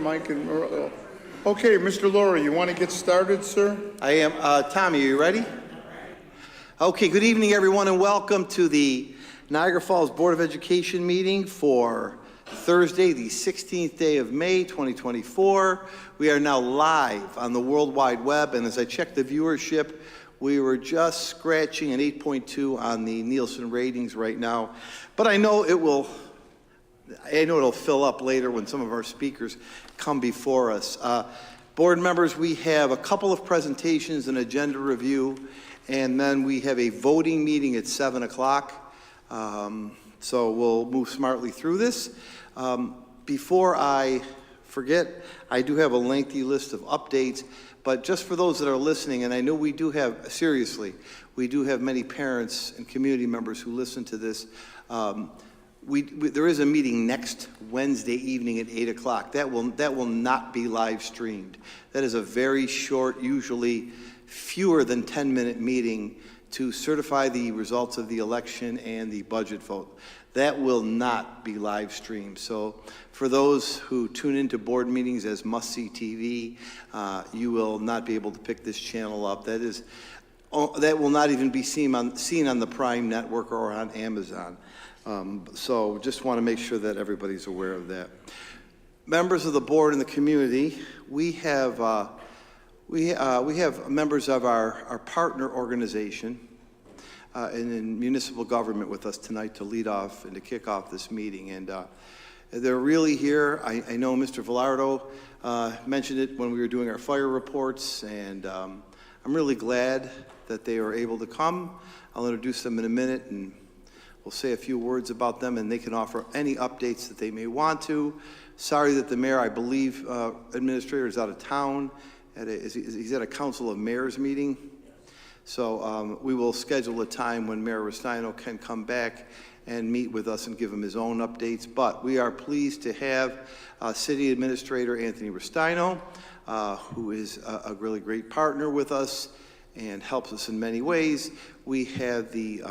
Mike and okay, Mr. Laurie, you want to get started, sir? I am. Tommy, are you ready? Okay, good evening, everyone, and welcome to the Niagara Falls Board of Education meeting for Thursday, the 16th day of May, 2024. We are now live on the World Wide Web, and as I checked the viewership, we were just scratching an 8.2 on the Nielsen ratings right now, but I know it'll fill up later when some of our speakers come before us. Board members, we have a couple of presentations, an agenda review, and then we have a voting meeting at 7 o'clock. So we'll move smartly through this. Before I forget, I do have a lengthy list of updates, but just for those that are listening, and I know we do have, seriously, we do have many parents and community members who listen to this. There is a meeting next Wednesday evening at 8 o'clock. That will not be live streamed. That is a very short, usually fewer than 10-minute meeting to certify the results of the election and the budget vote. That will not be live streamed. So for those who tune into board meetings as must-see TV, you will not be able to pick this channel up. That will not even be seen on the Prime Network or on Amazon. So just want to make sure that everybody's aware of that. Members of the board and the community, we have members of our partner organization in municipal government with us tonight to lead off and to kick off this meeting. And they're really here. I know Mr. Villardo mentioned it when we were doing our fire reports, and I'm really glad that they were able to come. I'll introduce them in a minute, and we'll say a few words about them, and they can offer any updates that they may want to. Sorry that the mayor, I believe, administrator is out of town. He's at a council of mayors meeting. So we will schedule a time when Mayor Restaino can come back and meet with us and give him his own updates. But we are pleased to have City Administrator Anthony Restaino, who is a really great partner with us and helps us in many ways. We have the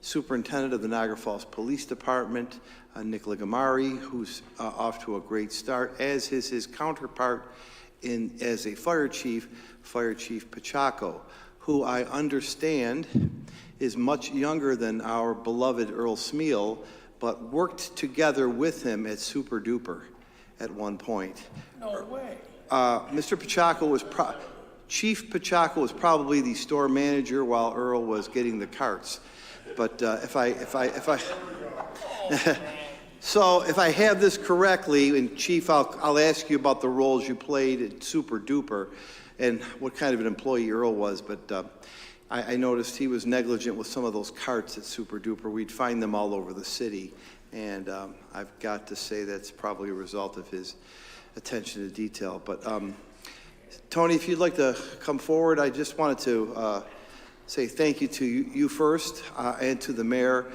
Superintendent of the Niagara Falls Police Department, Nick Ligamari, who's off to a great start, as is his counterpart as a Fire Chief Pachaco, who I understand is much younger than our beloved Earl Smeal, but worked together with him at Super Duper at one point. No way. Mr. Pachaco Chief Pachaco was probably the store manager while Earl was getting the carts. But so if I have this correctly, and Chief, I'll ask you about the roles you played at Super Duper and what kind of an employee Earl was, but I noticed he was negligent with some of those carts at Super Duper. We'd find them all over the city, and I've got to say that's probably a result of his attention to detail. But Tony, if you'd like to come forward, I just wanted to say thank you to you first and to the mayor.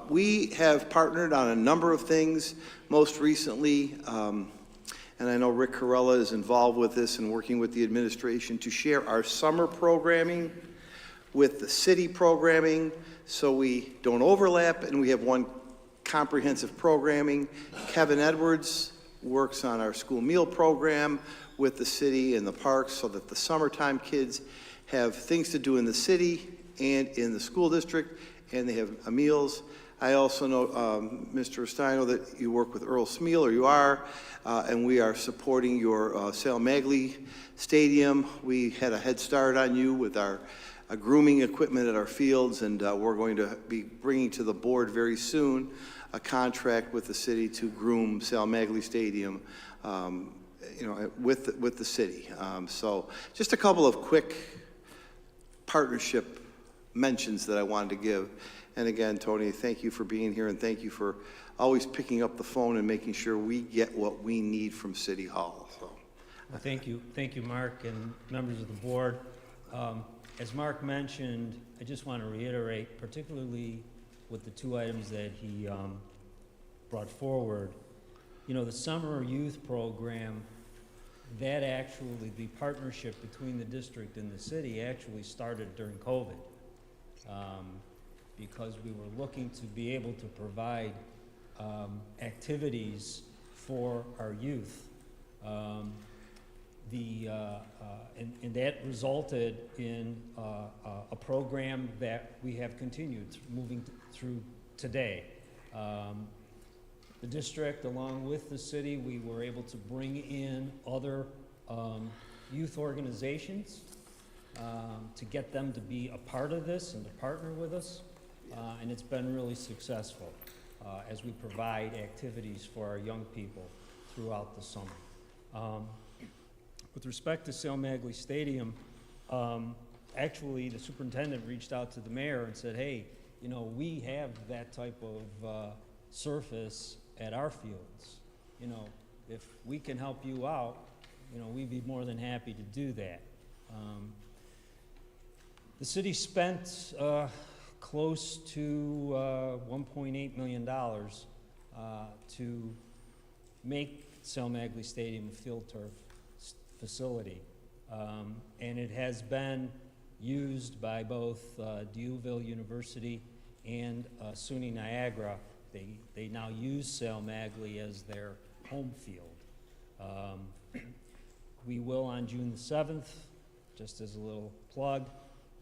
We have partnered on a number of things, most recently, and I know Rick Corella is involved with this and working with the administration to share our summer programming with the city programming so we don't overlap and we have one comprehensive programming. Kevin Edwards works on our school meal program with the city and the parks so that the summertime kids have things to do in the city and in the school district, and they have meals. I also know, Mr. Restaino, that you work with Earl Smeal, or you are, and we are supporting your Sal Magley Stadium. We had a head start on you with our grooming equipment at our fields, and we're going to be bringing to the board very soon a contract with the city to groom Sal Magley Stadium, with the city. So just a couple of quick partnership mentions that I wanted to give. And again, Tony, thank you for being here, and thank you for always picking up the phone and making sure we get what we need from City Hall. So, well, thank you, Mark, and members of the board. As Mark mentioned, I just want to reiterate, particularly with the two items that he brought forward. You know, the summer youth program, that actually, the partnership between the district and the city actually started during COVID. Because we were looking to be able to provide activities for our youth And that resulted in a program that we have continued moving through today. The district, along with the city, we were able to bring in other youth organizations to get them to be a part of this and to partner with us. And it's been really successful as we provide activities for our young people throughout the summer. With respect to Sale Magley Stadium, actually the superintendent reached out to the mayor and said, hey, you know, we have that type of surface at our fields. You know, if we can help you out, you know, we'd be more than happy to do that. The city spent close to $1.8 million to make Sale Magley Stadium a field turf facility. And it has been used by both Dewville University and SUNY Niagara. They now use Sale Magley as their home field. We will, on June the 7th, just as a little plug,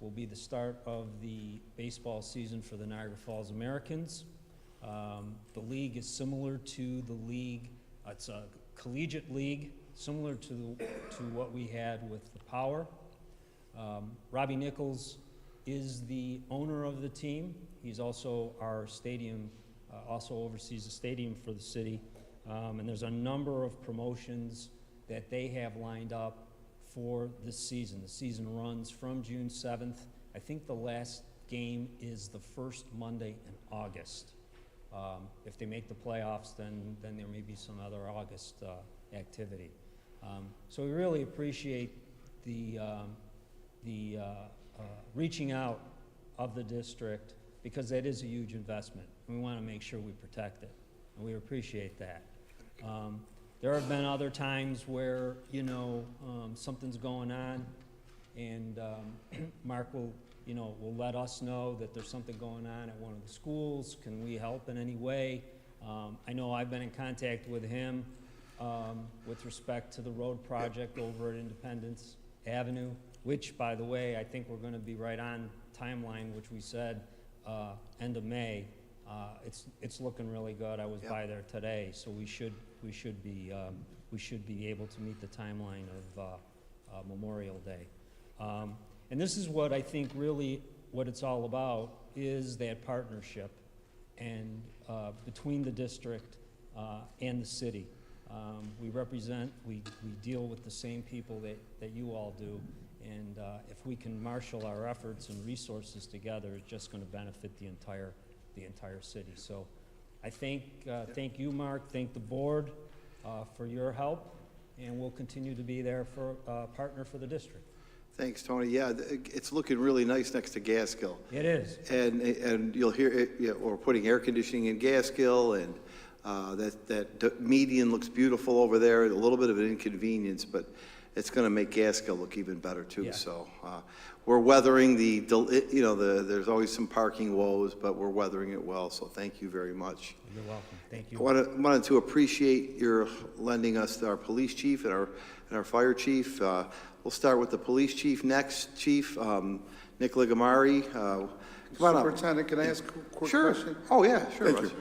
will be the start of the baseball season for the Niagara Falls Americans. The league is similar to the league, it's a collegiate league, similar to what we had with the Power. Robbie Nichols is the owner of the team. He's also our stadium, also oversees the stadium for the city. And there's a number of promotions that they have lined up for this season. The season runs from June 7th. I think the last game is the first Monday in August. If they make the playoffs, then there may be some other August activity. So we really appreciate the reaching out of the district, because that is a huge investment. We want to make sure we protect it, and we appreciate that. There have been other times where, you know, something's going on, and Mark will let us know that there's something going on at one of the schools. Can we help in any way? I know I've been in contact with him with respect to the road project over at Independence Avenue, which, by the way, I think we're going to be right on timeline, which we said end of May. It's looking really good. I was by there today, so we should be able to meet the timeline of Memorial Day. And this is what I think really what it's all about, is that partnership and between the district and the city. We deal with the same people that you all do, and if we can marshal our efforts and resources together, it's just going to benefit the entire city. So I thank you, Mark, thank the board for your help, and we'll continue to be there for a partner for the district. Thanks, Tony. Yeah, it's looking really nice next to Gaskill. It is. And you'll hear it, yeah, we're putting air conditioning in Gaskill, and that median looks beautiful over there. A little bit of an inconvenience, but it's going to make Gaskill look even better too. Yeah. So we're weathering there's always some parking woes, but we're weathering it well. So thank you very much. You're welcome. Thank you. I wanted to appreciate your lending us to our police chief and our fire chief. We'll start with the police chief next. Chief Nick Ligamari. Come on up. Superintendent, can I ask a quick Sure. question? Oh, yeah, sure. Thank you.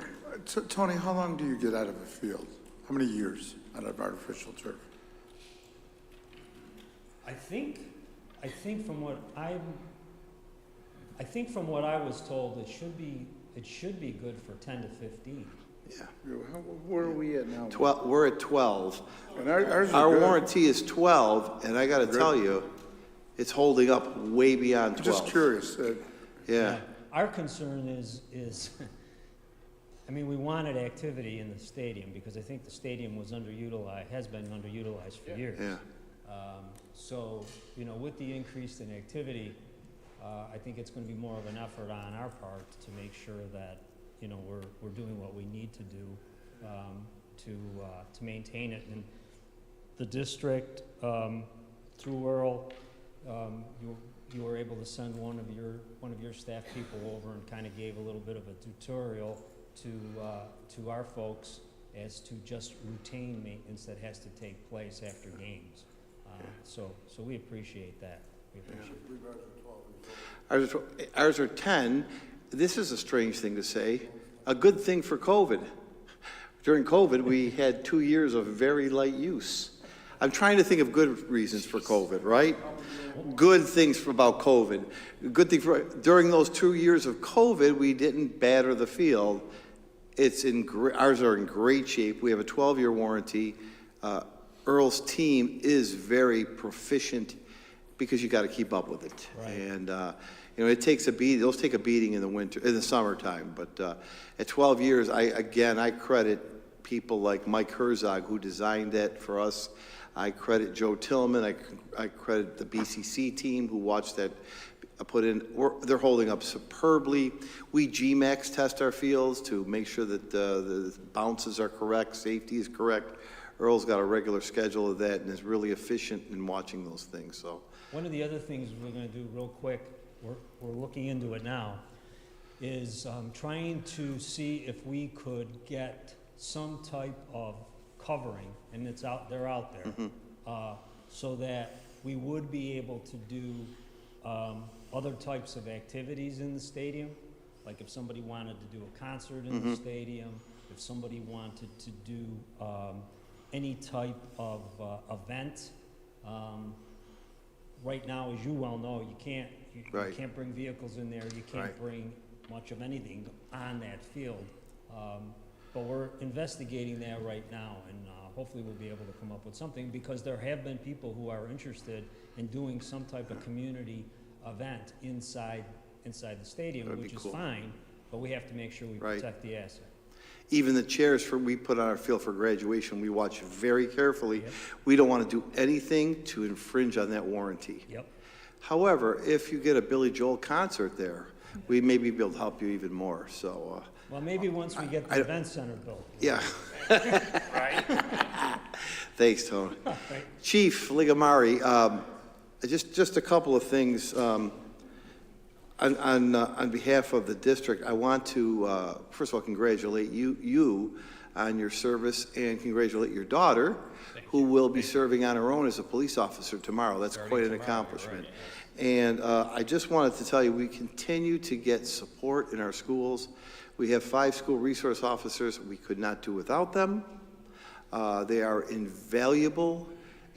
Tony, how long do you get out of a field? How many years out of artificial turf? I think from what I was told, it should be good for 10 to 15. Yeah. Where are we at now? We're at 12. And ours Our good. warranty is 12, and I got to tell you, it's holding up way beyond 12. Just curious. Yeah. Our concern is I mean, we wanted activity in the stadium because I think the stadium has been underutilized for years. Yeah. So, with the increase in activity, I think it's going to be more of an effort on our part to make sure that, we're doing what we need to do to maintain it. And the district, through Earl, you were able to send one of your staff people over and kind of gave a little bit of a tutorial to our folks as to just routine maintenance that has to take place after games. So we appreciate that. We appreciate it. Ours are 10. This is a strange thing to say. A good thing for COVID. During COVID, we had 2 years of very light use. I'm trying to think of good reasons for COVID, right? Good things about COVID. Good thing during those 2 years of COVID, we didn't batter the field. Ours are in great shape. We have a 12-year warranty. Earl's team is very proficient because you got to keep up with it. Right. And it takes a beating. Those take a beating in the summertime. But at 12 years, I credit people like Mike Herzog, who designed it for us. I credit Joe Tillman. I credit the BCC team who watched that put in. They're holding up superbly. We GMAX test our fields to make sure that the bounces are correct, safety is correct. Earl's got a regular schedule of that and is really efficient in watching those things. So one of the other things we're going to do real quick, we're looking into it now, is trying to see if we could get some type of covering, and they're out there, so that we would be able to do other types of activities in the stadium, like if somebody wanted to do a concert in the stadium, if somebody wanted to do any type of event. Right now, as you well know, you can't bring vehicles in there, you can't bring much of anything on that field. But we're investigating that right now, and hopefully we'll be able to come up with something, because there have been people who are interested in doing some type of community event inside the stadium, which is fine, but we have to make sure we protect the asset. even the chairs we put on our field for graduation, we watch very carefully. Yep. We don't want to do anything to infringe on that warranty. Yep. However, if you get a Billy Joel concert there, we may be able to help you even more. So. Well, maybe once we get the event center built. Yeah. Right? Thanks, Tony. Right. Chief Ligamari, just a couple of things. On behalf of the district, I want to, first of all, congratulate you on your service and congratulate your daughter, who will be serving on her own as a police officer tomorrow. That's quite an accomplishment. And I just wanted to tell you, we continue to get support in our schools. We have 5 school resource officers. We could not do without them. They are invaluable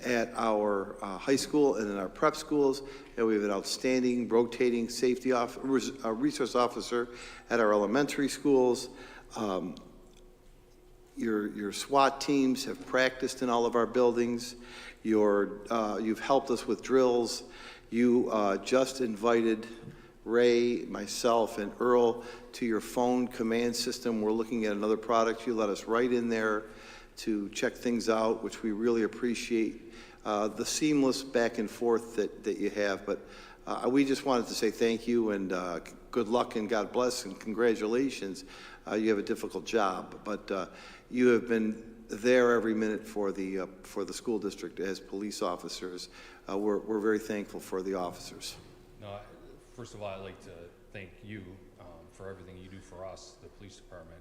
at our high school and in our prep schools, and we have an outstanding rotating safety resource officer at our elementary schools. Your SWAT teams have practiced in all of our buildings. You've helped us with drills. You just invited Ray, myself, and Earl to your phone command system. We're looking at another product. You let us right in there to check things out, which we really appreciate. The seamless back and forth that you have. But we just wanted to say thank you and good luck and God bless and congratulations. You have a difficult job, but you have been there every minute for the school district as police officers. We're very thankful for the officers. No, first of all, I'd like to thank you for everything you do for us, the police department,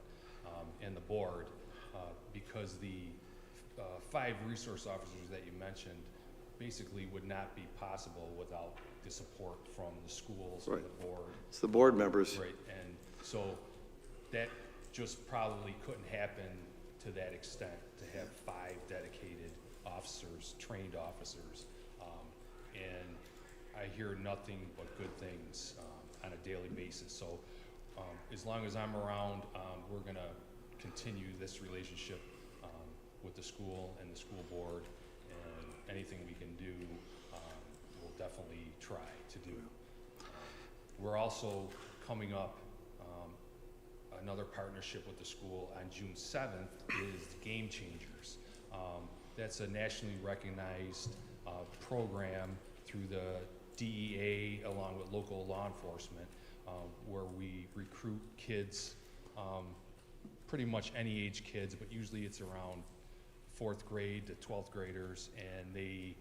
and the board, because the 5 resource officers that you mentioned basically would not be possible without the support from the schools and the board. It's the board members. Right, and so that just probably couldn't happen to that extent, to have 5 dedicated officers, trained officers. And I hear nothing but good things on a daily basis. So as long as I'm around, we're going to continue this relationship with the school and the school board, and anything we can do, we'll definitely try to do. We're also coming up, another partnership with the school on June 7th is Game Changers. That's a nationally recognized program through the DEA along with local law enforcement, where we recruit kids, pretty much any age kids, but usually it's around 4th grade to 12th graders, and you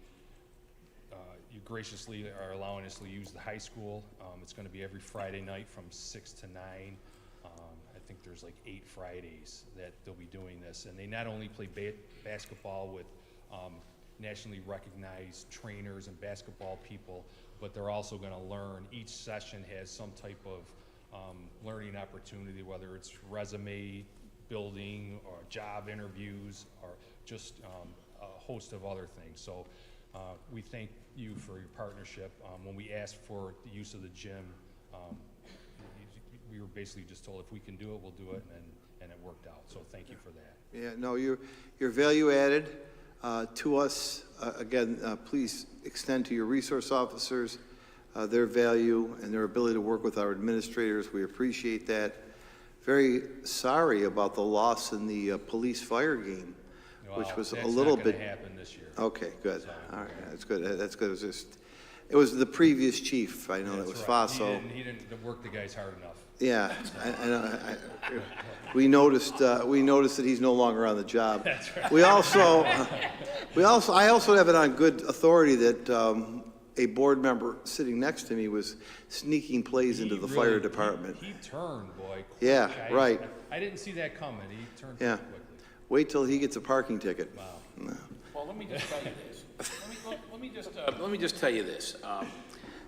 graciously are allowing us to use the high school. It's going to be every Friday night from 6 to 9. I think there's like 8 Fridays that they'll be doing this. And they not only play basketball with nationally recognized trainers and basketball people, but they're also going to learn. Each session has some type of learning opportunity, whether it's resume building or job interviews or just a host of other things. So we thank you for your partnership. When we asked for the use of the gym, we were basically just told if we can do it, we'll do it, and it worked out. So thank you for that. Yeah, no, you're value added to us. Again, please extend to your resource officers their value and their ability to work with our administrators. We appreciate that. Very sorry about the loss in the police fire game, which was a little bit. That's not going to happen this year. Okay, good. All right, that's good. That's good. It was the previous chief. I know that was right. Faso. He didn't work the guys hard enough. Yeah, we noticed that he's no longer on the job. That's right. I also have it on good authority that a board member sitting next to me was sneaking plays into the fire department. He turned, boy. Yeah, right. I didn't see that coming. He turned Yeah. pretty quickly. Wait till he gets a parking ticket. Wow. No. Well, let me just tell you this. Let me just tell you this.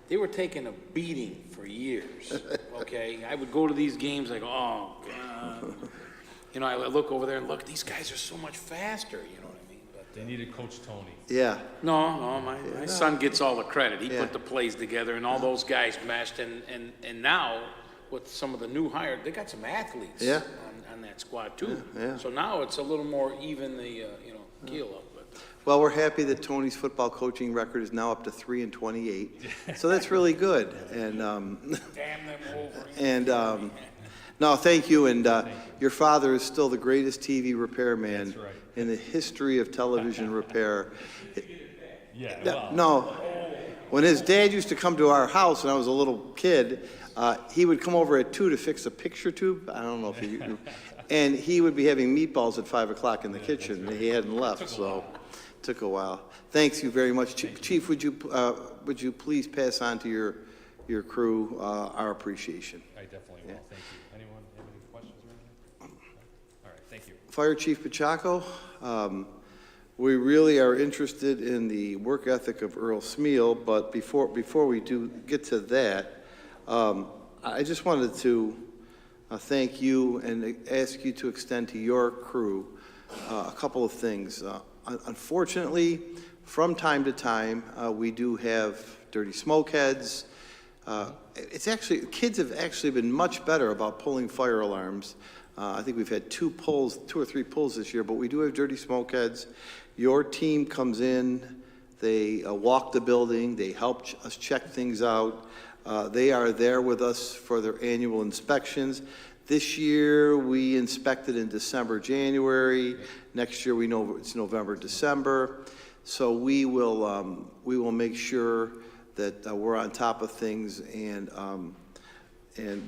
They were taking a beating for years, okay? I would go to these games, I go, oh, God. You know, I look over there and look, these guys are so much faster, you know what I mean? But, They needed Coach Tony. Yeah, no, my son gets all the credit. He Yeah. put the plays together, and all those guys meshed, and now, with some of the new hires, they got some athletes Yeah. on that squad, too. Yeah. So now it's a little more even the, keel up. But well, we're happy that Tony's football coaching record is now up to 3-28, so that's really good. And damn them Wolverines. and no, thank you. And your father is still the greatest TV repairman That's right. in the history of television repair. Yeah, well, No, when his dad used to come to our house when I was a little kid, he would come over at 2 to fix a picture tube. I don't know if you, and he would be having meatballs at 5 o'clock in the kitchen. He hadn't left, so took a while. Thanks you very much, Chief. Would you please pass on to your crew our appreciation? I definitely will. Thank you. Anyone have any questions or anything? All right, thank you. Fire Chief Pachaco, we really are interested in the work ethic of Earl Smeal, but before we do get to that, I just wanted to thank you and ask you to extend to your crew a couple of things. Unfortunately, from time to time, we do have dirty smoke heads. Kids have actually been much better about pulling fire alarms. I think we've had 2 or 3 pulls this year, but we do have dirty smoke heads. Your team comes in, they walk the building, they help us check things out. They are there with us for their annual inspections. This year, we inspected in December, January. Next year, we know it's November, December. So we will make sure that we're on top of things, and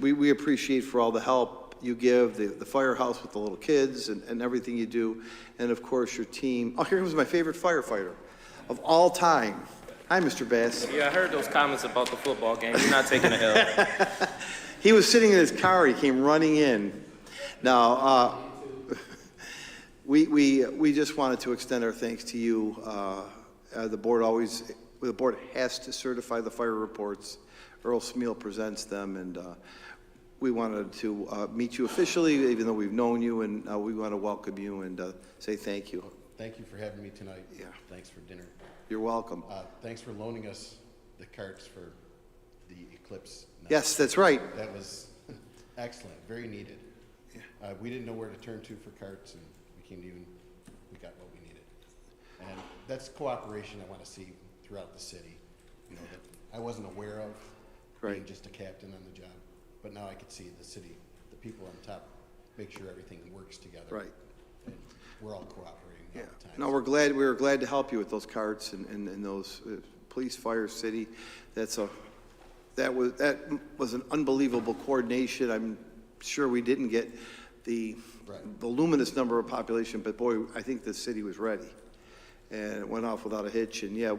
we appreciate for all the help you give, the firehouse with the little kids and everything you do, and of course your team. Oh, here comes my favorite firefighter of all time. Hi, Mr. Bass. Yeah, I heard those comments about the football game. You're not taking a hill. He was sitting in his car. He came running in. Now, we just wanted to extend our thanks to you. The board has to certify the fire reports. Earl Smeal presents them, and we wanted to meet you officially, even though we've known you, and we want to welcome you and say thank you. Thank you for having me tonight. Yeah. Thanks for dinner. You're welcome. Thanks for loaning us the carts for the Eclipse. Yes, that's right. That was excellent, very needed. We didn't know where to turn to for carts, and we got what we needed. And that's cooperation I want to see throughout the city, that I wasn't aware of, being Right. just a captain on the job. But now I could see the city, the people on top, make sure everything works together. Right. And we're all cooperating all the time. No, we were glad to help you with those carts and those police, fire, city. That was an unbelievable coordination. I'm sure we didn't get the voluminous number of population, but boy, I think the city was ready. And it went off without a hitch. And yeah,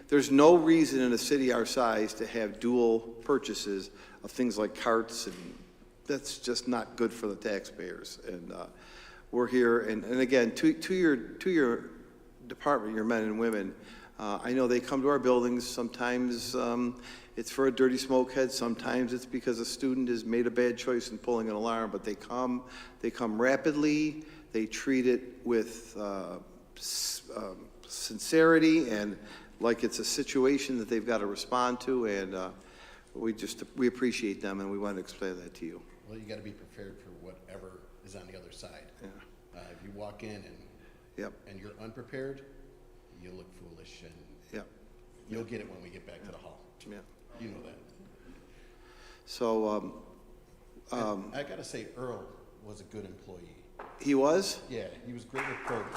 there's no reason in a city our size to have dual purchases of things like carts that's just not good for the taxpayers. And we're here, and again, to your department, your men and women, I know they come to our buildings. Sometimes it's for a dirty smoke head. Sometimes it's because a student has made a bad choice in pulling an alarm, but they come rapidly. They treat it with sincerity and like it's a situation that they've got to respond to, and we appreciate them, and we want to explain that to you. Well, you got to be prepared for whatever is on the other side. Yeah. If you walk in Yep. and you're unprepared, you look foolish, and Yep. you'll get it when we get back to the hall. Yeah. You know that. So And I got to say, Earl was a good employee. he was. Yeah, he was great with produce.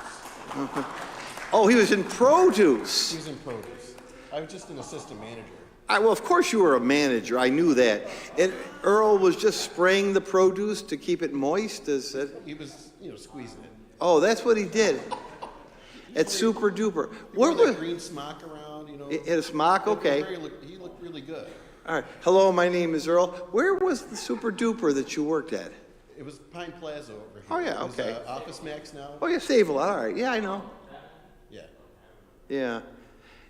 Oh, he was in produce. He was in produce. I was just an assistant manager. Well, of course you were a manager. I knew that. And Earl was just spraying the produce to keep it moist. Is it? He was, squeezing it. Oh, that's what he did. At Super Duper. He wore What that was? green smock around, In a smock. Okay. He looked really good. All right. Hello, my name is Earl. Where was the Super Duper that you worked at? It was Pine Plaza over here. Oh, yeah, It was, okay. Office Max now. Oh, yeah, Save-A-Lot. All right. Yeah, I know. Yeah. Yeah.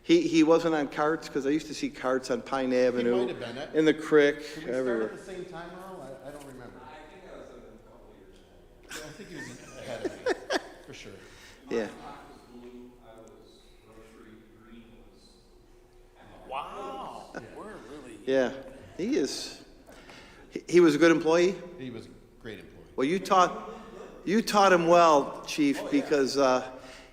He wasn't on carts, because I used to see carts on Pine Avenue. might have been. In the creek, Did we start everywhere. at the same time, Earl? I don't remember. I think he was ahead of me, for sure. Yeah. Wow, we're really. Yeah. He is. He was a good employee? He was a great employee. Well, you taught him well, Chief, because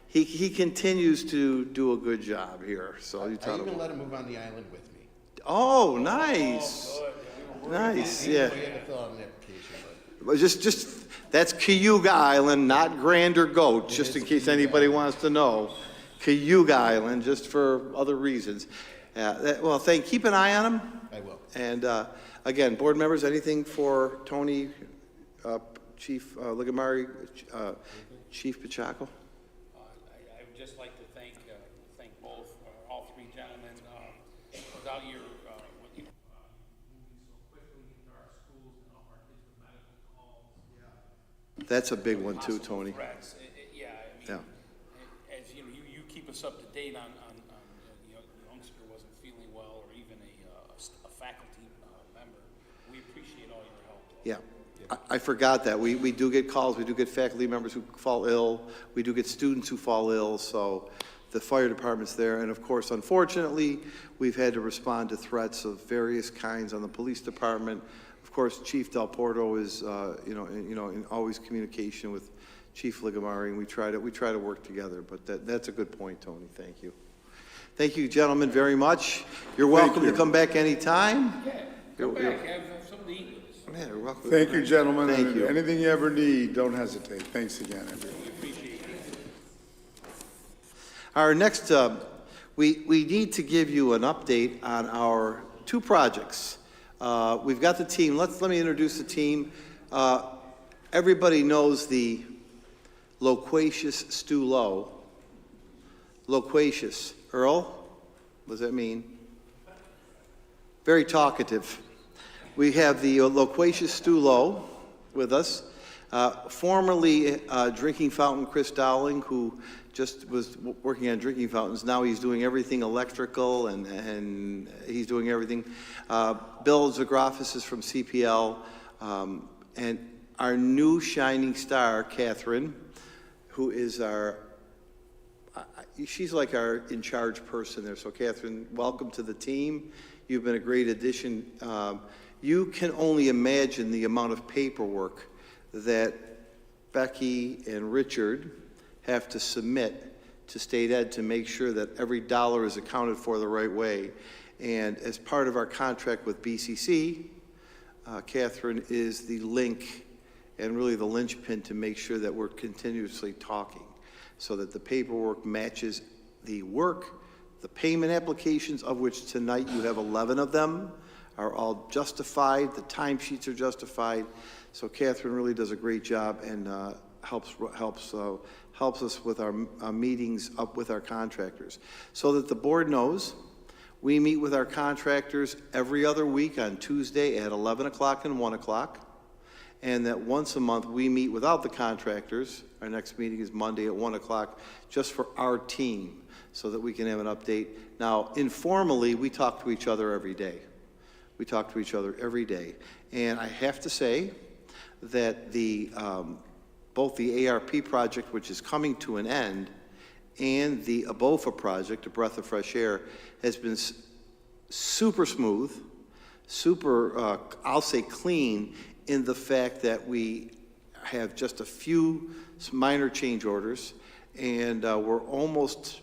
he continues to do a good job here. So you I taught him. even let him move on the island with me. Oh, nice. Nice, yeah. We had to fill out an application, but But just that's Cayuga Island, not Grand or Goat, just in case anybody wants to know. Cayuga Island, just for other reasons. Well, keep an eye on him. I will. And again, board members, anything for Tony, Chief Ligamari, Chief Pachaco? I would just like to thank both, all three gentlemen. Without your, moving so quickly into our schools and all our kids with medical calls. That's a big one too, Tony. Threats, yeah, I mean, as you know, you keep us up to date on the youngster wasn't feeling well, or even a faculty member. We appreciate all your help. Yeah. I forgot that. We do get calls. We do get faculty members who fall ill. We do get students who fall ill. So the fire department's there. And of course, unfortunately, we've had to respond to threats of various kinds on the police department. Of course, Chief Del Porto is, in always communication with Chief Ligamari, and we try to work together. But that's a good point, Tony. Thank you. Thank you, gentlemen, very much. You're welcome to come back anytime. Yeah, come back, have something to eat with us. Yeah, you're welcome. Thank you, gentlemen. Thank and you. Anything you ever need, don't hesitate. Thanks again, everyone. Our next, we need to give you an update on our two projects. We've got the team. Let me introduce the team. Everybody knows the loquacious Stu Lowe. Loquacious. Earl, what does that mean? Very talkative. We have the loquacious Stu Lowe with us. Formerly drinking fountain Chris Dowling, who just was working on drinking fountains. Now he's doing everything electrical, and he's doing everything. Bill Zagrafis is from CPL, and our new shining star, Catherine, who is she's like our in-charge person there. So Catherine, welcome to the team. You've been a great addition. You can only imagine the amount of paperwork that Becky and Richard have to submit to state ed to make sure that every dollar is accounted for the right way. And as part of our contract with BCC, Catherine is the link and really the linchpin to make sure that we're continuously talking so that the paperwork matches the work. The payment applications, of which tonight you have 11 of them, are all justified. The timesheets are justified. So Catherine really does a great job and helps us with our meetings up with our contractors. So that the board knows, we meet with our contractors every other week on Tuesday at 11 o'clock and 1 o'clock. and that once a month we meet without the contractors. Our next meeting is Monday at 1 o'clock, just for our team, so that we can have an update. Now, informally, we talk to each other every day. We talk to each other every day. And I have to say that both the ARP project, which is coming to an end, and the ABOFA project, A Breath of Fresh Air, has been super smooth, super, I'll say clean, in the fact that we have just a few minor change orders, and we're almost,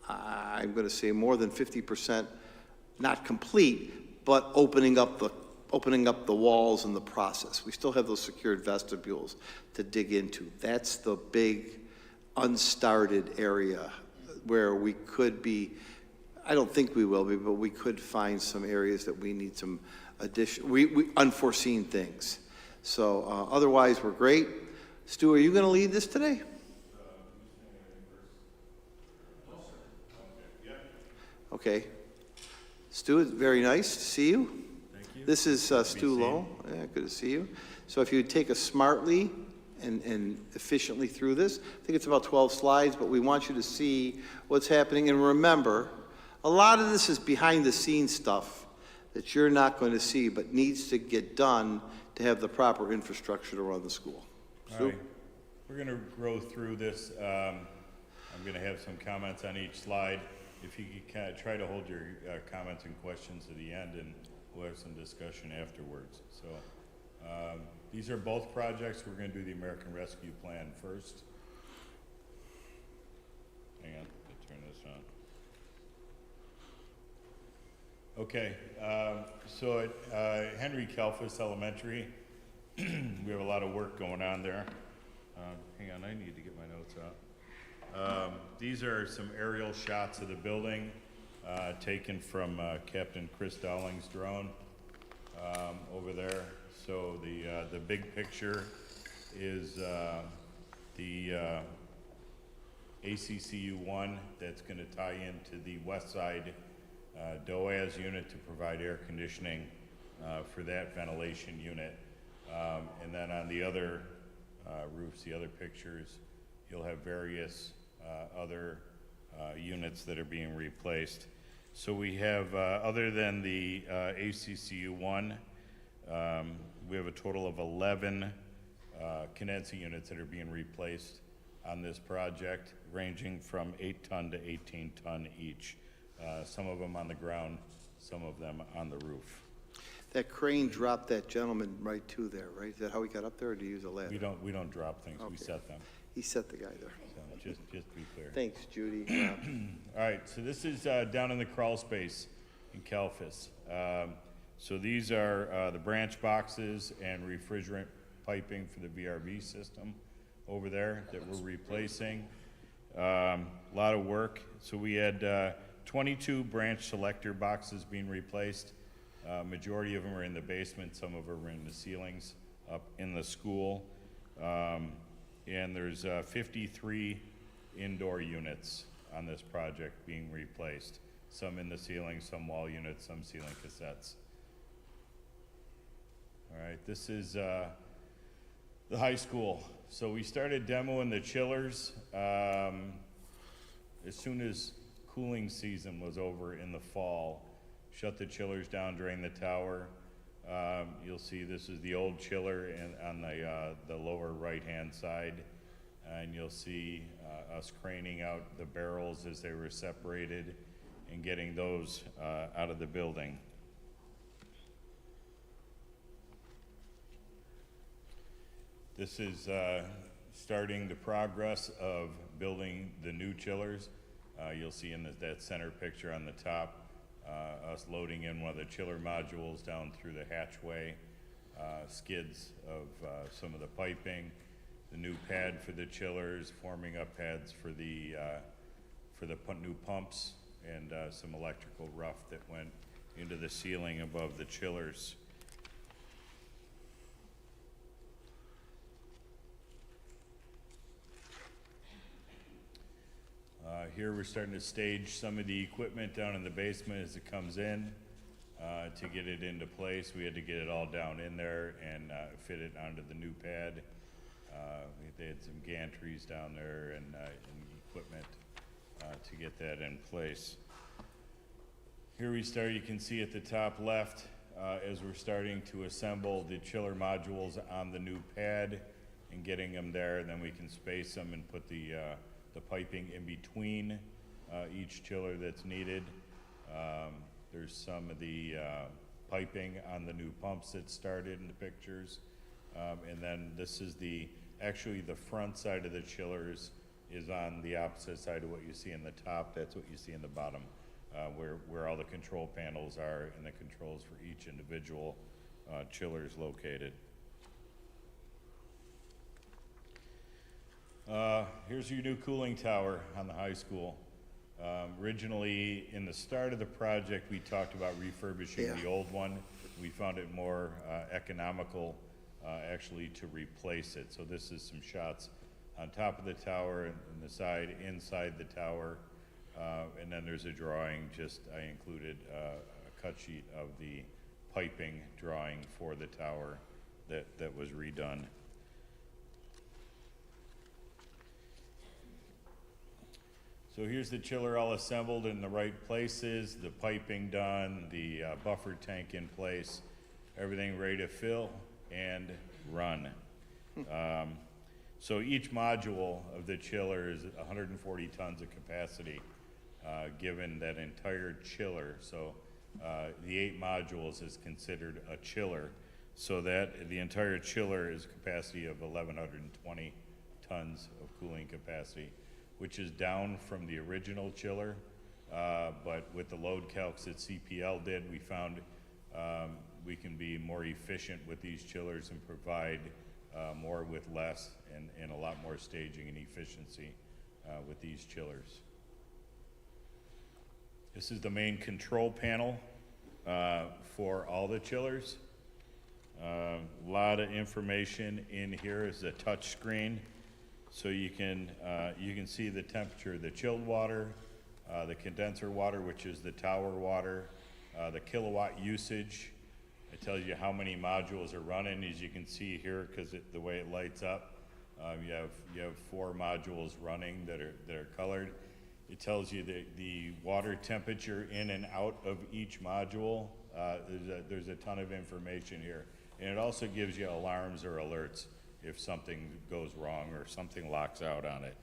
I'm going to say more than 50%, not complete, but opening up the walls and the process. We still have those secured vestibules to dig into. That's the big unstarted area where we could be, I don't think we will be, but we could find some areas that we need some unforeseen things. So otherwise, we're great. Stu, are you going to lead this today? Okay. Stu, it's very nice to see you. Thank you. This is Stu Lowe. Yeah, good to see you. So if you would take us smartly and efficiently through this, I think it's about 12 slides, but we want you to see what's happening. And remember, a lot of this is behind the scenes stuff that you're not going to see, but needs to get done to have the proper infrastructure to run the school. All right. We're going to go through this. I'm going to have some comments on each slide. If you could kind of try to hold your comments and questions to the end, and we'll have some discussion afterwards. So these are both projects. We're going to do the American Rescue Plan first. Hang on, let me turn this on. Okay, so at Henry Kalfas Elementary, we have a lot of work going on there. Hang on, I need to get my notes out. These are some aerial shots of the building taken from Captain Chris Dowling's drone over there. So the big picture is the ACCU 1 that's going to tie into the west side DOAS unit to provide air conditioning for that ventilation unit. And then on the other roofs, the other pictures, you'll have various other units that are being replaced. So we have, other than the ACCU 1, we have a total of 11 condenser units that are being replaced on this project, ranging from 8-ton to 18-ton each. Some of them on the ground, some of them on the roof. That crane dropped that gentleman right to there, right? Is that how he got up there, or do you use a ladder? We don't drop things, we set them. He set the guy there. So just to be clear. Thanks, Judy. All right, so this is down in the crawl space in Kalfas. So these are the branch boxes and refrigerant piping for the VRV system over there that we're replacing. A lot of work. So we had 22 branch selector boxes being replaced. Majority of them are in the basement, some of them are in the ceilings up in the school. And there's 53 indoor units on this project being replaced. Some in the ceiling, some wall units, some ceiling cassettes. All right, this is the high school. So we started demoing the chillers as soon as cooling season was over in the fall. Shut the chillers down, drain the tower. You'll see this is the old chiller on the lower right-hand side. And you'll see us craning out the barrels as they were separated and getting those out of the building. This is starting the progress of building the new chillers. You'll see in that center picture on the top, us loading in one of the chiller modules down through the hatchway, skids of some of the piping, the new pad for the chillers, forming up pads for the new pumps, and some electrical rough that went into the ceiling above the chillers. Here we're starting to stage some of the equipment down in the basement as it comes in. to get it into place. We had to get it all down in there and fit it onto the new pad. They had some gantries down there and equipment to get that in place. Here we start, you can see at the top left, as we're starting to assemble the chiller modules on the new pad and getting them there, and then we can space them and put the piping in between each chiller that's needed. There's some of the piping on the new pumps that started in the pictures. And then this is actually the front side of the chillers is on the opposite side of what you see in the top. That's what you see in the bottom, where all the control panels are and the controls for each individual chiller is located. Here's your new cooling tower on the high school. Originally, in the start of the project, we talked about refurbishing the old one. We found it more economical actually to replace it. So this is some shots on top of the tower and the side, inside the tower. And then there's a drawing, I included a cut sheet of the piping drawing for the tower that was redone. So here's the chiller all assembled in the right places, the piping done, the buffer tank in place, everything ready to fill and run. So each module of the chiller is 140 tons of capacity, given that entire chiller. So the 8 modules is considered a chiller, so that the entire chiller is a capacity of 1,120 tons of cooling capacity, which is down from the original chiller, but with the load calcs that CPL did, we found we can be more efficient with these chillers and provide more with less and a lot more staging and efficiency with these chillers. This is the main control panel for all the chillers. A lot of information in here. Is a touch screen. So you can see the temperature of the chilled water, the condenser water, which is the tower water, the kilowatt usage. It tells you how many modules are running, as you can see here, because the way it lights up. You have 4 modules running that are colored. It tells you the water temperature in and out of each module. There's a ton of information here, and it also gives you alarms or alerts if something goes wrong or something locks out on it.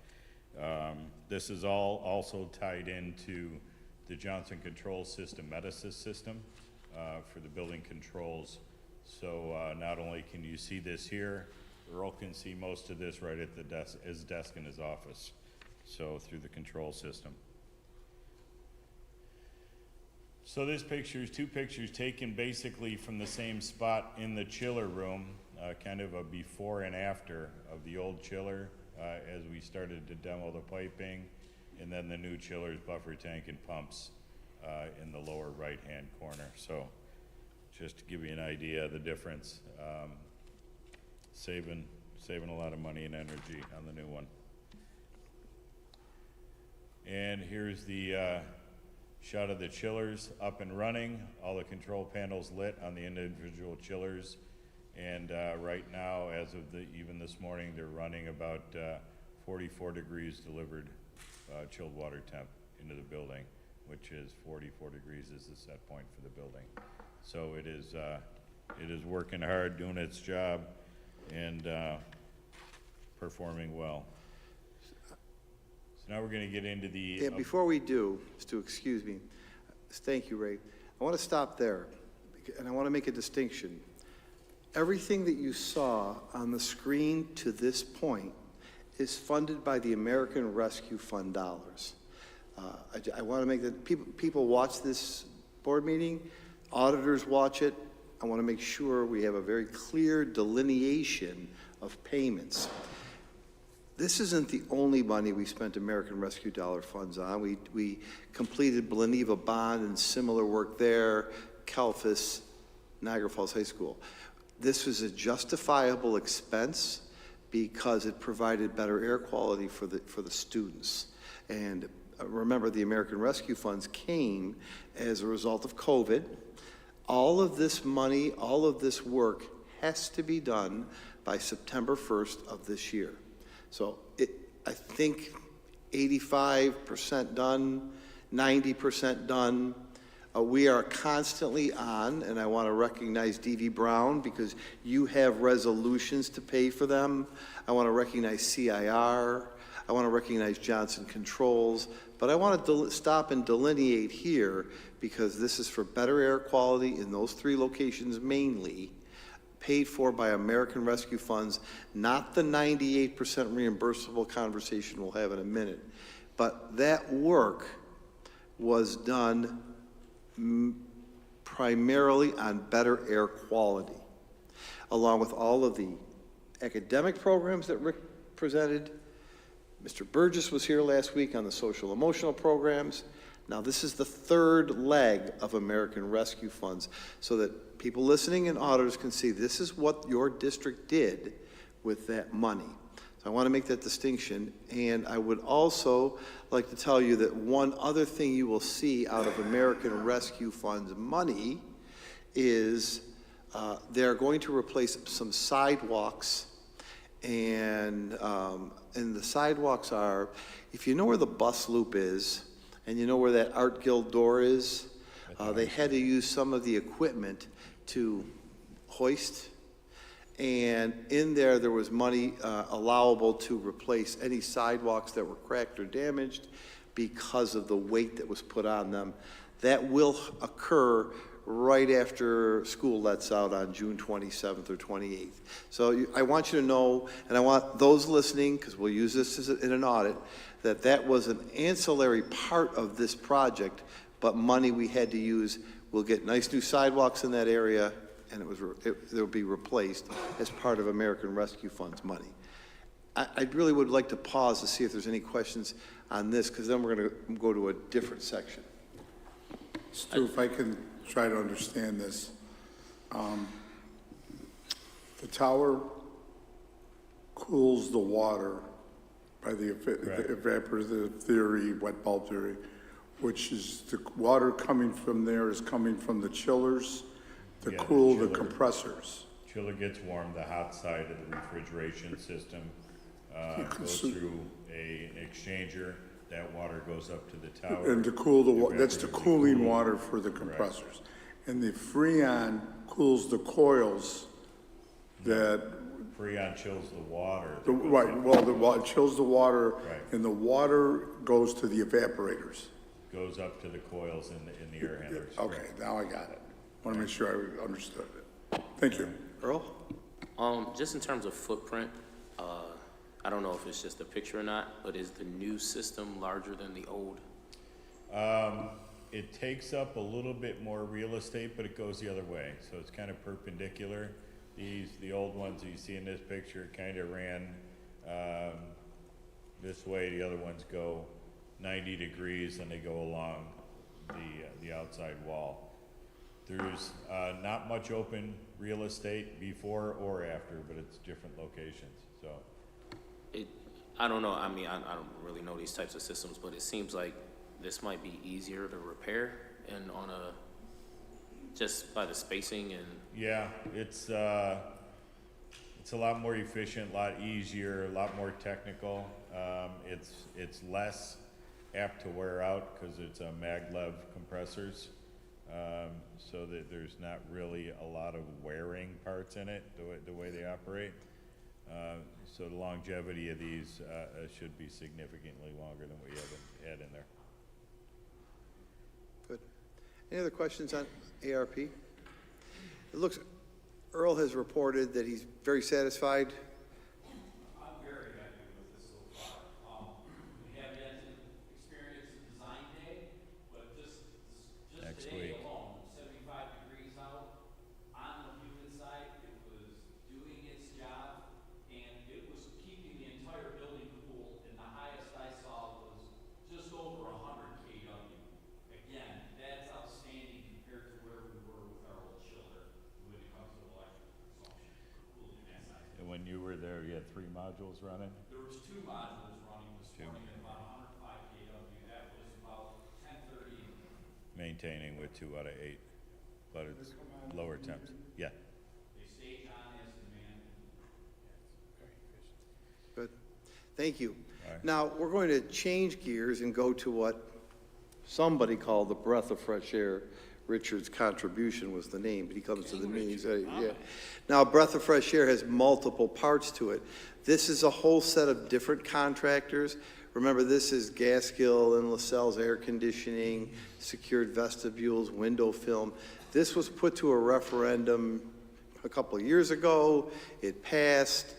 This is all also tied into the Johnson Control System, Metasys system for the building controls. So not only can you see this here, Earl can see most of this right at his desk in his office, so through the control system. So this picture is 2 pictures taken basically from the same spot in the chiller room. Kind of a before and after of the old chiller as we started to demo the piping, and then the new chillers, buffer tank, and pumps in the lower right-hand corner. So just to give you an idea of the difference, saving a lot of money and energy on the new one. And here's the shot of the chillers up and running, all the control panels lit on the individual chillers. And right now, as of even this morning, they're running about 44 degrees delivered chilled water temp into the building, which is 44 degrees is the set point for the building. So it is working hard, doing its job, and performing well. So now we're going to get into the... Yeah, before we do, Stu, excuse me. Thank you, Ray. I want to stop there, and I want to make a distinction. Everything that you saw on the screen to this point is funded by the American Rescue Fund dollars. I want to make that people watch this board meeting, auditors watch it. I want to make sure we have a very clear delineation of payments. This isn't the only money we spent American Rescue Dollar funds on. We completed Bleneva Bond and similar work there, Calfus, Niagara Falls High School. This was a justifiable expense because it provided better air quality for the students. And remember, the American Rescue Funds came as a result of COVID. All of this money, all of this work has to be done by September 1st of this year. So I think 85% done, 90% done. We are constantly on, and I want to recognize D.V. Brown because you have resolutions to pay for them. I want to recognize CIR. I want to recognize Johnson Controls. But I want to stop and delineate here because this is for better air quality in those 3 locations mainly, paid for by American Rescue Funds, not the 98% reimbursable conversation we'll have in a minute. But that work was done primarily on better air quality, along with all of the academic programs that Rick presented. Mr. Burgess was here last week on the social emotional programs. Now this is the 3rd leg of American Rescue Funds so that people listening and auditors can see this is what your district did with that money. So I want to make that distinction. And I would also like to tell you that one other thing you will see out of American Rescue Funds money is they're going to replace some sidewalks. And the sidewalks are, if you know where the bus loop is, and you know where that Art Guild door is, they had to use some of the equipment to hoist. And in there was money allowable to replace any sidewalks that were cracked or damaged because of the weight that was put on them. That will occur right after school lets out on June 27th or 28th. So I want you to know, and I want those listening, because we'll use this in an audit, that was an ancillary part of this project, but money we had to use. We'll get nice new sidewalks in that area, and they'll be replaced as part of American Rescue Funds money. I really would like to pause to see if there's any questions on this, because then we're going to go to a different section. Stu, if I can try to understand this. The tower cools the water by the evaporative theory, wet bulb theory, which is the water coming from there is coming from the chillers to cool the compressors. Chiller gets warm, the hot side of the refrigeration system goes through an exchanger. That water goes up to the tower. And to cool the water, that's the cooling water for the compressors. And the Freon cools the coils that. Freon chills the water. It chills the water, Right. and the water goes to the evaporators. Goes up to the coils in the air handlers. Okay, now I got it. Want to make sure I understood it. Thank you. Earl? Just in terms of footprint, I don't know if it's just a picture or not, but is the new system larger than the old? It takes up a little bit more real estate, but it goes the other way. So it's kind of perpendicular. The old ones that you see in this picture kind of ran this way. The other ones go 90 degrees and they go along the outside wall. There's not much open real estate before or after, but it's different locations. So I don't know. I mean, I don't really know these types of systems, but it seems like this might be easier to repair and just by the spacing and. yeah, it's a lot more efficient, a lot easier, a lot more technical. It's less apt to wear out because it's a maglev compressors, so that there's not really a lot of wearing parts in it the way they operate. So the longevity of these should be significantly longer than we had in there. Good. Any other questions on ARP? It looks, Earl has reported that he's very satisfied. I'm very happy with this so far. We have yet to experience the design day, but just Next today week. alone, 75 degrees out, on the humid side, it was doing its job, and it was keeping the entire building cool, and the highest I saw was just over 100 kW. Again, that's outstanding compared to where we were with our old chiller when it comes to electrical consumption for cooling that size. And when you were there, you had 3 modules running? There was 2 modules running this morning at about 105 kW. That was about 10:30. Maintaining with 2 out of 8. but it's lower temps. Yeah. They stay on as demanded. Good. Thank you. All right. Now, we're going to change gears and go to what somebody called the breath of fresh air. Richard's contribution was the name, but he comes to the meetings. Yeah. Now, breath of fresh air has multiple parts to it. This is a whole set of different contractors. Remember, this is Gaskill and LaSalle's air conditioning, secured vestibules, window film. This was put to a referendum a couple of years ago. It passed.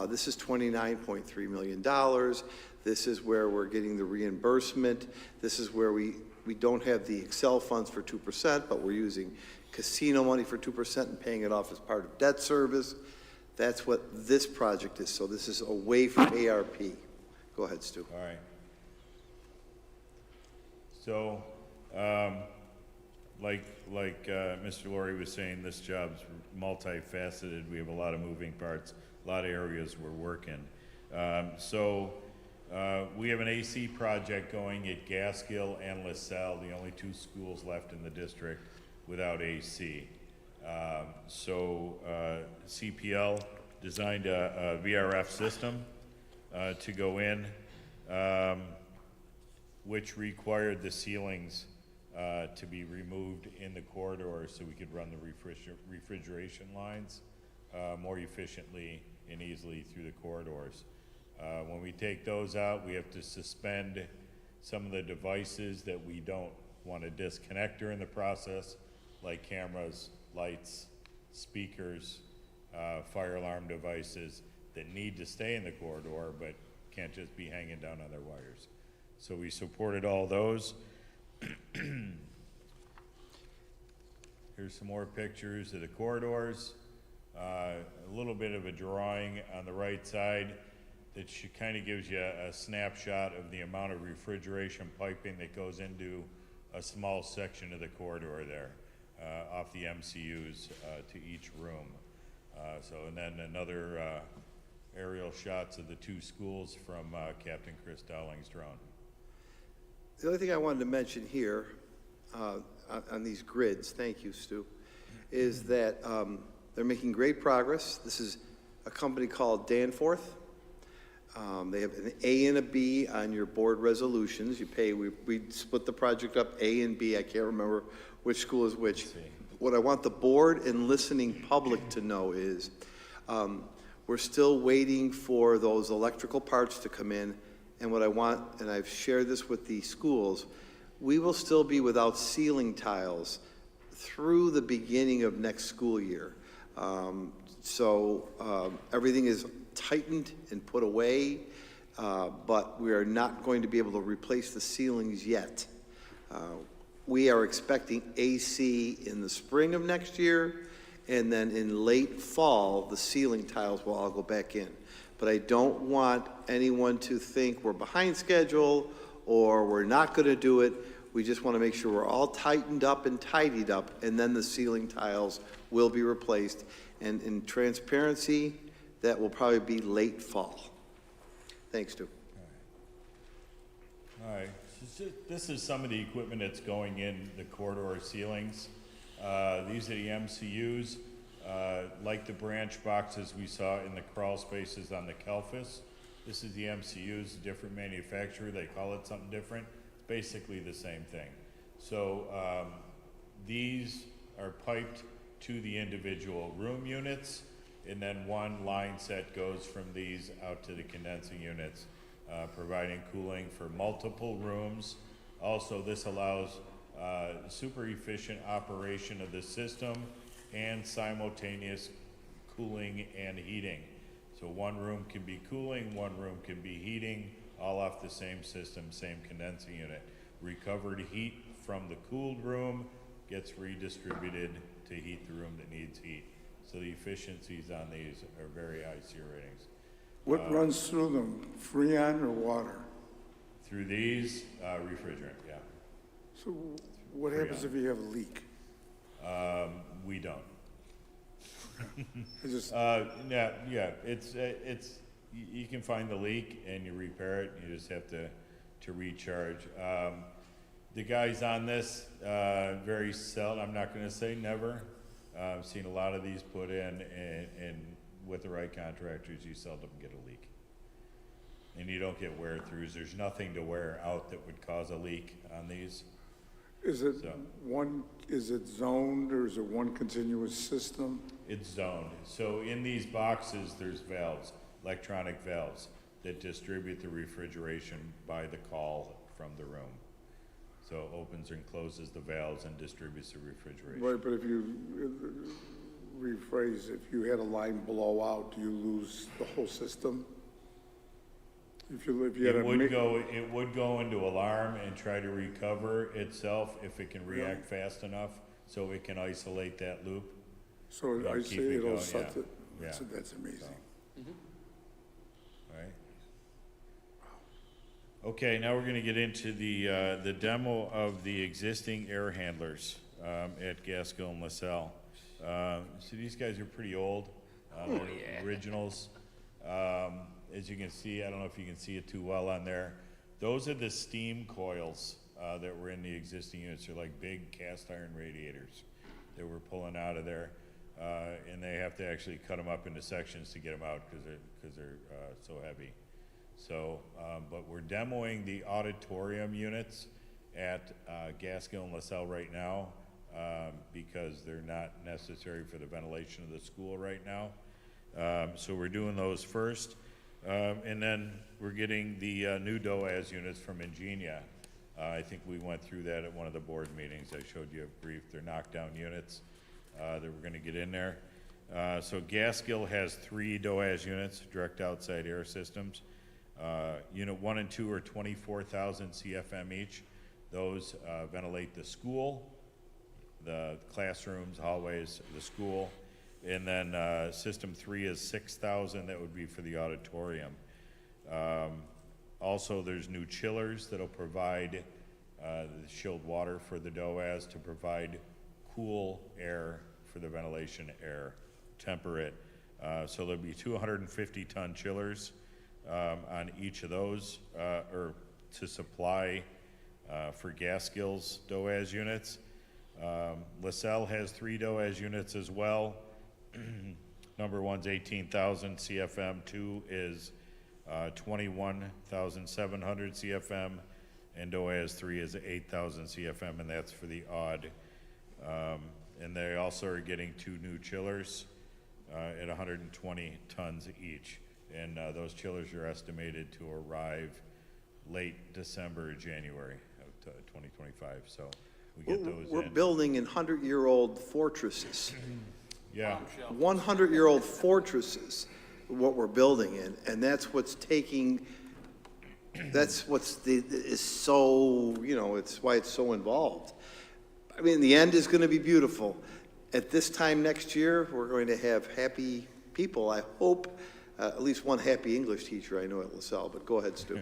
This is $29.3 million. This is where we're getting the reimbursement. This is where we don't have the Excel funds for 2%, but we're using casino money for 2% and paying it off as part of debt service. That's what this project is. So this is away from ARP. Go ahead, Stu. All right. So, like Mr. Laurie was saying, this job's multifaceted. We have a lot of moving parts, a lot of areas we're working. We have an AC project going at Gaskill and LaSalle, the only two schools left in the district without AC. CPL designed a VRF system to go in, which required the ceilings to be removed in the corridor so we could run the refrigeration lines more efficiently and easily through the corridors. When we take those out, we have to suspend some of the devices that we don't want to disconnect during the process, like cameras, lights, speakers, fire alarm devices that need to stay in the corridor but can't just be hanging down on their wires. So we supported all those. Here's some more pictures of the corridors. A little bit of a drawing on the right side that kind of gives you a snapshot of the amount of refrigeration piping that goes into a small section of the corridor there, off the MCUs to each room. And then another aerial shots of the two schools from Captain Chris Dowling's drone. The other thing I wanted to mention here on these grids, thank you, Stu, is that they're making great progress. This is a company called Danforth. They have an A and a B on your board resolutions. You pay, we split the project up A and B. I can't remember which school is which. What I want the board and listening public to know is we're still waiting for those electrical parts to come in. And what I want, and I've shared this with the schools, we will still be without ceiling tiles through the beginning of next school year. Everything is tightened and put away, but we are not going to be able to replace the ceilings yet. We are expecting AC in the spring of next year, and then in late fall, the ceiling tiles will all go back in. But I don't want anyone to think we're behind schedule or we're not going to do it. We just want to make sure we're all tightened up and tidied up, and then the ceiling tiles will be replaced. And in transparency, that will probably be late fall. Thanks, Stu. All right. This is some of the equipment that's going in the corridor ceilings. These are the MCUs, like the branch boxes we saw in the crawl spaces on the Kelfis. This is the MCUs, a different manufacturer. They call it something different. Basically the same thing. So these are piped to the individual room units, and then one line set goes from these out to the condensing units, providing cooling for multiple rooms. Also, this allows super efficient operation of the system and simultaneous cooling and heating. So one room can be cooling, one room can be heating, all off the same system, same condensing unit. Recovered heat from the cooled room gets redistributed to heat the room that needs heat. So the efficiencies on these are very high SEER ratings. What runs through them, Freon or water? Through these, refrigerant, yeah. So what happens if you have a leak? We don't. I just, Yeah, it's you can find the leak and you repair it. You just have to recharge. The guys on this, very seldom, I'm not gonna say never. I've seen a lot of these put in, and with the right contractors, you seldom get a leak. And you don't get wear-throughs. There's nothing to wear out that would cause a leak on these. Is it So- is it zoned or is it one continuous system? It's zoned. So in these boxes, there's valves, electronic valves, that distribute the refrigeration by the call from the room. So it opens and closes the valves and distributes the refrigeration. Right, but if you rephrase, if you had a line blow out, do you lose the whole system? If you had It a would go into alarm and try to recover itself if it can react fast enough, so it can isolate that loop. so It'll I keep say it it'll going, set yeah. it. Yeah. So that's amazing. Right? Okay, now we're gonna get into the demo of the existing air handlers, at Gaskill and LaSalle. So these guys are pretty old, they're originals. As you can see, I don't know if you can see it too well on there, those are the steam coils, that were in the existing units. They're like big cast iron radiators that we're pulling out of there. And they have to actually cut them up into sections to get them out because they're so heavy. So, but we're demoing the auditorium units at Gaskill and LaSalle right now, because they're not necessary for the ventilation of the school right now. So we're doing those first. And then we're getting the new DOAS units from Ingenia. I think we went through that at one of the board meetings. I showed you a brief. They're knockdown units that we're going to get in there. So Gaskill has 3 DOAS units, direct outside air systems. Unit 1 and 2 are 24,000 CFM each. Those ventilate the school, the classrooms, hallways, the school. And then system 3 is 6,000, that would be for the auditorium. Also, there's new chillers that'll provide the chilled water for the DOAS to provide cool air for the ventilation air, temper it. So there'll be 250-ton chillers on each of those, or to supply for Gaskill's DOAS units. LaSalle has 3 DOAS units as well. Number 1's 18,000 CFM, 2 is 21,700 CFM, and DOAS 3 is 8,000 CFM, and that's for the odd. And they also are getting 2 new chillers at 120 tons each. And those chillers are estimated to arrive late December or January of 2025. So we get those in. We're building in 100-year-old fortresses. Yeah. 100-year-old fortresses, what we're building in, and that's what's taking, is so, it's why it's so involved. I mean, the end is going to be beautiful. At this time next year, we're going to have happy people, I hope, at least one happy English teacher I know at LaSalle, but go ahead, Stu.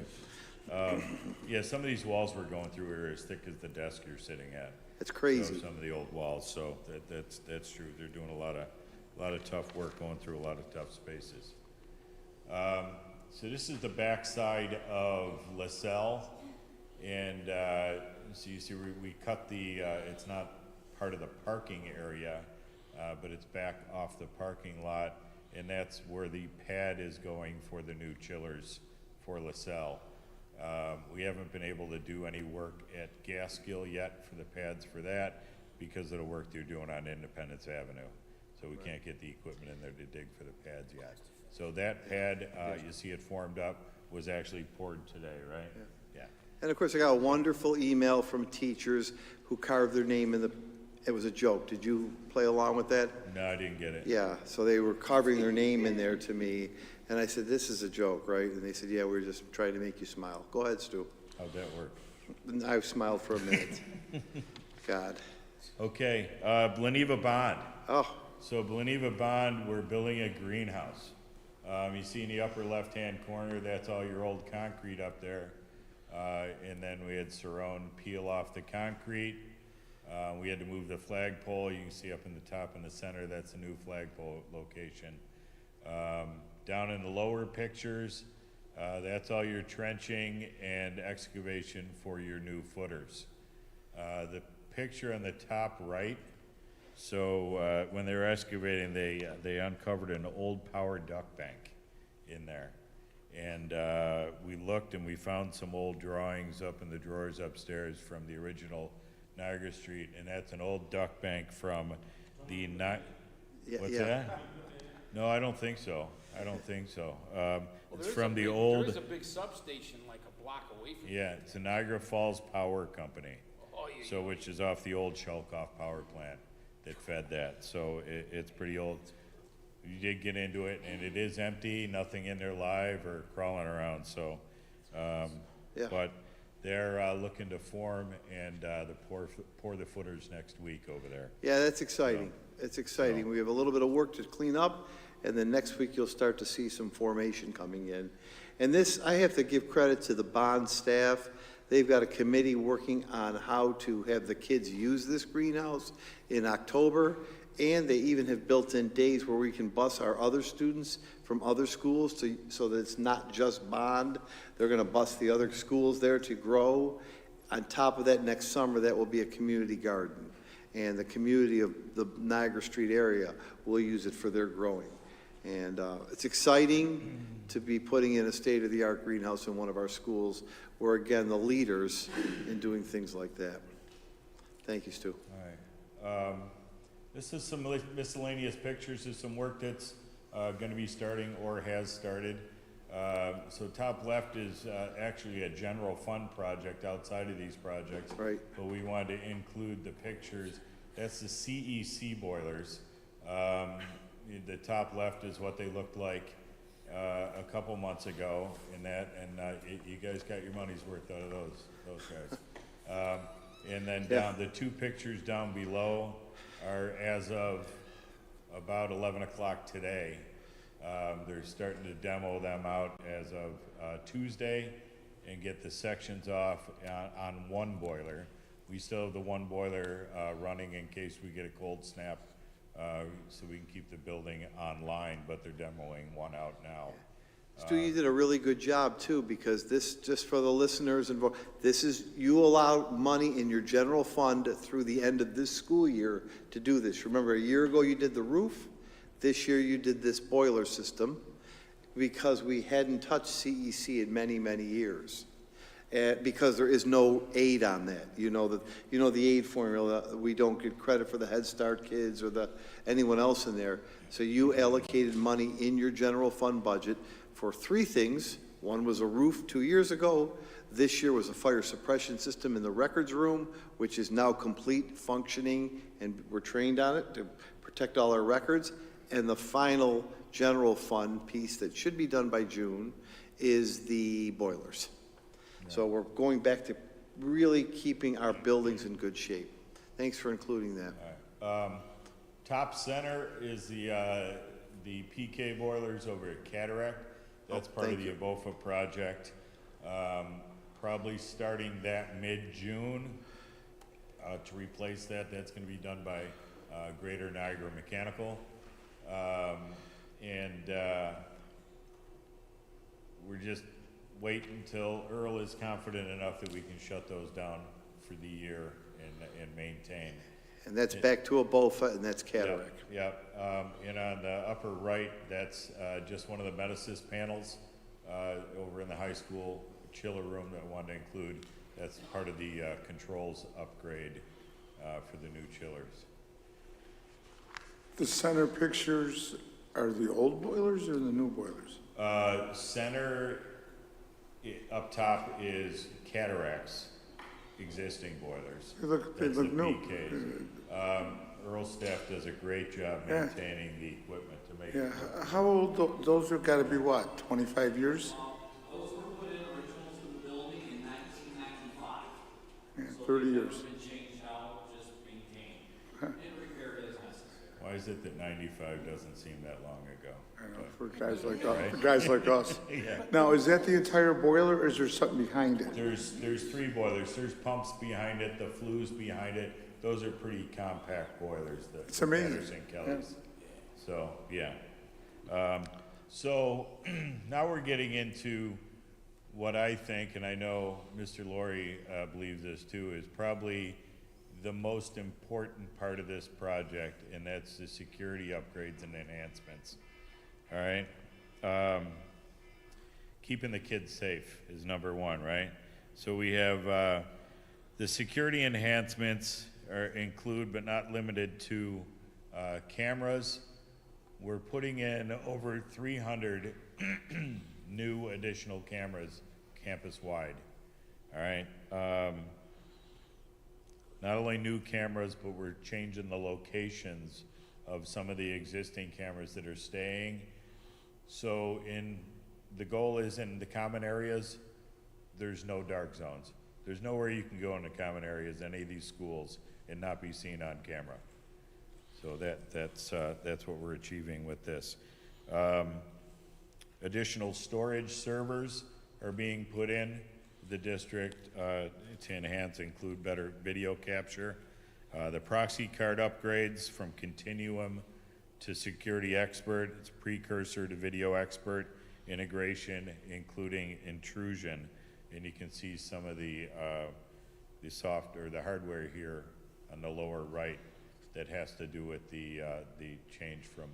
Yeah, some of these walls we're going through are as thick as the desk you're sitting at. It's crazy. So some of the old walls, so that's true. They're doing a lot of tough work, going through a lot of tough spaces. So this is the backside of LaSalle, and so you see we cut the. It's not part of the parking area, but it's back off the parking lot, and that's where the pad is going for the new chillers for LaSalle. We haven't been able to do any work at Gaskill yet for the pads for that because of the work they're doing on Independence Avenue. So we can't get the equipment in there to dig for the pads yet. So that pad, you see it formed up, was actually poured today, right? Yeah. And of course, I got a wonderful email from teachers who carved their name in the, it was a joke. Did you play along with that? No, I didn't get it. Yeah, so they were carving their name in there to me, and I said, this is a joke, right? And they said, yeah, we're just trying to make you smile. Go ahead, Stu. How'd that work? And I smiled for a minute. God. Okay, Blaniva Bond. Oh, So Blaniva Bond, we're building a greenhouse. You see in the upper left-hand corner, that's all your old concrete up there. And then we had Cerrone peel off the concrete. We had to move the flagpole. You can see up in the top in the center, that's a new flagpole location. Down in the lower pictures, that's all your trenching and excavation for your new footers. The picture on the top right, so when they were excavating, they uncovered an old power duct bank in there. And we looked and we found some old drawings up in the drawers upstairs from the original Niagara Street, and that's an old duct bank from the what's that? No, I don't think so. I don't think so. It's from the old. There is a big substation like a block away from Yeah, it's the Niagara Falls Power Company. Oh, yeah, So, which is off the old Shelkoff power plant that fed that. So it's pretty old. You did get into it, and it is empty, nothing in there live or crawling around, so. Yeah. But they're looking to form and pour the footers next week over there. Yeah, that's exciting. It's exciting. We have a little bit of work to clean up, and then next week you'll start to see some formation coming in. And this, I have to give credit to the bond staff. They've got a committee working on how to have the kids use this greenhouse in October, and they even have built-in days where we can bus our other students from other schools so that it's not just bond. They're going to bus the other schools there to grow. On top of that, next summer, that will be a community garden. And the community of the Niagara Street area will use it for their growing. And it's exciting to be putting in a state-of-the-art greenhouse in one of our schools. We're, again, the leaders in doing things like that. Thank you, Stu. All right. This is some miscellaneous pictures of some work that's going to be starting or has started. So top left is actually a general fund project outside of these projects. Right. But we wanted to include the pictures. That's the CEC boilers. The top left is what they looked like a couple months ago, and you guys got your money's worth out of those guys. And then down the two pictures down below are as of about 11 o'clock today. They're starting to demo them out as of Tuesday and get the sections off on one boiler. We still have the one boiler running in case we get a cold snap, so we can keep the building online, but they're demoing one out now. Stu, you did a really good job too, because this, just for the listeners involved, this is, you allow money in your general fund through the end of this school year to do this. Remember, a year ago you did the roof, this year you did this boiler system, because we hadn't touched CEC in many, many years. Because there is no aid on that. You know the aid formula, we don't get credit for the Head Start kids or anyone else in there. So you allocated money in your general fund budget for three things. One was a roof 2 years ago. This year was a fire suppression system in the records room, which is now complete, functioning, and we're trained on it to protect all our records. And the final general fund piece that should be done by June is the boilers. So we're going back to really keeping our buildings in good shape. Thanks for including that. All right. Top center is the PK boilers over at Cataract. That's part of the Ebofa project. Probably starting that mid-June to replace that. That's going to be done by Greater Niagara Mechanical. We're just waiting until Earl is confident enough that we can shut those down for the year and maintain. And that's back to Ebofa, and that's Cataract. Yep. And on the upper right, that's just one of the Metasys panels over in the high school chiller room that I wanted to include. That's part of the controls upgrade for the new chillers. The center pictures are the old boilers or the new boilers? Center up top is Cataract's existing boilers. They look new. PKs. Earl's staff does a great job maintaining the equipment to make it work. How old, those have got to be what, 25 years? Those were put in originals to the building in 1995. Yeah, So 30 they've years. never been changed out, just maintained, and repaired as necessary. Why is it that 95 doesn't seem that long ago? I know, But for guys like us. Right. For guys like us. Yeah. Now, is that the entire boiler, or is there something behind it? There's three boilers. There's pumps behind it, the flues behind it. Those are pretty compact boilers. It's amazing. Patterson Kelly's. So, yeah. So now we're getting into what I think, and I know Mr. Laurie believes this too, is probably the most important part of this project, and that's the security upgrades and enhancements. All right? Keeping the kids safe is number one, right? So we have the security enhancements include, but not limited to, cameras. We're putting in over 300 new additional cameras campus-wide. All right? Not only new cameras, but we're changing the locations of some of the existing cameras that are staying. So the goal is in the common areas, there's no dark zones. There's nowhere you can go in the common areas, any of these schools, and not be seen on camera. So that's what we're achieving with this. Additional storage servers are being put in the district to include better video capture. The proxy card upgrades from Continuum to Security Expert. It's a precursor to Video Expert integration, including intrusion. And you can see some of the hardware here on the lower right that has to do with the change from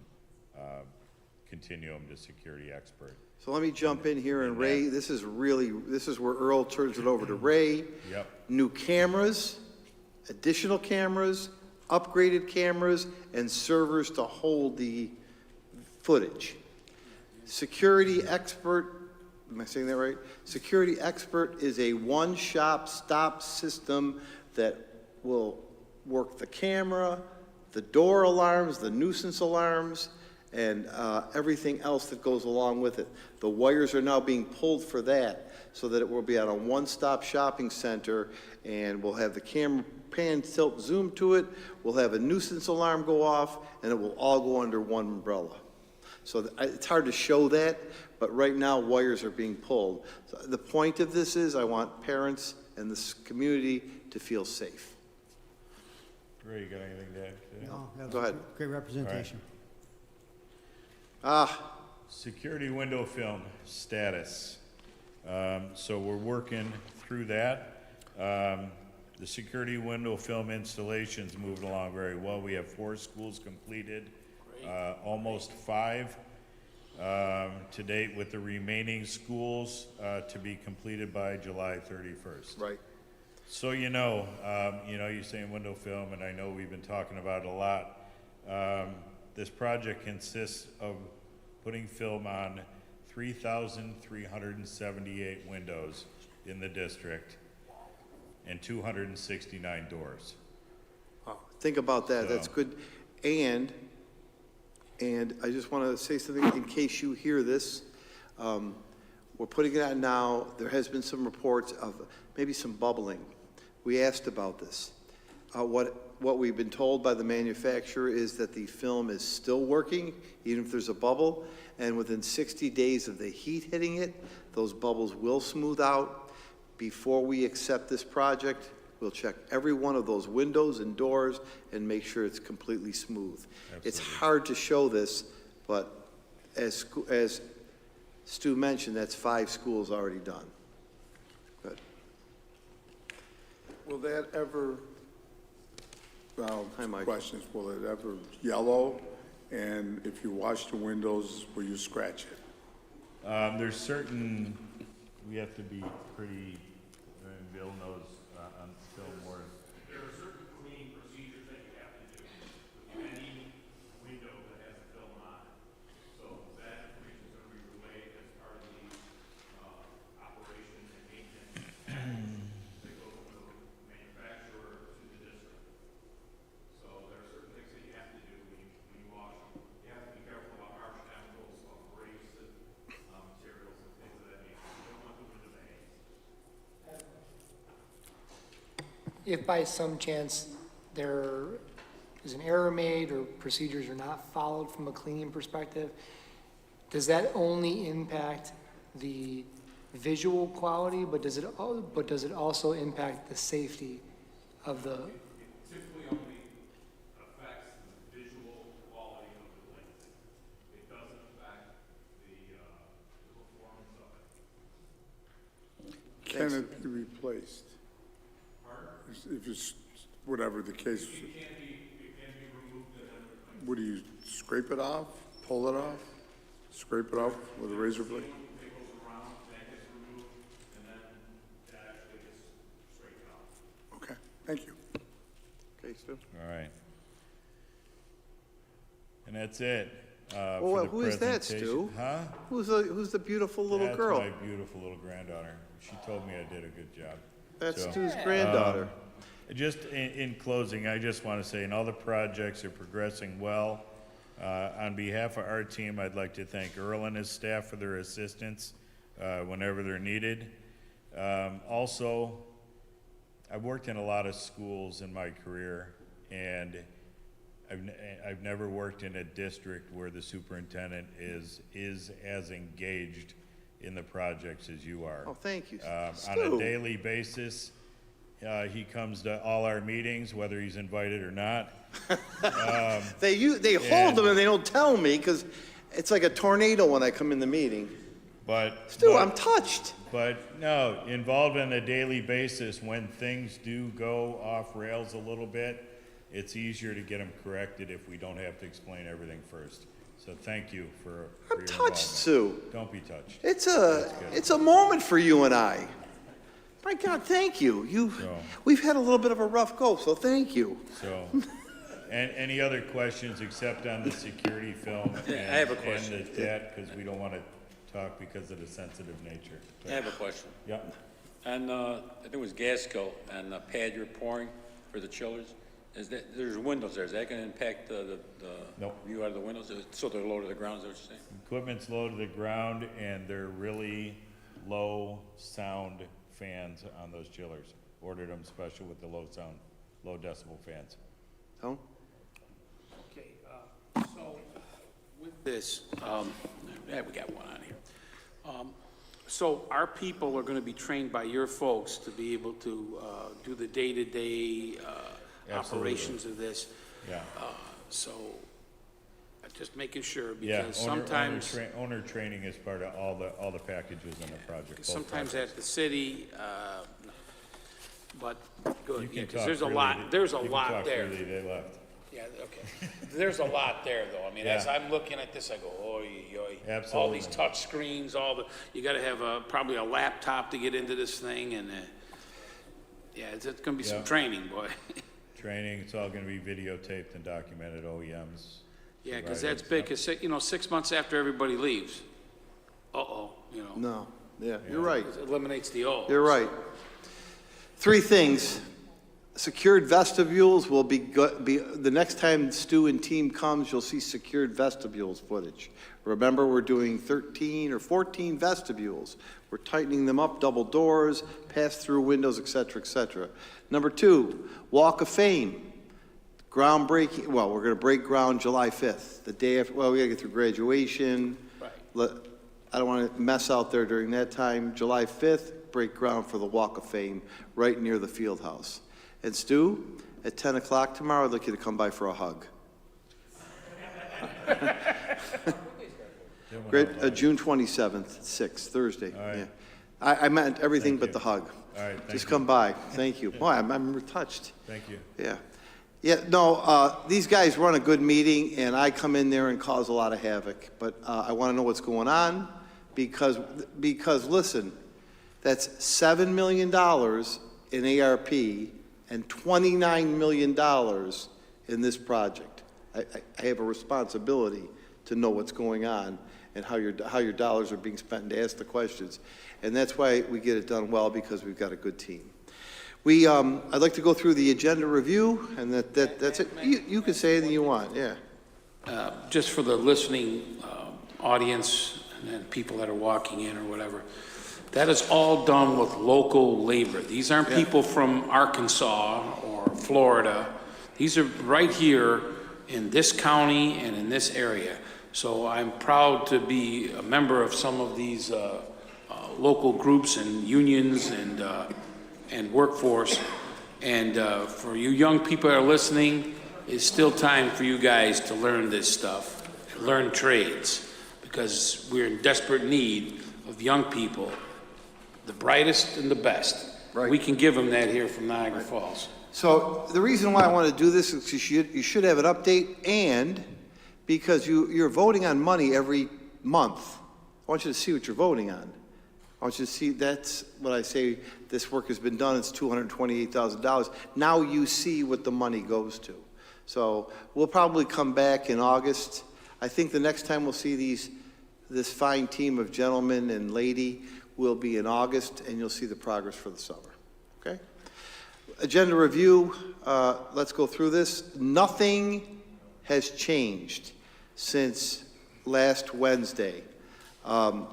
Continuum to Security Expert. So let me jump in here, and Ray, this is where Earl turns it over to Ray. Yep. New cameras, additional cameras, upgraded cameras, and servers to hold the footage. Security Expert, am I saying that right? Security Expert is a one-stop system that will work the camera, the door alarms, the nuisance alarms, and everything else that goes along with it. The wires are now being pulled for that, so that it will be on a one-stop shopping center, and we'll have the camera pan, tilt, zoom to it, we'll have a nuisance alarm go off, and it will all go under one umbrella. So it's hard to show that, but right now wires are being pulled. So the point of this is I want parents and this community to feel safe. Ray, you got anything to add to that? No, that was Go ahead. Great representation. Security window film status. So we're working through that. The security window film installation's moved along very well. We have 4 schools completed, almost 5 to date, with the remaining schools to be completed by July 31st. Right. So you're saying window film, and I know we've been talking about it a lot. This project consists of putting film on 3,378 windows in the district and 269 doors. Wow. Think about that. So- That's good. And I just want to say something in case you hear this. We're putting it on now. There has been some reports of maybe some bubbling. We asked about this. What we've been told by the manufacturer is that the film is still working, even if there's a bubble, and within 60 days of the heat hitting it, those bubbles will smooth out. Before we accept this project, we'll check every one of those windows and doors and make sure it's completely smooth. It's hard to show this, but as Stu mentioned, that's 5 schools already done. Good. Will that ever, Hi, Mike. questions, will it ever yellow? And if you wash the windows, will you scratch it? There's certain, we have to be pretty, Bill knows on film more. There are certain cleaning procedures that you have to do with any window that has a film on it. So that information is going to be relayed as part of the operations and maintenance that goes from the manufacturer to the district. So there are certain things that you have to do when you wash them. You have to be careful about harsh chemicals, abrasive materials, and things of that nature. You don't want to do it to the hands. If by some chance there is an error made or procedures are not followed from a cleaning perspective, does that only impact the visual quality, but does it also impact the safety of the? Typically only affects the visual quality of the lens. It doesn't affect the performance of it. Can it be replaced? If it's whatever the case. What do you, scrape it off, pull it off, scrape it off with a razor blade? Okay, thank you. Okay, Stu? All right. And that's it. Well, for the who is that, presentation. Stu? Huh? Who's the beautiful little girl? That's my beautiful little granddaughter. She told me I did a good job. That's So, Stu's granddaughter. Just in closing, I just want to say, all the projects are progressing well. On behalf of our team, I'd like to thank Earl and his staff for their assistance whenever they're needed. Also, I've worked in a lot of schools in my career, and I've never worked in a district where the superintendent is as engaged in the projects as you are. Oh, thank you, On a Stu. daily basis, he comes to all our meetings, whether he's invited or not. They hold them and they don't tell me, because it's like a tornado when I come in the meeting. Stu, I'm touched. But no, involved on a daily basis, when things do go off rails a little bit, it's easier to get them corrected if we don't have to explain everything first. So thank you for your I'm touched, involvement. Sue. Don't be touched. It's a moment for you and I. My God, thank you. We've had a little bit of a rough go, so thank you. So, and any other questions except on the security film I have a question. and the debt, because we don't want to talk because of the sensitive nature. I have a question. Yep. And I think it was Gasco and the pad you're pouring for the chillers. There's windows there. Is that going to impact the Nope. view out of the windows? So they're low to the ground, is that what you're saying? Equipment's low to the ground, and they're really low sound fans on those chillers. Ordered them special with the low sound, low decibel fans. Tone? Okay, so with this, we got one on here. So our people are gonna be trained by your folks to be able to, do the day-to-day, Absolutely. operations of this. Yeah. So, just making sure, Yeah, because sometimes, owner training is part of all the packages in the project. both sometimes projects. at the city, but You good, yeah, can because talk there's a freely. lot, there's a You can lot talk there. freely. They left. Yeah, okay. There's a lot there, though. I mean, as Yeah. I'm looking at this, I go, oy, oy. All Absolutely. these touch screens, you gotta have probably a laptop to get into this thing, and, yeah, it's gonna be some Yeah. training, boy. Training, it's all gonna be videotaped and documented, OEMs. Yeah, because provided, that's big, 'cause, 6 months after everybody leaves, No. Yeah, you're right. it eliminates the O. You're right. 3 things. Secured vestibules will be the next time Stu and team comes, you'll see secured vestibules footage. Remember, we're doing 13 or 14 vestibules. We're tightening them up, double doors, pass-through windows, et cetera, et cetera. Number 2, Walk of Fame. Groundbreaking, well, we're gonna break ground July 5th, the day after, well, we gotta get through graduation. Right. I don't wanna mess out there during that time. July 5th, break ground for the Walk of Fame, right near the field house. And Stu, at 10 o'clock tomorrow, I'd like you to come by for a hug. Great, June 27th, 6, Thursday. All right. Yeah. I meant everything Thank but you. the hug. All right, thank Just you. come by. Thank you. Boy, I'm touched. Thank you. Yeah. Yeah, no, these guys run a good meeting, and I come in there and cause a lot of havoc. But I want to know what's going on, because listen, that's $7 million in ARP and $29 million in this project. I have a responsibility to know what's going on and how your dollars are being spent and to ask the questions. And that's why we get it done well, because we've got a good team. I'd like to go through the agenda review, and that's it. You can say anything you want, yeah. Just for the listening audience and then people that are walking in or whatever, that is all done with local labor. These aren't people from Arkansas or Florida. These are right here in this county and in this area. So I'm proud to be a member of some of these local groups and unions and workforce. And for you young people that are listening, it's still time for you guys to learn this stuff, learn trades, because we're in desperate need of young people, the brightest and the best. Right. We can give them that here from Niagara Falls. So the reason why I want to do this is you should have an update, and because you're voting on money every month, I want you to see what you're voting on. I want you to see, that's what I say, this work has been done, it's $228,000. Now you see what the money goes to. So we'll probably come back in August. I think the next time we'll see this fine team of gentlemen and lady will be in August, and you'll see the progress for the summer, okay? Agenda review, let's go through this. Nothing has changed since last Wednesday. I'm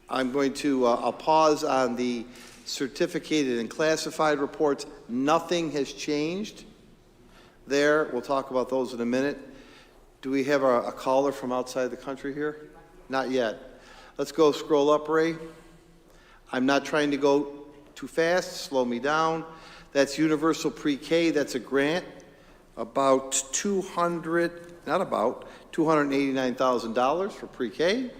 going to, I'll pause on the certificated and classified reports. Nothing has changed there. We'll talk about those in a minute. Do we have a caller from outside the country here? Not yet. Let's go scroll up, Ray. I'm not trying to go too fast, slow me down. That's Universal Pre-K, that's a grant, about $289,000 for pre-K.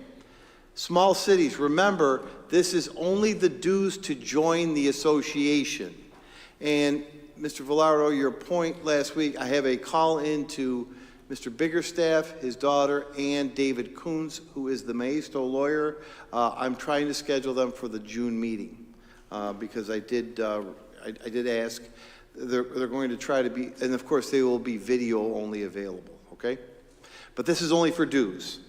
Small cities, remember, this is only the dues to join the association. And Mr. Velardo, your point last week, I have a call in to Mr. Biggerstaff, his daughter, and David Coons, who is the Maestro lawyer. I'm trying to schedule them for the June meeting because I did ask. They're going to try to be, and of course they will be video only available, okay? But this is only for dues.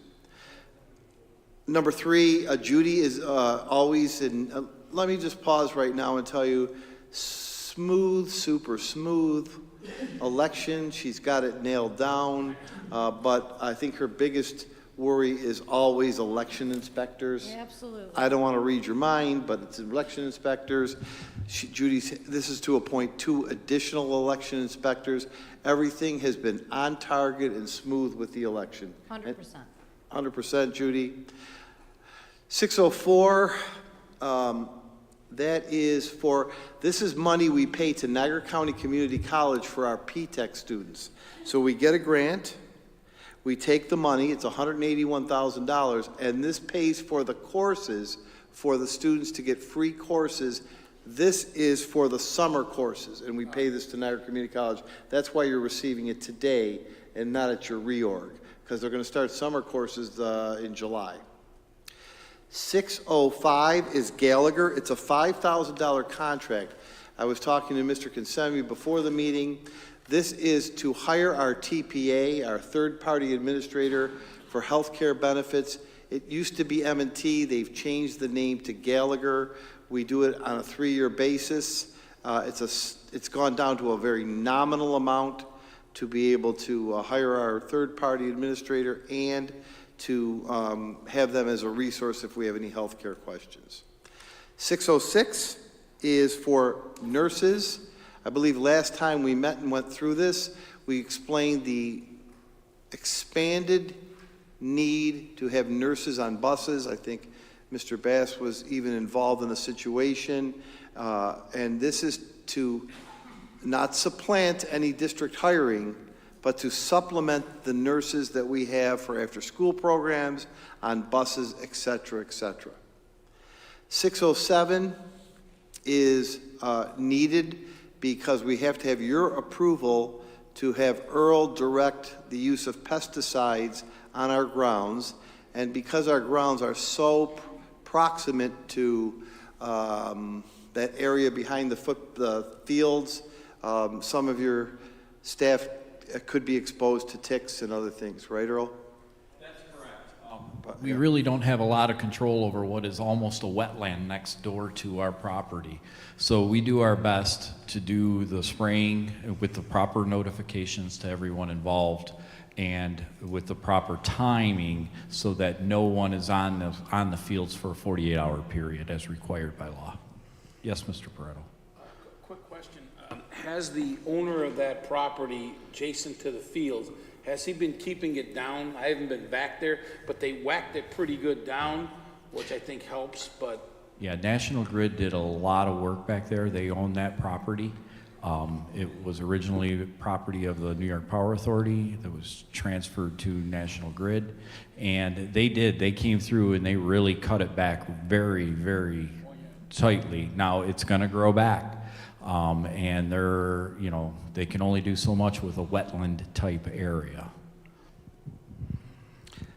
Number 3, Judy is always in, let me just pause right now and tell you, smooth, super smooth election. She's got it nailed down, but I think her biggest worry is always election inspectors. Absolutely. I don't want to read your mind, but it's election inspectors. This is to appoint 2 additional election inspectors. Everything has been on target and smooth with the election. 100%. 100%, Judy. 604, that is for, this is money we pay to Niagara County Community College for our P-TECH students. So we get a grant, we take the money, it's $181,000, and this pays for the courses for the students to get free courses. This is for the summer courses, and we pay this to Niagara Community College. That's why you're receiving it today and not at your reorg, because they're going to start summer courses in July. 605 is Gallagher. It's a $5,000 contract. I was talking to Mr. Consemi before the meeting. This is to hire our TPA, our third-party administrator for health care benefits. It used to be M&T. They've changed the name to Gallagher. We do it on a 3-year basis. It's gone down to a very nominal amount to be able to hire our third-party administrator and to have them as a resource if we have any health care questions. 606 is for nurses. I believe last time we met and went through this, we explained the expanded need to have nurses on buses. I think Mr. Bass was even involved in the situation. And this is to not supplant any district hiring, but to supplement the nurses that we have for after-school programs, on buses, et cetera, et cetera. 607 is needed because we have to have your approval to have Earl direct the use of pesticides on our grounds. And because our grounds are so proximate to that area behind the fields, some of your staff could be exposed to ticks and other things, right, Earl? That's correct. We really don't have a lot of control over what is almost a wetland next door to our property. So we do our best to do the spraying with the proper notifications to everyone involved and with the proper timing so that no one is on the fields for a 48-hour period as required by law. Yes, Mr. Pareto. Quick question. Has the owner of that property adjacent to the fields, has he been keeping it down? I haven't been back there, but they whacked it pretty good down, which I think helps, but... Yeah, National Grid did a lot of work back there. They own that property. It was originally property of the New York Power Authority that was transferred to National Grid. And they came through and they really cut it back very, very tightly. Now it's gonna grow back. And they're, you know, they can only do so much with a wetland type area.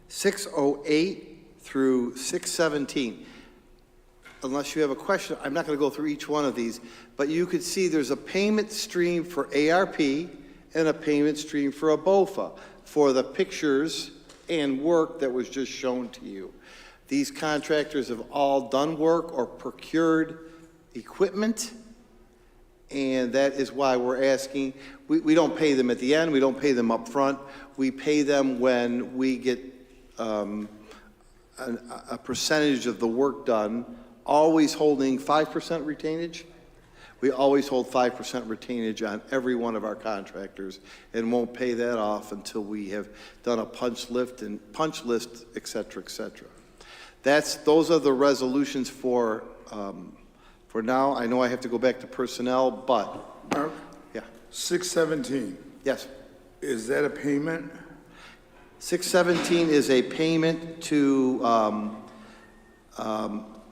608 through 617. Unless you have a question, I'm not going to go through each one of these, but you could see there's a payment stream for ARP and a payment stream for a BOFA for the pictures and work that was just shown to you. These contractors have all done work or procured equipment, and that is why we're asking. We don't pay them at the end, we don't pay them up front. We pay them when we get a percentage of the work done, always holding 5% retainage. We always hold 5% retainage on every one of our contractors and won't pay that off until we have done a punch list, et cetera, et cetera. Those are the resolutions for now. I know I have to go back to personnel, but, Mark, yeah. 617, Yes. is that a payment? 617 is a payment to,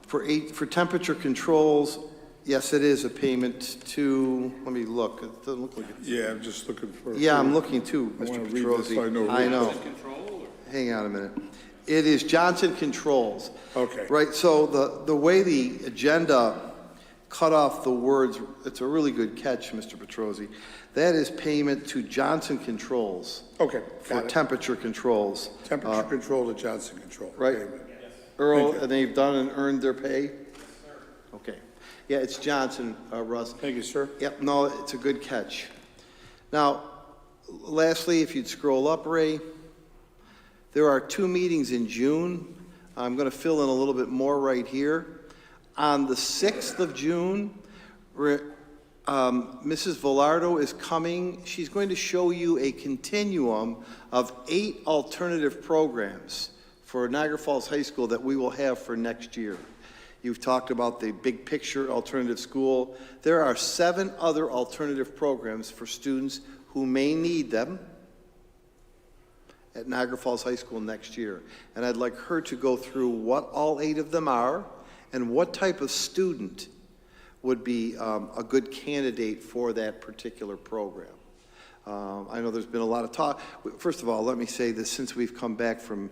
for temperature controls. Yes, it is a payment to, let me look. It doesn't look like it. Yeah, I'm just looking for. Yeah, I'm looking too, I Mr. wanna read this so I know. Petrosi. I know. Hang on a minute. It is Johnson Controls. Okay. Right, so the way the agenda cut off the words, it's a really good catch, Mr. Petrosi. That is payment to Johnson Controls. Okay, For got it. temperature controls. Temperature control to Johnson Control. Right. payment. Earl, Thank you. and they've done and earned their pay? Okay. Yeah, it's Johnson, Russ. Thank you, sir. Yep, no, it's a good catch. Now, lastly, if you'd scroll up, Ray, there are 2 meetings in June. I'm going to fill in a little bit more right here. On the 6th of June, Mrs. Velardo is coming. She's going to show you a continuum of 8 alternative programs for Niagara Falls High School that we will have for next year. You've talked about the big picture alternative school. There are 7 other alternative programs for students who may need them at Niagara Falls High School next year. And I'd like her to go through what all 8 of them are and what type of student would be a good candidate for that particular program. I know there's been a lot of talk. First of all, let me say this, since we've come back from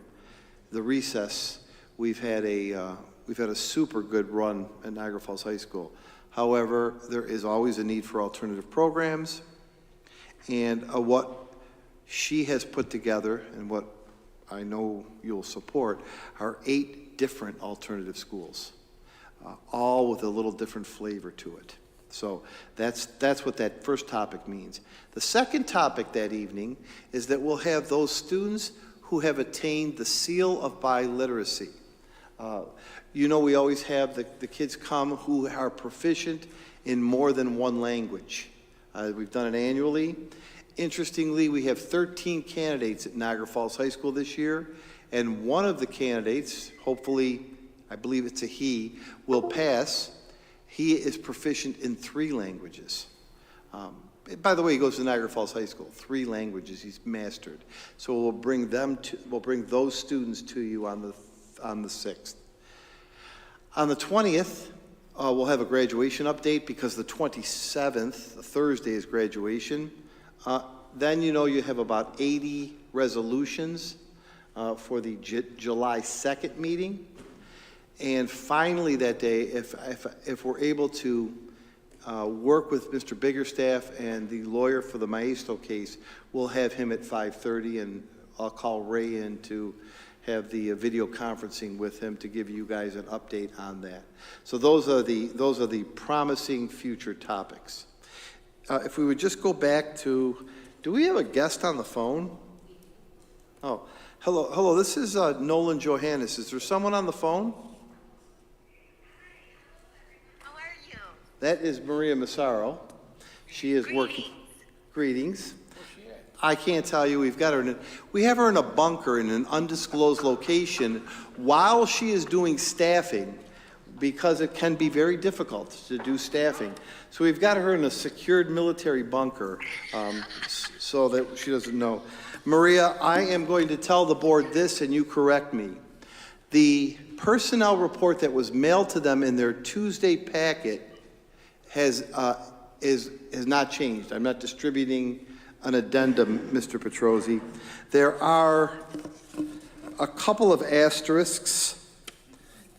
the recess, we've had a super good run at Niagara Falls High School. However, there is always a need for alternative programs, and what she has put together and what I know you'll support are 8 different alternative schools, all with a little different flavor to it. So that's what that first topic means. The second topic that evening is that we'll have those students who have attained the seal of biliteracy. You know, we always have the kids come who are proficient in more than one language. We've done it annually. Interestingly, we have 13 candidates at Niagara Falls High School this year, and one of the candidates, hopefully, I believe it's a he, will pass. He is proficient in 3 languages. By the way, he goes to Niagara Falls High School. 3 languages he's mastered. So we'll bring those students to you on the 6th. On the 20th, we'll have a graduation update because the 27th, Thursday, is graduation. Then you know you have about 80 resolutions for the July 2nd meeting. And finally that day, if we're able to work with Mr. Biggerstaff and the lawyer for the Maestro case, we'll have him at 5:30, and I'll call Ray in to have the video conferencing with him to give you guys an update on that. So those are the promising future topics. If we would just go back to, do we have a guest on the phone? Oh, hello, this is Nolan Johannes. Is there someone on the phone? How are you? That is Maria Massaro. She is working. Greetings. I can't tell you. We have her in a bunker in an undisclosed location while she is doing staffing, because it can be very difficult to do staffing. So we've got her in a secured military bunker so that she doesn't know. Maria, I am going to tell the board this, and you correct me. The personnel report that was mailed to them in their Tuesday packet has not changed. I'm not distributing an addendum, Mr. Petrosi. There are a couple of asterisks.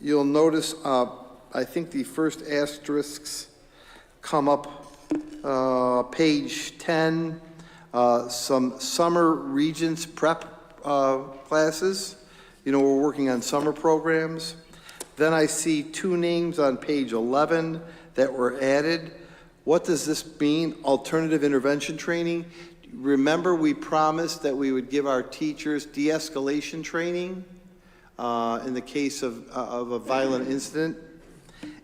You'll notice, I think the first asterisks come up page 10, some summer Regents prep classes. You know, we're working on summer programs. Then I see 2 names on page 11 that were added. What does this mean? Alternative intervention training. Remember, we promised that we would give our teachers de-escalation training in the case of a violent incident.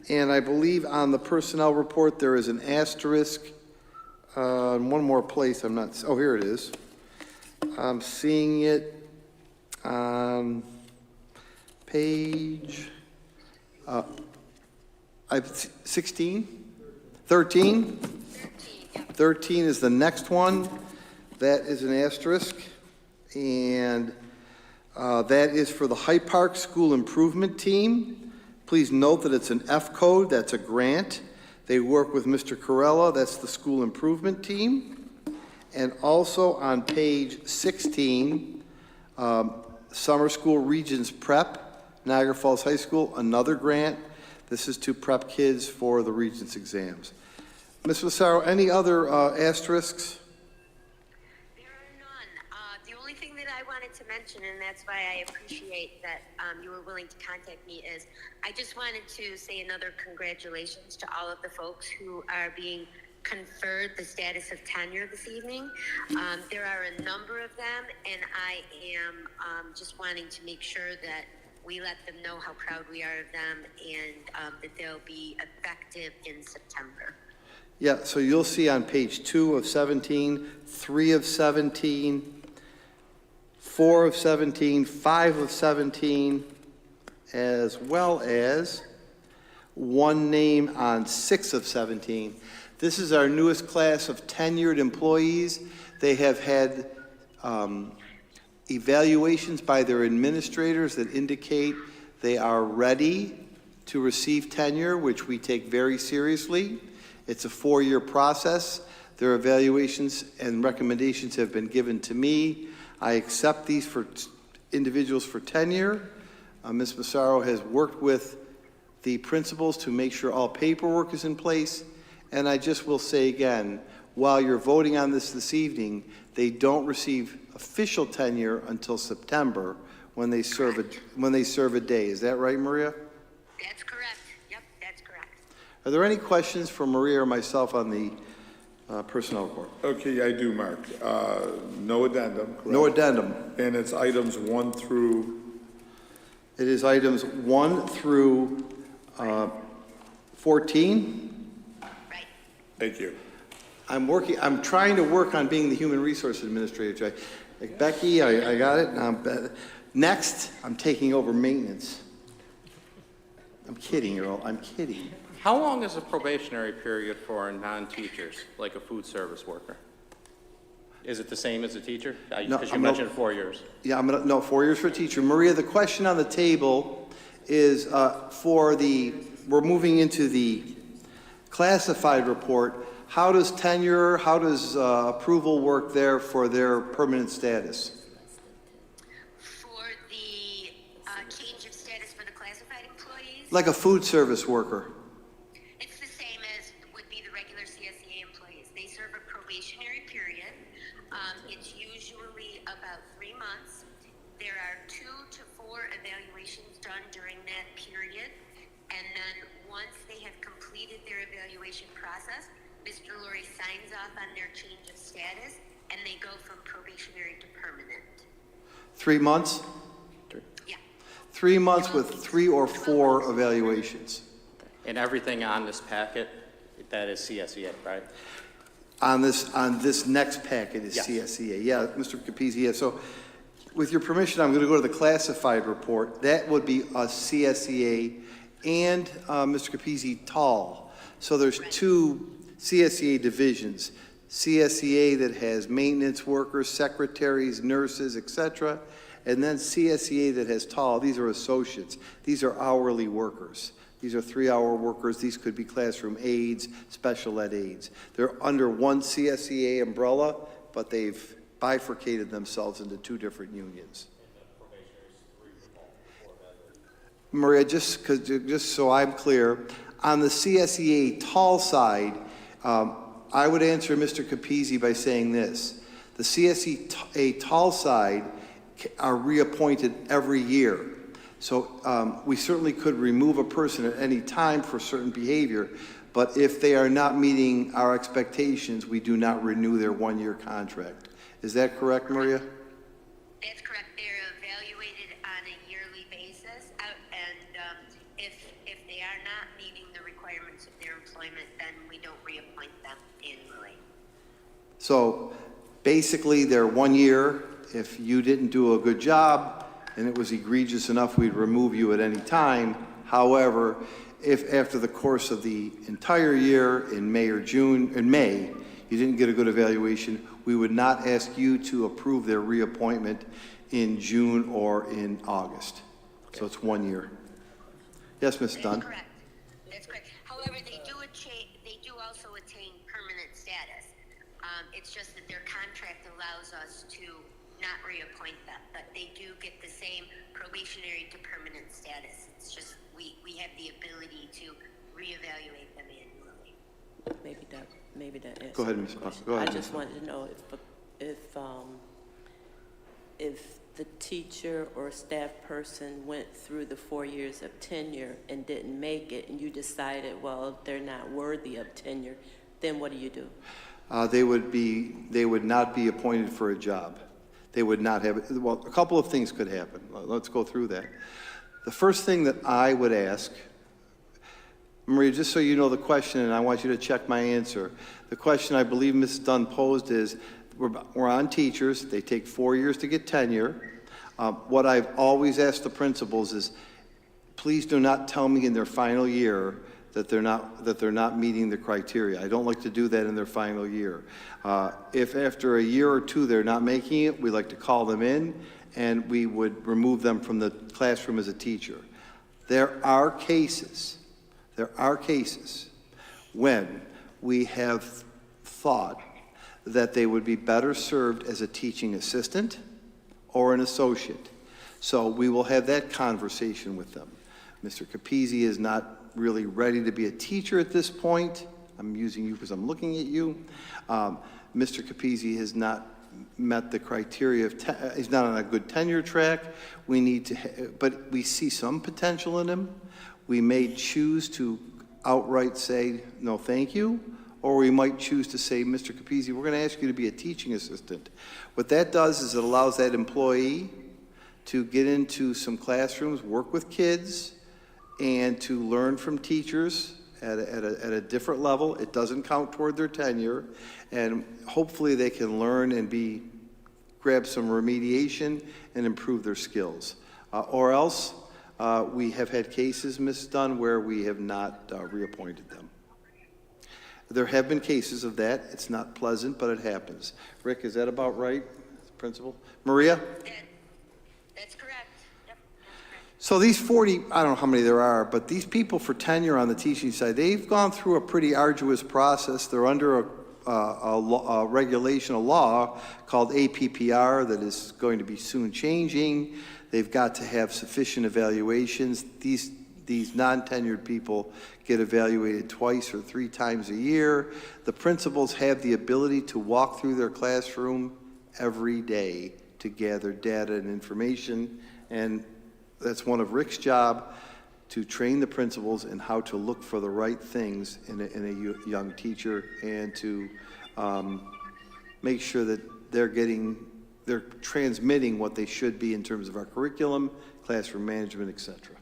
And I believe on the personnel report, there is an asterisk in one more place. I'm not, oh, here it is. I'm seeing it on page 16? 13? 13 is the next one. That is an asterisk. And that is for the Hyde Park School Improvement Team. Please note that it's an F code. That's a grant. They work with Mr. Corella. That's the school improvement team. And also on page 16, Summer School Regents Prep, Niagara Falls High School, another grant. This is to prep kids for the Regents exams. Ms. Massaro, any other asterisks? There are none. The only thing that I wanted to mention, and that's why I appreciate that you were willing to contact me, is I just wanted to say another congratulations to all of the folks who are being conferred the status of tenure this evening. There are a number of them, and I am just wanting to make sure that we let them know how proud we are of them and that they'll be effective in September. Yeah, so you'll see on page 2 of 17, 3 of 17, 4 of 17, 5 of 17, as well as one name on 6 of 17. This is our newest class of tenured employees. They have had evaluations by their administrators that indicate they are ready to receive tenure, which we take very seriously. It's a 4-year process. Their evaluations and recommendations have been given to me. I accept these for individuals for tenure. Ms. Massaro has worked with the principals to make sure all paperwork is in place. And I just will say again, while you're voting on this evening, they don't receive official tenure until September when they serve a day. Is that right, Maria? That's correct. Yep, that's correct. Are there any questions for Maria or myself on the personnel report? Okay, I do, Mark. No addendum, correct? No addendum. And it's items 1 through? It is items 1 through 14. Right. Thank you. I'm trying to work on being the human resource administrator. Like Becky, I got it. Next, I'm taking over maintenance. I'm kidding, Earl. I'm kidding. How long is a probationary period for non-teachers, like a food service worker? Is it the same as a teacher? Because you mentioned 4 years. Yeah, 4 years for a teacher. Maria, the question on the table is we're moving into the classified report. How does tenure, how does approval work there for their permanent status? For the change of status for the classified employees, Like a food service worker. it's the same as would be the regular CSEA employees. They serve a probationary period. It's usually about 3 months. There are 2 to 4 evaluations done during that period. And then once they have completed their evaluation process, Mr. Lurie signs off on their change of status, and they go from probationary to permanent. 3 months? Yeah. 3 months with 3 or 4 evaluations. And everything on this packet, that is CSEA, right? On this next packet is Yes. CSEA. Yeah, Mr. Capizzi, yeah. So with your permission, I'm going to go to the classified report. That would be a CSEA and Mr. Capizzi tall. So there's 2 CSEA divisions. CSEA that has maintenance workers, secretaries, nurses, etc. And then CSEA that has tall. These are associates. These are hourly workers. These are 3-hour workers. These could be classroom aides, special ed aides. They're under one CSEA umbrella, but they've bifurcated themselves into 2 different unions. Maria, just so I'm clear, on the CSEA tall side, I would answer Mr. Capizzi by saying this. The CSEA tall side are reappointed every year. So we certainly could remove a person at any time for certain behavior, but if they are not meeting our expectations, we do not renew their 1-year contract. Is that correct, Maria? That's correct. They're evaluated on a yearly basis, and if they are not meeting the requirements of their employment, then we don't reappoint them annually. So basically, they're 1 year. If you didn't do a good job and it was egregious enough, we'd remove you at any time. However, if after the course of the entire year in May, you didn't get a good evaluation, we would not ask you to approve their reappointment in June or in August. So it's 1 year. Yes, Ms. Dunn? That's correct. That's correct. However, they do also attain permanent status. It's just that their contract allows us to not reappoint them, but they do get the same probationary to permanent status. It's just we have the ability to reevaluate them annually. Maybe that answers Go ahead, my Ms. question. Go ahead, I just Ms. wanted to know if the teacher or staff person went through the 4 years of tenure and didn't make it, and you decided, well, they're not worthy of tenure, then what do you do? They would not be appointed for a job. They would not have, well, a couple of things could happen. Let's go through that. The first thing that I would ask, Maria, just so you know the question, and I want you to check my answer. The question I believe Ms. Dunn posed is, we're on teachers. They take 4 years to get tenure. What I've always asked the principals is, please do not tell me in their final year that they're not meeting the criteria. I don't like to do that in their final year. If after a year or 2 they're not making it, we like to call them in and we would remove them from the classroom as a teacher. There are cases when we have thought that they would be better served as a teaching assistant or an associate. So we will have that conversation with them. Mr. Capizzi is not really ready to be a teacher at this point. I'm using you because I'm looking at you. Mr. Capizzi has not met the criteria of, he's not on a good tenure track. We need to, but we see some potential in him. We may choose to outright say, no, thank you, or we might choose to say, Mr. Capizzi, we're going to ask you to be a teaching assistant. What that does is it allows that employee to get into some classrooms, work with kids, and to learn from teachers at a different level. It doesn't count toward their tenure, and hopefully they can learn and grab some remediation and improve their skills. Or else, we have had cases, Ms. Dunn, where we have not reappointed them. There have been cases of that. It's not pleasant, but it happens. Rick, is that about right, Principal? Maria? That's correct. Yep, that's correct. So these 40, I don't know how many there are, but these people for tenure on the teaching side, they've gone through a pretty arduous process. They're under a regulation, a law called APPR that is going to be soon changing. They've got to have sufficient evaluations. These non-tenured people get evaluated 2 or 3 times a year. The principals have the ability to walk through their classroom every day to gather data and information, and that's one of Rick's job, to train the principals in how to look for the right things in a young teacher, and to make sure that they're transmitting what they should be in terms of our curriculum, classroom management, etc.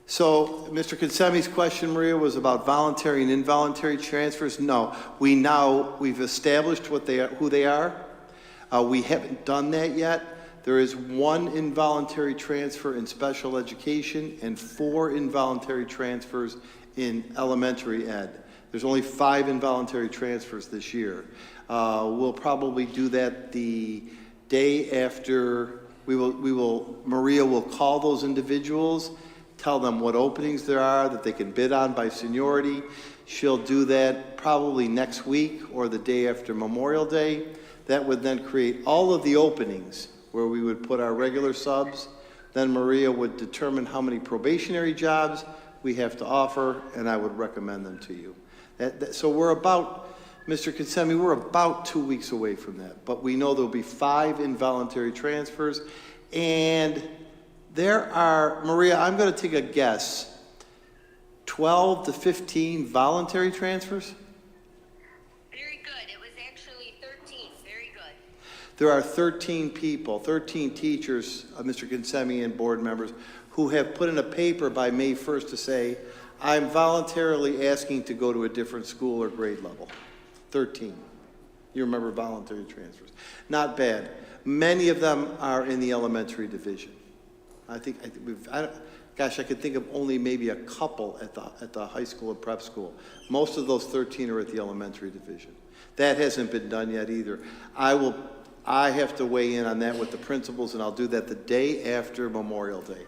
So, Mr. Consemi's question, Maria, was about voluntary and involuntary transfers. No, we've established who they are. We haven't done that yet. There is 1 involuntary transfer in special education and 4 involuntary transfers in elementary ed. There's only 5 involuntary transfers this year. We'll probably do that the day after, Maria will call those individuals, tell them what openings there are that they can bid on by seniority. She'll do that probably next week or the day after Memorial Day. That would then create all of the openings where we would put our regular subs. Then Maria would determine how many probationary jobs we have to offer, and I would recommend them to you. So we're about, Mr. Kinsemi, we're about 2 weeks away from that. But we know there'll be 5 involuntary transfers. And there are, Maria, I'm going to take a guess, 12 to 15 voluntary transfers? Very good. It was actually 13. Very good. There are 13 people, 13 teachers, Mr. Kinsemi and board members, who have put in a paper by May 1st to say, I'm voluntarily asking to go to a different school or grade level. 13. You remember voluntary transfers. Not bad. Many of them are in the elementary division. I could think of only maybe a couple at the high school or prep school. Most of those 13 are at the elementary division. That hasn't been done yet either. I have to weigh in on that with the principals, and I'll do that the day after Memorial Day.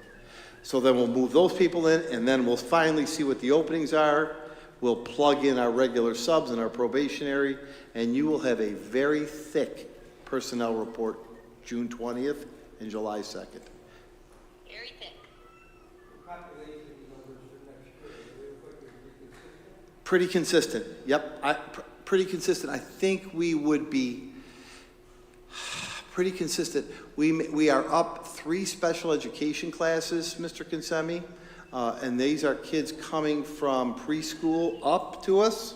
So then we'll move those people in, and then we'll finally see what the openings are. We'll plug in our regular subs and our probationary, and you will have a very thick personnel report June 20th and July 2nd. Very thick. Pretty consistent. Yep, pretty consistent. I think we would be pretty consistent. We are up 3 special education classes, Mr. Kinsemi, and these are kids coming from preschool up to us,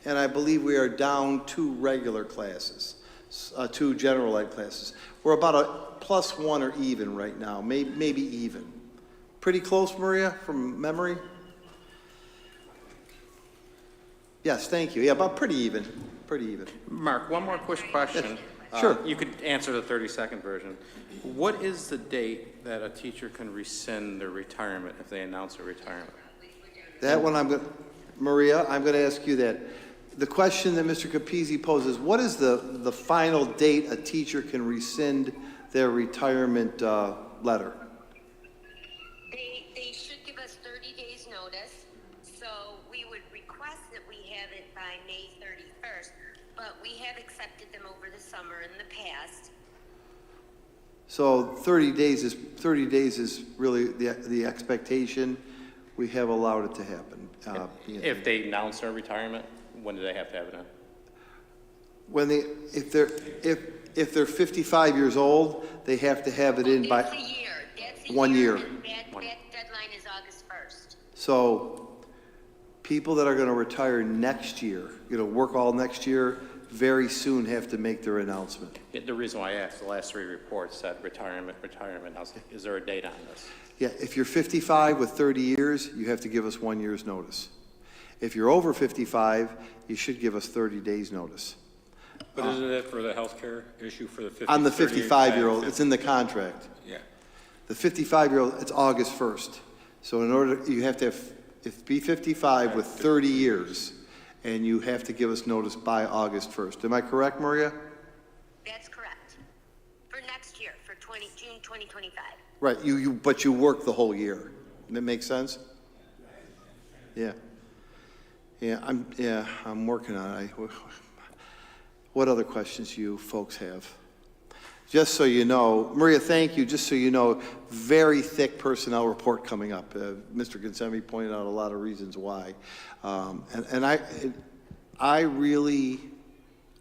and I believe we are down 2 regular classes, 2 general ed classes. We're about a +1 or even right now, maybe even. Pretty close, Maria, from memory? Yes, thank you. Yeah, about pretty even, pretty even. Mark, one more quick question. Sure. You could answer the 30-second version. What is the date that a teacher can rescind their retirement if they announce a retirement? That one Maria, I'm going to ask you that. The question that Mr. Capizzi poses, what is the final date a teacher can rescind their retirement letter? They should give us 30 days notice, so we would request that we have it by May 31st, but we have accepted them over the summer in the past. So 30 days is really the expectation. We have allowed it to happen. If they announce their retirement, when do they have to have it in? When if they're 55 years old, they have to have it in by That's a year. That's a 1 year. And that deadline is August 1st. So people that are going to retire next year, work all next year, very soon have to make their announcement. The reason why I asked, the last 3 reports said retirement. Now, is there a date on this? Yeah, if you're 55 with 30 years, you have to give us 1 year's notice. If you're over 55, you should give us 30 days notice. But isn't that for the healthcare issue for the 50? On the 55-year-old, it's in the contract. Yeah. The 55-year-old, it's August 1st. So in order, you have to be 55 with 30 years, and you have to give us notice by August 1st. Am I correct, Maria? That's correct. For next year, for June 2025. Right, but you work the whole year. That makes sense? Yeah. I'm working on it. What other questions you folks have? Just so you know, Maria, thank you. Just so you know, very thick personnel report coming up. Mr. Kinsemi pointed out a lot of reasons why. And I really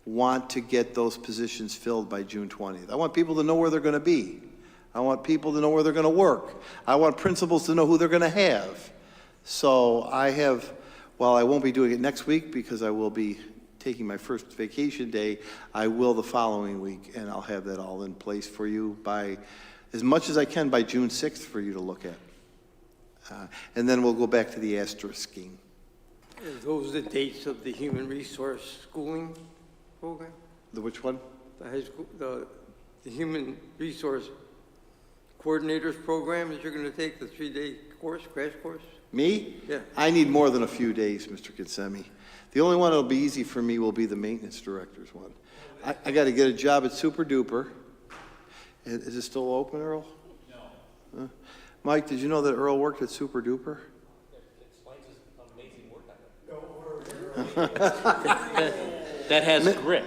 want to get those positions filled by June 20th. I want people to know where they're going to be. I want people to know where they're going to work. I want principals to know who they're going to have. So while I won't be doing it next week because I will be taking my first vacation day, I will the following week, and I'll have that all in place for you by as much as I can by June 6th for you to look at. And then we'll go back to the asterisk-ing. Are those the dates of the human resource schooling program? The which one? The high school, the human resource coordinators program that you're going to take, the 3-day course, crash course? Me? Yeah. I need more than a few days, Mr. Kinsemi. The only one that'll be easy for me will be the maintenance director's one. I got to get a job at Super Duper, Is it still open, Earl? No. Mike, did you know that Earl worked at Super Duper? That has grit.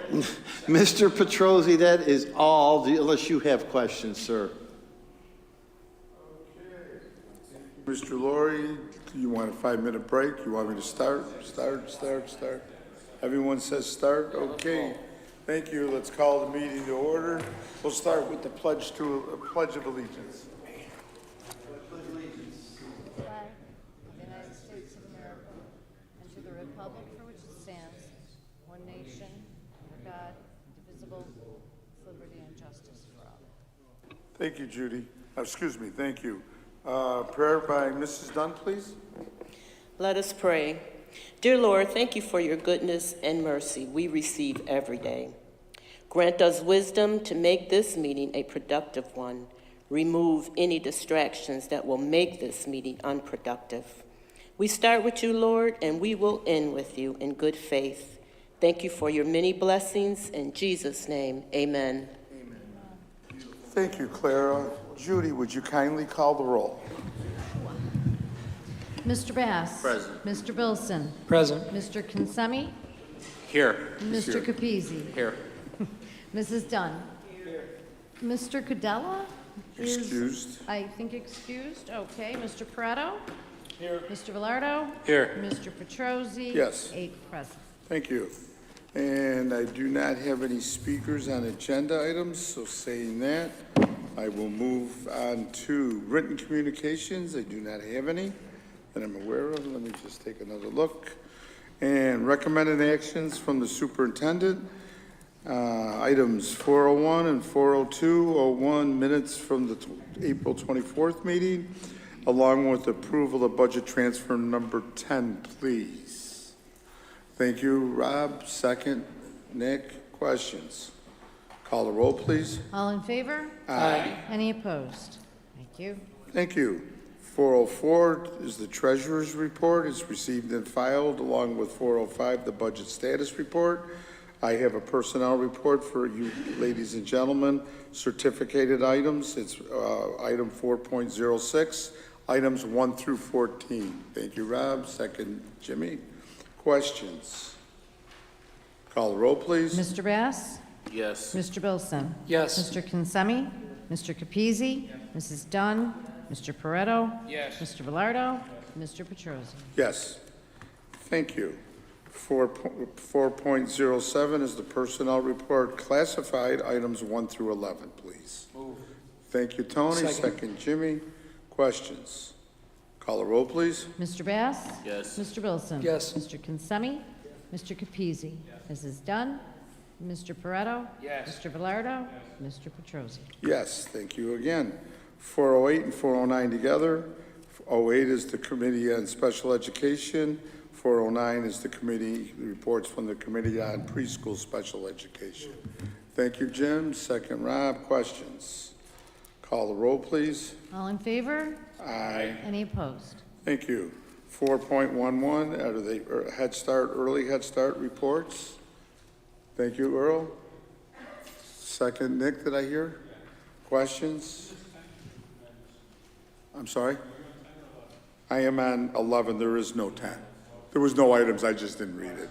Mr. Petrosi, that is all, unless you have questions, sir. Mr. Laurie, do you want a 5-minute break? You want me to start? Start. Everyone says start? Okay. Thank you. Let's call the meeting to order. We'll start with the pledge of allegiance. Flag of the United States of America and to the republic for which it stands, one nation, under God, indivisible, with liberty and justice for all. Thank you, Judy. Thank you. Prayer by Mrs. Dunn, please. Let us pray. Dear Lord, thank you for your goodness and mercy we receive every day. Grant us wisdom to make this meeting a productive one. Remove any distractions that will make this meeting unproductive. We start with you, Lord, and we will end with you in good faith. Thank you for your many blessings. In Jesus' name, amen. Thank you, Clara. Judy, would you kindly call the roll? Mr. Bass. Present. Mr. Bilson. Present. Mr. Consemi. Here. Mr. Capizzi. Here. Mrs. Dunn. Mr. Cadella? is, Excused. I think excused. Okay. Mr. Pareto? Here. Mr. Velardo? Here. Mr. Petrosi? Yes. 8 present. Thank you. And I do not have any speakers on agenda items, so saying that, I will move on to written communications. I do not have any that I'm aware of. Let me just take another look. And recommended actions from the superintendent. Items 401 and 40201 minutes from the April 24th meeting, along with approval of budget transfer number 10, please. Thank you, Rob. Second. Nick, questions? Call the roll, please. All in favor? Aye. Any opposed? Thank you. Thank you. 404 is the treasurer's report. It's received and filed, along with 405, the budget status report. I have a personnel report for you, ladies and gentlemen. Certificated items. It's item 4.06, items 1 through 14. Thank you, Rob. Second, Jimmy. Questions? Call the roll, please. Mr. Bass? Yes. Mr. Bilson? Yes. Mr. Consemi? Mr. Capizzi? Mrs. Dunn? Mr. Pareto? Yes. Mr. Velardo? Mr. Petrosi? Yes. Thank you. 4.07 is the personnel report, classified items 1 through 11, please. Move. Thank you, Tony. Second, Jimmy. Questions? Call the roll, please. Mr. Bass? Yes. Mr. Bilson? Yes. Mr. Consemi? Mr. Capizzi? Mrs. Dunn? Mr. Pareto? Yes. Mr. Velardo? Mr. Petrosi? Yes, thank you again. 408 and 409 together. 08 is the Committee on Special Education. 409 is the committee reports from the Committee on Preschool Special Education. Thank you, Jim. Second, Rob. Questions? Call the roll, please. All in favor? Aye. Any opposed? Thank you. 4.11 out of the early Head Start reports. Thank you, Earl. Second, Nick, did I hear? Questions? I'm sorry? I am on 11. There is no 10. There was no items. I just didn't read it.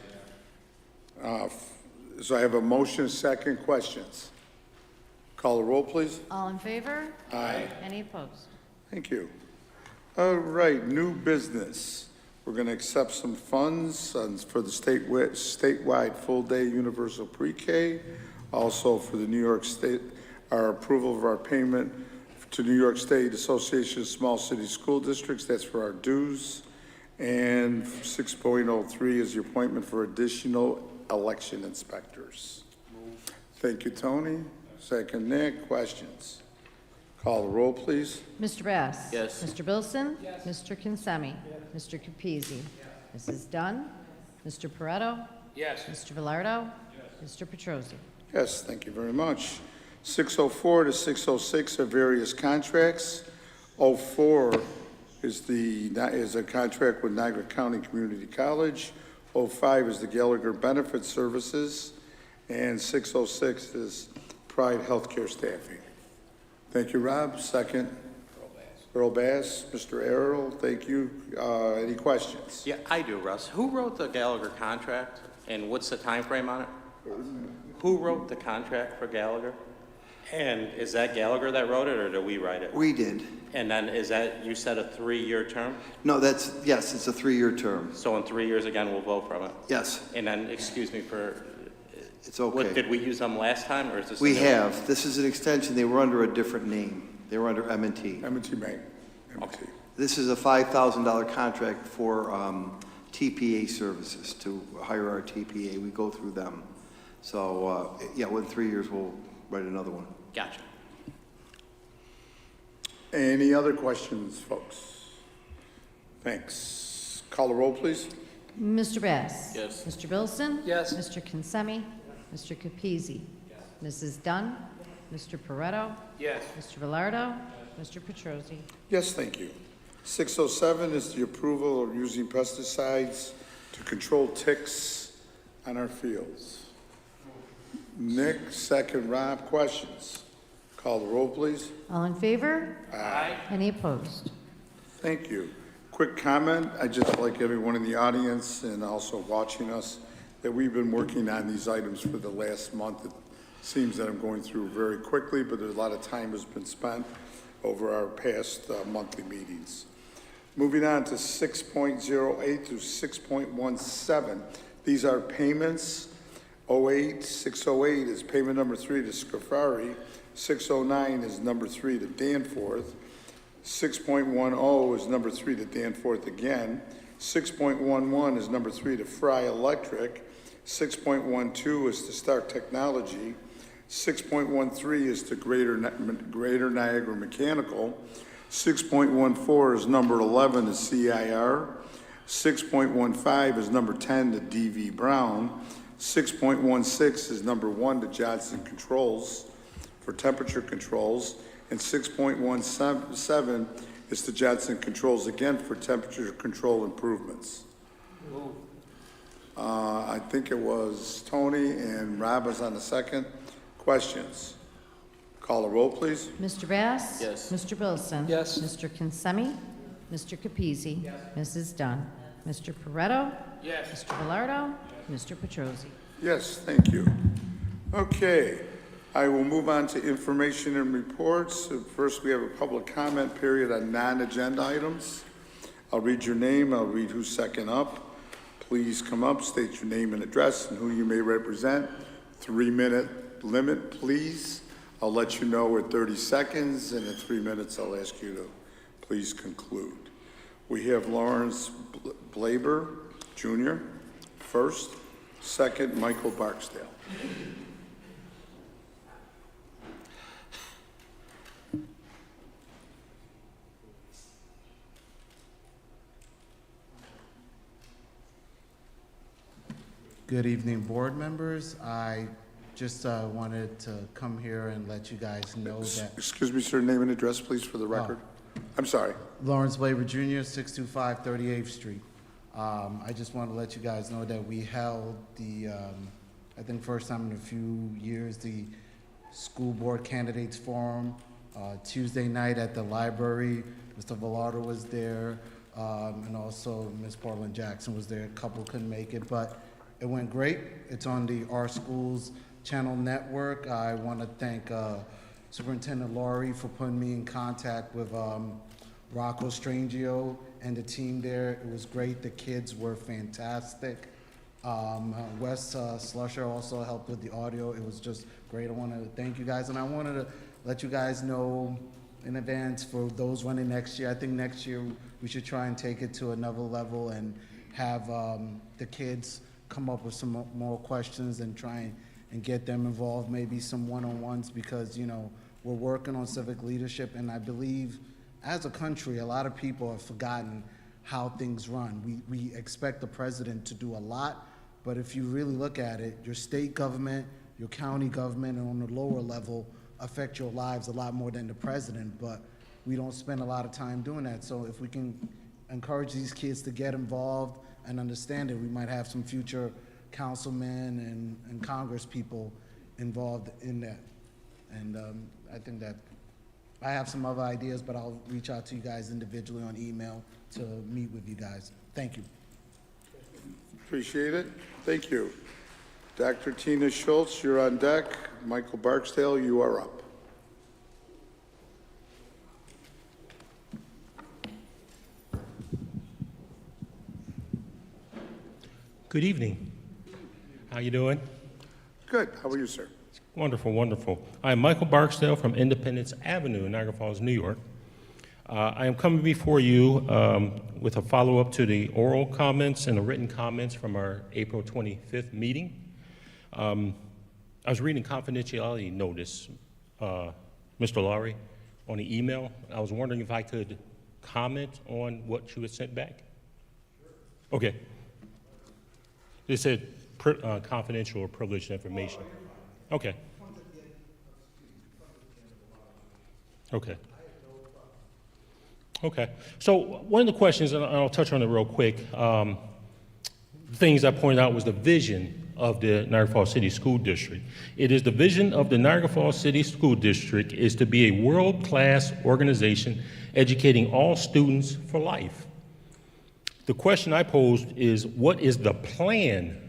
So I have a motion, second. Questions? Call the roll, please. All in favor? Aye. Any opposed? Thank you. All right, new business. We're going to accept some funds for the statewide full-day universal pre-K. Also for the New York State, our approval of our payment to New York State Association of Small City School Districts. That's for our dues. And 6.03 is the appointment for additional election inspectors. Thank you, Tony. Second, Nick. Questions? Call the roll, please. Mr. Bass? Yes. Mr. Bilson? Yes. Mr. Consemi? Yes. Mr. Capizzi? Yes. Mrs. Dunn? Mr. Pareto? Yes. Mr. Velardo? Yes. Mr. Petrosi? Yes, thank you very much. 604 to 606 are various contracts. 04 is a contract with Niagara County Community College. 05 is the Gallagher Benefit Services. And 606 is Pride Healthcare Staffing. Thank you, Rob. Second. Earl Bass. Mr. Errol, thank you. Any questions? Yeah, I do, Russ. Who wrote the Gallagher contract, and what's the time frame on it? Who wrote the contract for Gallagher? And is that Gallagher that wrote it, or did we write it? We did. And then is that, you said, a 3-year term? No, yes, it's a 3-year term. So in 3 years, again, we'll vote from it? Yes, And then, excuse me for, it's okay. what, did we use them last time, or is this? We have. This is an extension. They were under a different name. They were under M&T. M&T Bank. M&T. This is a $5,000 contract for TPA services, to hire our TPA. We go through them. So, yeah, within 3 years, we'll write another one. Gotcha. Any other questions, folks? Thanks. Call the roll, please. Mr. Bass? Yes. Mr. Bilson? Yes. Mr. Consemi? Mr. Capizzi? Mrs. Dunn? Mr. Pareto? Yes. Mr. Velardo? Mr. Petrosi? Yes, thank you. 607 is the approval of using pesticides to control ticks on our fields. Nick, second. Rob, questions? Call the roll, please. All in favor? Aye. Any opposed? Thank you. Quick comment. I just like everyone in the audience and also watching us that we've been working on these items for the last month. It seems that I'm going through very quickly, but there's a lot of time has been spent over our past monthly meetings. Moving on to 6.08 through 6.17. These are payments. 608 is payment number 3 to Scafari. 609 is number 3 to Danforth. 6.10 is number 3 to Danforth again. 6.11 is number 3 to Fry Electric. 6.12 is to Stark Technology. 6.13 is to Greater Niagara Mechanical. 6.14 is number 11 to CIR. 6.15 is number 10 to DV Brown. 6.16 is number 1 to Johnson Controls for temperature controls. And 6.17 is to Johnson Controls again for temperature control improvements. I think it was Tony and Rob was on the second. Questions? Call the roll, please. Mr. Bass? Yes. Mr. Bilson? Yes. Mr. Consemi? Mr. Capizzi? Mrs. Dunn? Mr. Pareto? Yes. Mr. Velardo? Mr. Petrosi? Yes, thank you. Okay, I will move on to information and reports. First, we have a public comment period on non-agenda items. I'll read your name, I'll read who's second up. Please come up, state your name and address and who you may represent. 3-minute limit, please. I'll let you know at 30 seconds, and in 3 minutes, I'll ask you to please conclude. We have Lawrence Blaber, Jr., first. Second, Michael Barksdale. Good evening, board members. I just wanted to come here and let you guys know that... Excuse me, sir, name and address, please, for the record. I'm sorry. Lawrence Blaber Jr., 625 38th Street. I just want to let you guys know that we held the, I think first time in a few years, the School Board Candidates Forum, Tuesday night at the library. Mr. Velardo was there, and also Ms. Portland Jackson was there. A couple couldn't make it, but it went great. It's on the Our Schools Channel Network. I want to thank Superintendent Laurie for putting me in contact with Rocco Strangio and the team there. It was great. The kids were fantastic. Wes Slusher also helped with the audio. It was just great. I want to thank you guys, and I wanted to let you guys know in advance for those running next year. I think next year we should try and take it to another level and have the kids come up with some more questions and try and get them involved, maybe some one-on-ones, because, you know, we're working on civic leadership, and I believe as a country, a lot of people have forgotten how things run. We expect the president to do a lot, but if you really look at it, your state government, your county government, and on the lower level affect your lives a lot more than the president, but we don't spend a lot of time doing that. So if we can encourage these kids to get involved and understand it, we might have some future councilmen and Congress people involved in that. And I think that I have some other ideas, but I'll reach out to you guys individually on email to meet with you guys. Thank you. Appreciate it. Thank you. Dr. Tina Schultz, you're on deck. Michael Barksdale, you are up. Good evening. How you doing? Good. How are you, sir? Wonderful, wonderful. I'm Michael Barksdale from Independence Avenue in Niagara Falls, New York. I am coming before you with a follow-up to the oral comments and the written comments from our April 25th meeting. I was reading confidentiality notice, Mr. Lowry, on the email. I was wondering if I could comment on what you had sent back. Sure. Okay. It said confidential or privileged information. Okay. Okay. Okay. So one of the questions, and I'll touch on it real quick, things I pointed out was the vision of the Niagara Falls City School District. It is the vision of the Niagara Falls City School District is to be a world-class organization educating all students for life. The question I posed is, what is the plan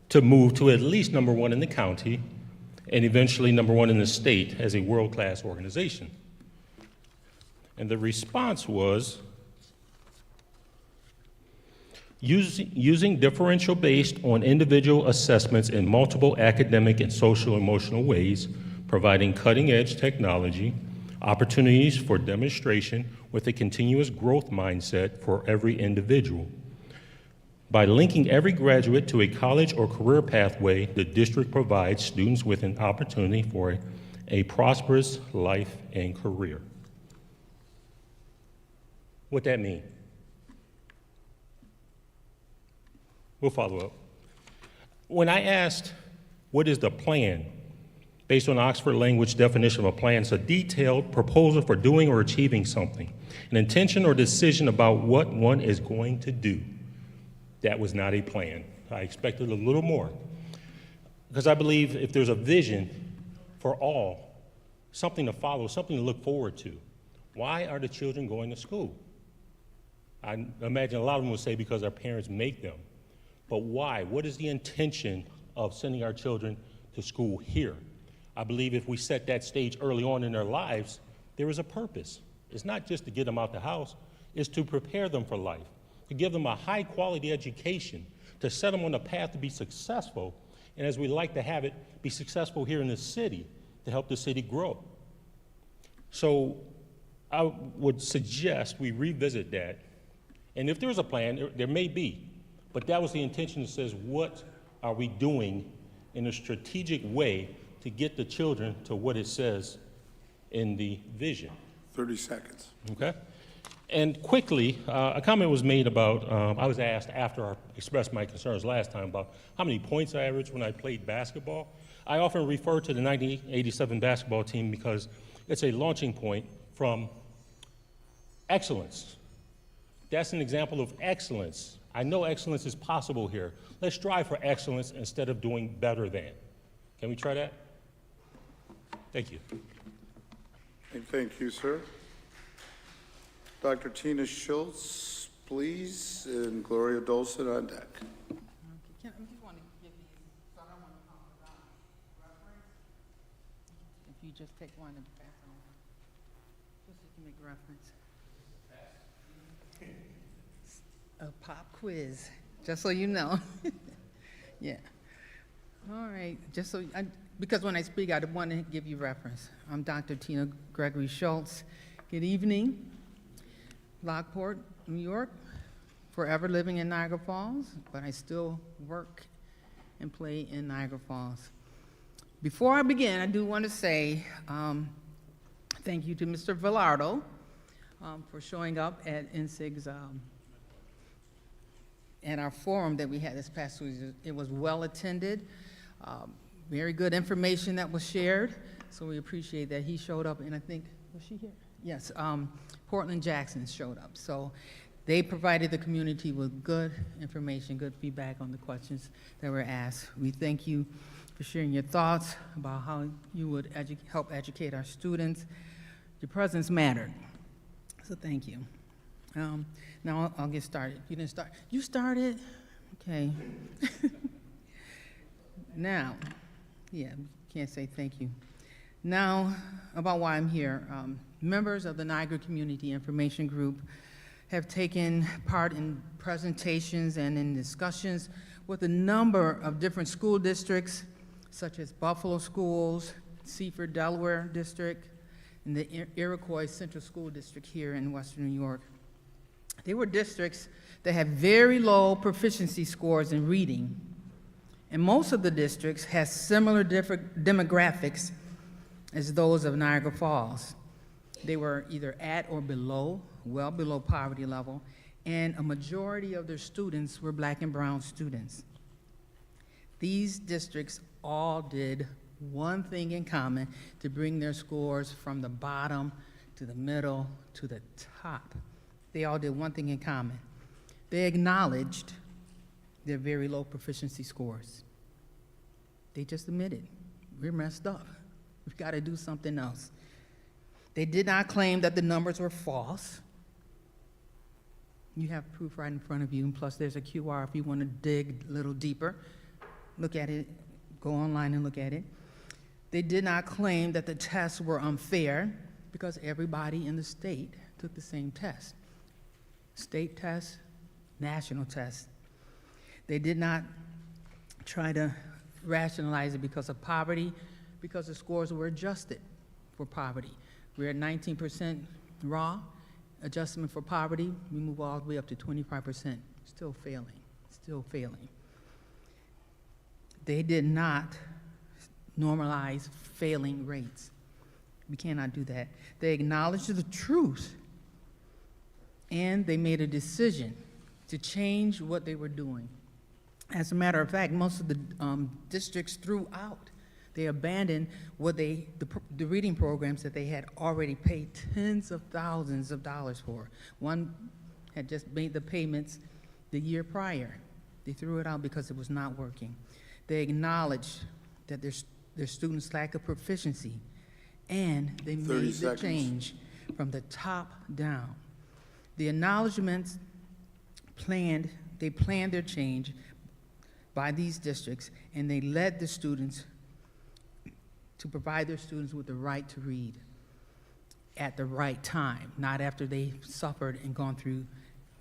to move to at least number one in the county and eventually number one in the state as a world-class organization? And the response was, using differential based on individual assessments in multiple academic and social emotional ways, providing cutting-edge technology, opportunities for demonstration with a continuous growth mindset for every individual. By linking every graduate to a college or career pathway, the district provides students with an opportunity for a prosperous life and career. What that mean? We'll follow up. When I asked, what is the plan? Based on Oxford language definition of a plan, it's a detailed proposal for doing or achieving something, an intention or decision about what one is going to do. That was not a plan. I expected a little more. Because I believe if there's a vision for all, something to follow, something to look forward to. Why are the children going to school? I imagine a lot of them would say because our parents make them. But why? What is the intention of sending our children to school here? I believe if we set that stage early on in their lives, there is a purpose. It's not just to get them out the house, it's to prepare them for life, to give them a high quality education, to set them on a path to be successful, and as we like to have it, be successful here in the city, to help the city grow. So I would suggest we revisit that. And if there's a plan, there may be, but that was the intention that says, what are we doing in a strategic way to get the children to what it says in the vision? 30 seconds. Okay. And quickly, a comment was made about, I was asked after I expressed my concerns last time about how many points I averaged when I played basketball. I often refer to the 1987 basketball team because it's a launching point from excellence. That's an example of excellence. I know excellence is possible here. Let's strive for excellence instead of doing better than. Can we try that? Thank you. And thank you, sir. Dr. Tina Schultz, please, and Gloria Dolson on deck. If you just take one and pass it on, just so you can make reference. A pop quiz, just so you know. Yeah. All right, just so, because when I speak, I want to give you reference. I'm Dr. Tina Gregory Schultz. Good evening. Lockport, New York, forever living in Niagara Falls, but I still work and play in Niagara Falls. Before I begin, I do want to say thank you to Mr. Villardo for showing up at NCSD's at our forum that we had this past week. It was well attended, very good information that was shared, so we appreciate that he showed up, and I think, was she here? Yes, Portland Jackson showed up. So they provided the community with good information, good feedback on the questions that were asked. We thank you for sharing your thoughts about how you would help educate our students, Your presence mattered. So thank you. Now I'll get started. You didn't start? You started? Okay. Now, yeah, can't say thank you. Now, about why I'm here. Members of the Niagara Community Information Group have taken part in presentations and in discussions with a number of different school districts, such as Buffalo Schools, Seaford, Delaware District, and the Iroquois Central School District here in Western New York. They were districts that had very low proficiency scores in reading, and most of the districts had similar demographics as those of Niagara Falls. They were either at or below, well below poverty level, and a majority of their students were Black and brown students. These districts all did one thing in common to bring their scores from the bottom to the middle to the top. They all did one thing in common. They acknowledged their very low proficiency scores. They just admitted, we're messed up. We've got to do something else. They did not claim that the numbers were false. You have proof right in front of you, and plus there's a QR if you want to dig a little deeper. Look at it, go online and look at it. They did not claim that the tests were unfair because everybody in the state took the same test. State tests, national tests. They did not try to rationalize it because of poverty, because the scores were adjusted for poverty. We're at 19% raw adjustment for poverty. We move all the way up to 25%. Still failing, still failing. They did not normalize failing rates. We cannot do that. They acknowledged the truth, and they made a decision to change what they were doing. As a matter of fact, most of the districts throughout, they abandoned what the reading programs that they had already paid tens of thousands of dollars for. One had just made the payments the year prior. They threw it out because it was not working. They acknowledged that their students lack of proficiency, and they made the change from the top down. The acknowledgements they planned their change by these districts, and they led the students to provide their students with the right to read at the right time, not after they suffered and gone through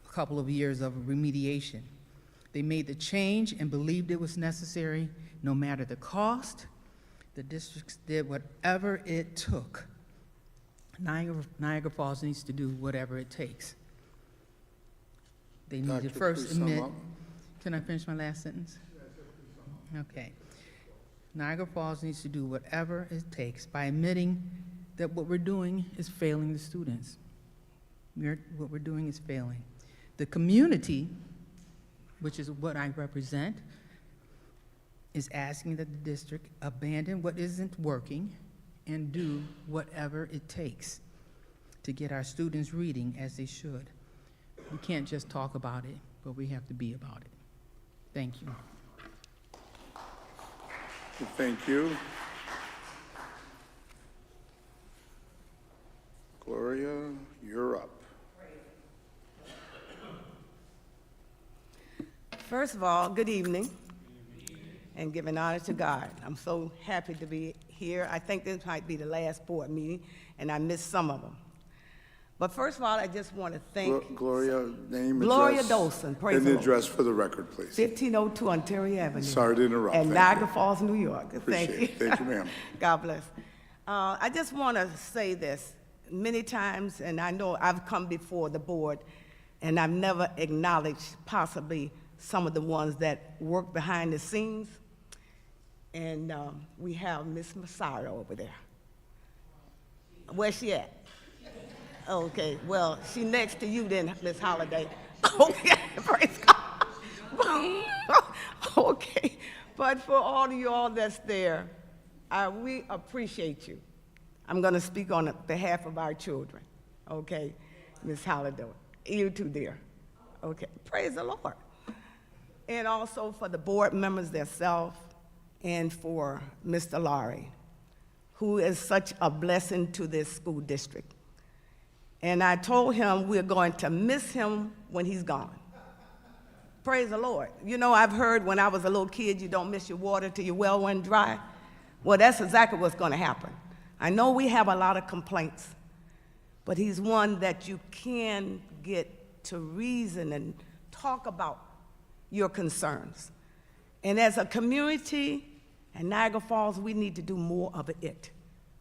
a couple of years of remediation. They made the change and believed it was necessary no matter the cost. The districts did whatever it took. Niagara Falls needs to do whatever it takes. They need to first admit, can I finish my last sentence? Okay. Niagara Falls needs to do whatever it takes by admitting that what we're doing is failing the students. What we're doing is failing. The community, which is what I represent, is asking that the district abandon what isn't working and do whatever it takes to get our students reading as they should. We can't just talk about it, but we have to be about it. Thank you. Thank you. Gloria, you're up. First of all, good evening, and giving honor to God. I'm so happy to be here. I think this might be the last board meeting, and I missed some of them. But first of all, I just want to thank Gloria, name, Gloria address, Dolson, praise and the the Lord. address for the record, please. 1502 Ontario Avenue. Sorry to interrupt. And Thank Niagara you. Falls, New York. Appreciate Thank you. it. Thank you, ma'am. God bless. I just want to say this many times, and I know I've come before the board, and I've never acknowledged possibly some of the ones that work behind the scenes. And we have Miss Massaro over there. Where's she at? Okay, well, she next to you then, Miss Holliday. Okay, praise God. Okay, but for all of you all that's there, we appreciate you. I'm gonna speak on behalf of our children, okay? Miss Holliday, you too, dear. Okay, praise the Lord. And also for the board members themselves, and for Mr. Laurie, who is such a blessing to this school district. And I told him we're going to miss him when he's gone. Praise the Lord. You know, I've heard when I was a little kid, you don't miss your water till your well run dry. Well, that's exactly what's going to happen. I know we have a lot of complaints, but he's one that you can get to reason and talk about your concerns. And as a community in Niagara Falls, we need to do more of it.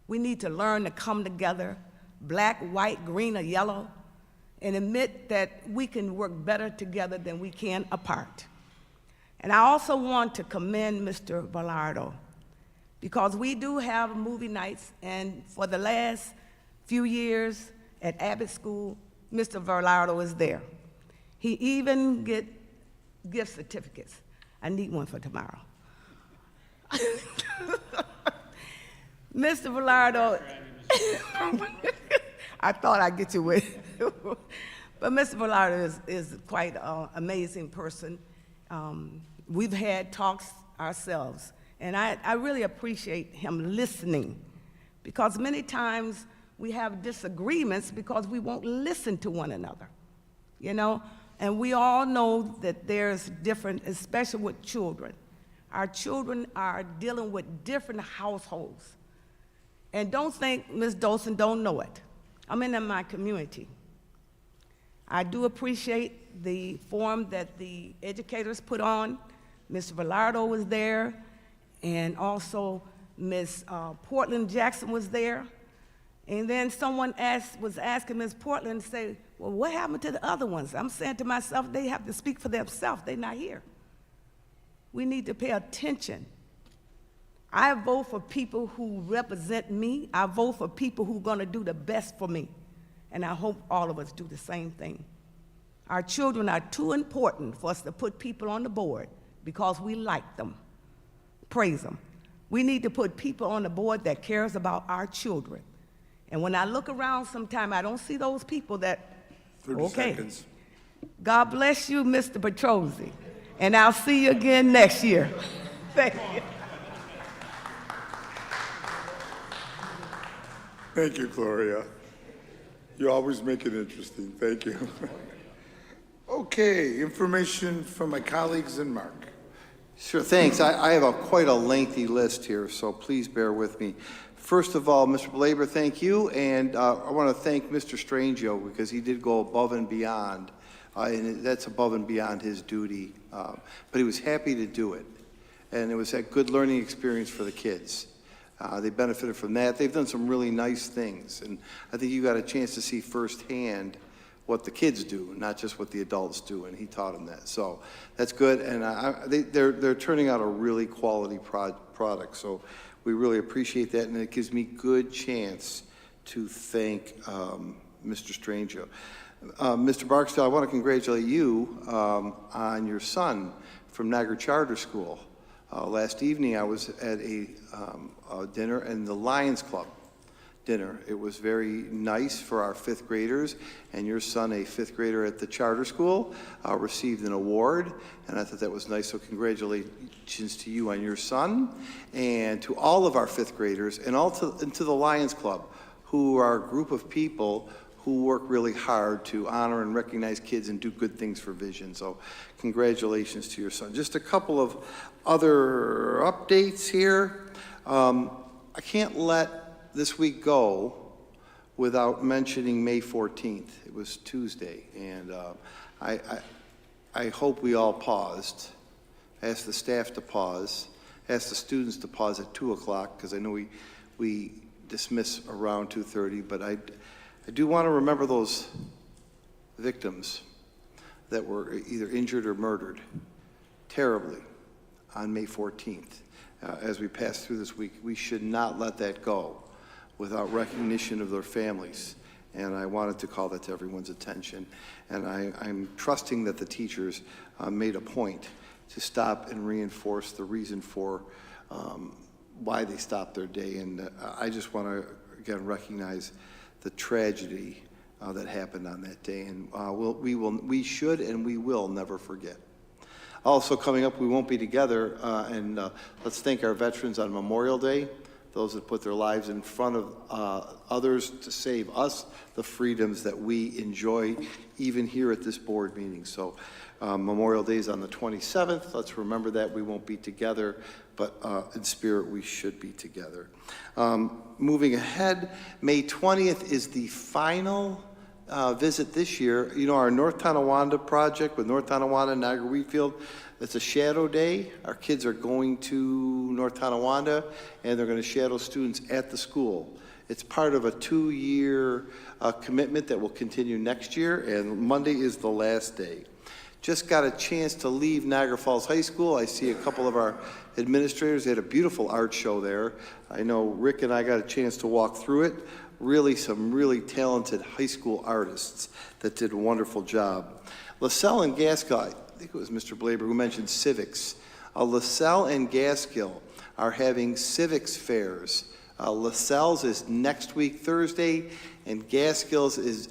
We need to learn to come together, black, white, green, or yellow, and admit that we can work better together than we can apart. And I also want to commend Mr. Velardo, because we do have movie nights, and for the last few years at Abbott School, Mr. Velardo is there. He even get gift certificates. I need one for tomorrow. Mr. Velardo, I thought I'd get you with. But Mr. Velardo is quite an amazing person. We've had talks ourselves, and I really appreciate him listening, because many times we have disagreements because we won't listen to one another, you know? And we all know that there's different, especially with children. Our children are dealing with different households. And don't think Ms. Dolson don't know it. I'm in my community. I do appreciate the forum that the educators put on. Mr. Velardo was there, and also Ms. Portland Jackson was there. And then someone was asking Ms. Portland, say, well, what happened to the other ones? I'm saying to myself, they have to speak for themselves. They're not here. We need to pay attention. I vote for people who represent me. I vote for people who are going to do the best for me. And I hope all of us do the same thing. Our children are too important for us to put people on the board because we like them. Praise them. We need to put people on the board that cares about our children. And when I look around sometime, I don't see those people that, 30 seconds. God bless you, Mr. Petrozzi. And I'll see you again next year. Thank you. Thank you, Gloria. You always make it interesting. Thank you. Okay, information from my colleagues and Mark. Sure, thanks. I have quite a lengthy list here, so please bear with me. First of all, Mr. Belaber, thank you, and I want to thank Mr. Strangio because he did go above and beyond, and that's above and beyond his duty, but he was happy to do it, and it was a good learning experience for the kids. They benefited from that. They've done some really nice things, and I think you got a chance to see firsthand what the kids do, not just what the adults do, and he taught them that. So that's good, and they're turning out a really quality product, so we really appreciate that, and it gives me good chance to thank Mr. Strangio. Mr. Barksdale, I want to congratulate you on your son from Niagara Charter School. Last evening, I was at a dinner in the Lions Club dinner. It was very nice for our fifth graders, and your son, a fifth grader at the charter school, received an award, and I thought that was nice, so congratulations to you on your son, and to all of our fifth graders, and to the Lions Club, who are a group of people who work really hard to honor and recognize kids and do good things for Vision. So congratulations to your son. Just a couple of other updates here. I can't let this week go without mentioning May 14th. It was Tuesday, and I hope we all paused. Asked the staff to pause, asked the students to pause at 2 o'clock, because I know we dismiss around 2:30, but I do want to remember those victims that were either injured or murdered terribly on May 14th. As we pass through this week, we should not let that go without recognition of their families. And I wanted to call that to everyone's attention. And I'm trusting that the teachers made a point to stop and reinforce the reason for why they stopped their day. And I just want to, again, recognize the tragedy that happened on that day. And we should and we will never forget. Also coming up, we won't be together, and let's thank our veterans on Memorial Day. those that put their lives in front of others to save us the freedoms that we enjoy even here at this board meeting. So Memorial Day is on the 27th. Let's remember that. We won't be together, but in spirit we should be together. Moving ahead, May 20th is the final visit this year. You know, our North Tonawanda project with North Tonawanda and Niagara Wheatfield, it's a shadow day. Our kids are going to North Tonawanda and they're going to shadow students at the school. It's part of a 2-year commitment that will continue next year, and Monday is the last day. Just got a chance to leave Niagara Falls High School. I see a couple of our administrators. They had a beautiful art show there. I know Rick and I got a chance to walk through it. Really, some really talented high school artists that did a wonderful job. LaSalle and Gaskill, I think it was Mr. Blaber who mentioned civics. LaSalle and Gaskill are having civics fairs. LaSalle's is next week, Thursday, and Gaskill's is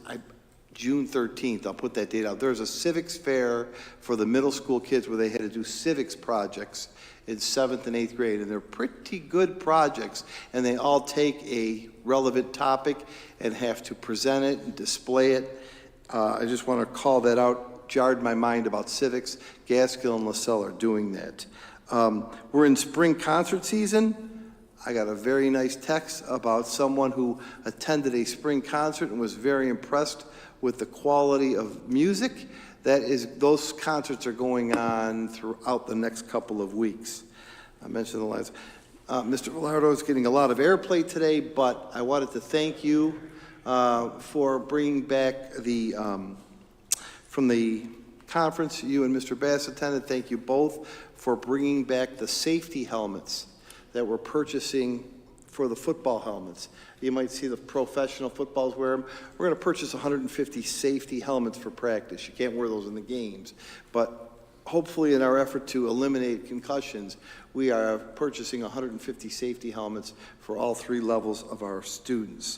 June 13th. I'll put that date out. There's a civics fair for the middle school kids where they had to do civics projects in 7th and 8th grade, and they're pretty good projects, and they all take a relevant topic and have to present it and display it. I just want to call that out. Jarred my mind about civics. Gaskill and LaSalle are doing that. We're in spring concert season. I got a very nice text about someone who attended a spring concert and was very impressed with the quality of music. Those concerts are going on throughout the next couple of weeks. I mentioned the last. Mr. Velardo is getting a lot of airplay today, but I wanted to thank you for bringing back from the conference, you and Mr. Bass attended. Thank you both for bringing back the safety helmets that we're purchasing for the football helmets. You might see the professional footballs wear them. We're going to purchase 150 safety helmets for practice. You can't wear those in the games. But hopefully in our effort to eliminate concussions, we are purchasing 150 safety helmets for all 3 levels of our students.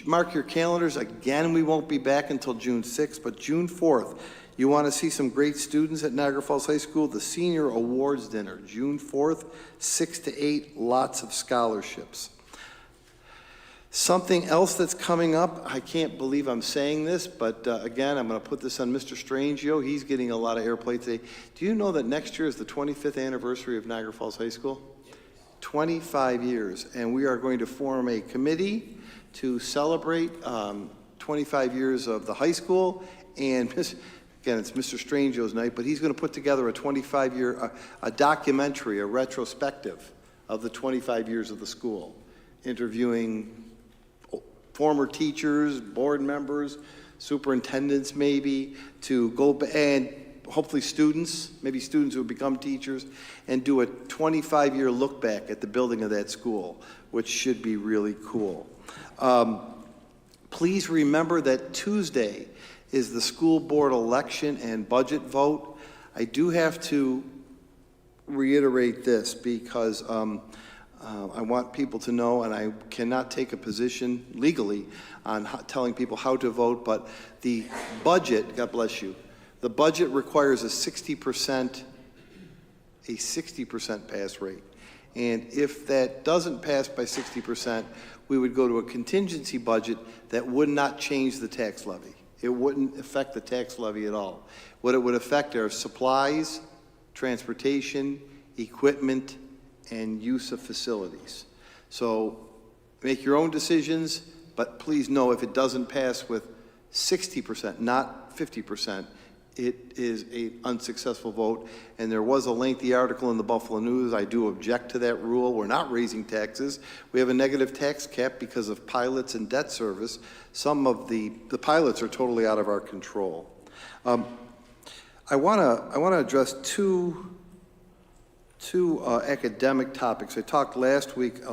Mark your calendars. Again, we won't be back until June 6th, but June 4th, you want to see some great students at Niagara Falls High School? The Senior Awards Dinner, June 4th, 6 to 8, lots of scholarships. Something else that's coming up, I can't believe I'm saying this, but again, I'm going to put this on Mr. Strangio. He's getting a lot of airplay today. Do you know that next year is the 25th anniversary of Niagara Falls High School? 25 years, and we are going to form a committee to celebrate 25 years of the high school, and again, it's Mr. Strangio's night, but he's going to put together a 25-year, a documentary, a retrospective of the 25 years of the school, interviewing former teachers, board members, superintendents maybe, to go and hopefully students, maybe students who have become teachers, and do a 25-year look back at the building of that school, which should be really cool. Please remember that Tuesday is the school board election and budget vote. I do have to reiterate this because I want people to know, and I cannot take a position legally on telling people how to vote, but the budget, God bless you, the budget requires a 60% pass rate. And if that doesn't pass by 60%, we would go to a contingency budget that would not change the tax levy. It wouldn't affect the tax levy at all. What it would affect are supplies, transportation, equipment, and use of facilities. So make your own decisions, but please know if it doesn't pass with 60%, not 50%, it is an unsuccessful vote. And there was a lengthy article in the Buffalo News. I do object to that rule. We're not raising taxes. We have a negative tax cap because of pilots and debt service. Some of the pilots are totally out of our control. I want to address two academic topics. I talked last week a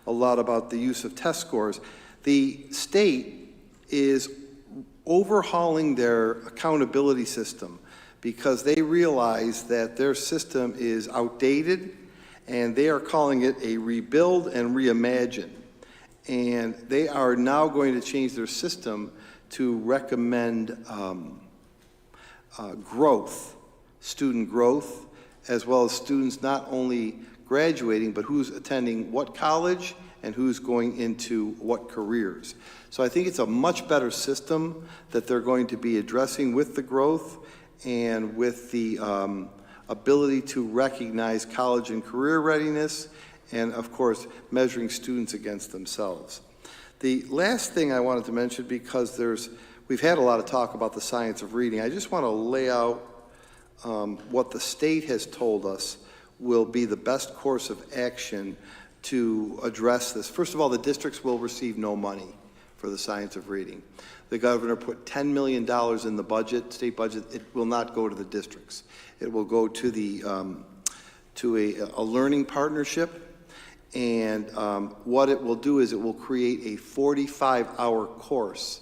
lot about the use of test scores. The state is overhauling their accountability system because they realize that their system is outdated, and they are calling it a rebuild and reimagine. And they are now going to change their system to recommend growth, student growth, as well as students not only graduating, but who's attending what college and who's going into what careers. So I think it's a much better system that they're going to be addressing with the growth and with the ability to recognize college and career readiness, and of course, measuring students against themselves. The last thing I wanted to mention, because we've had a lot of talk about the science of reading, I just want to lay out what the state has told us will be the best course of action to address this. First of all, the districts will receive no money for the science of reading. The governor put $10 million in the budget, state budget. It will not go to the districts. It will go to the a learning partnership, and what it will do is it will create a 45-hour course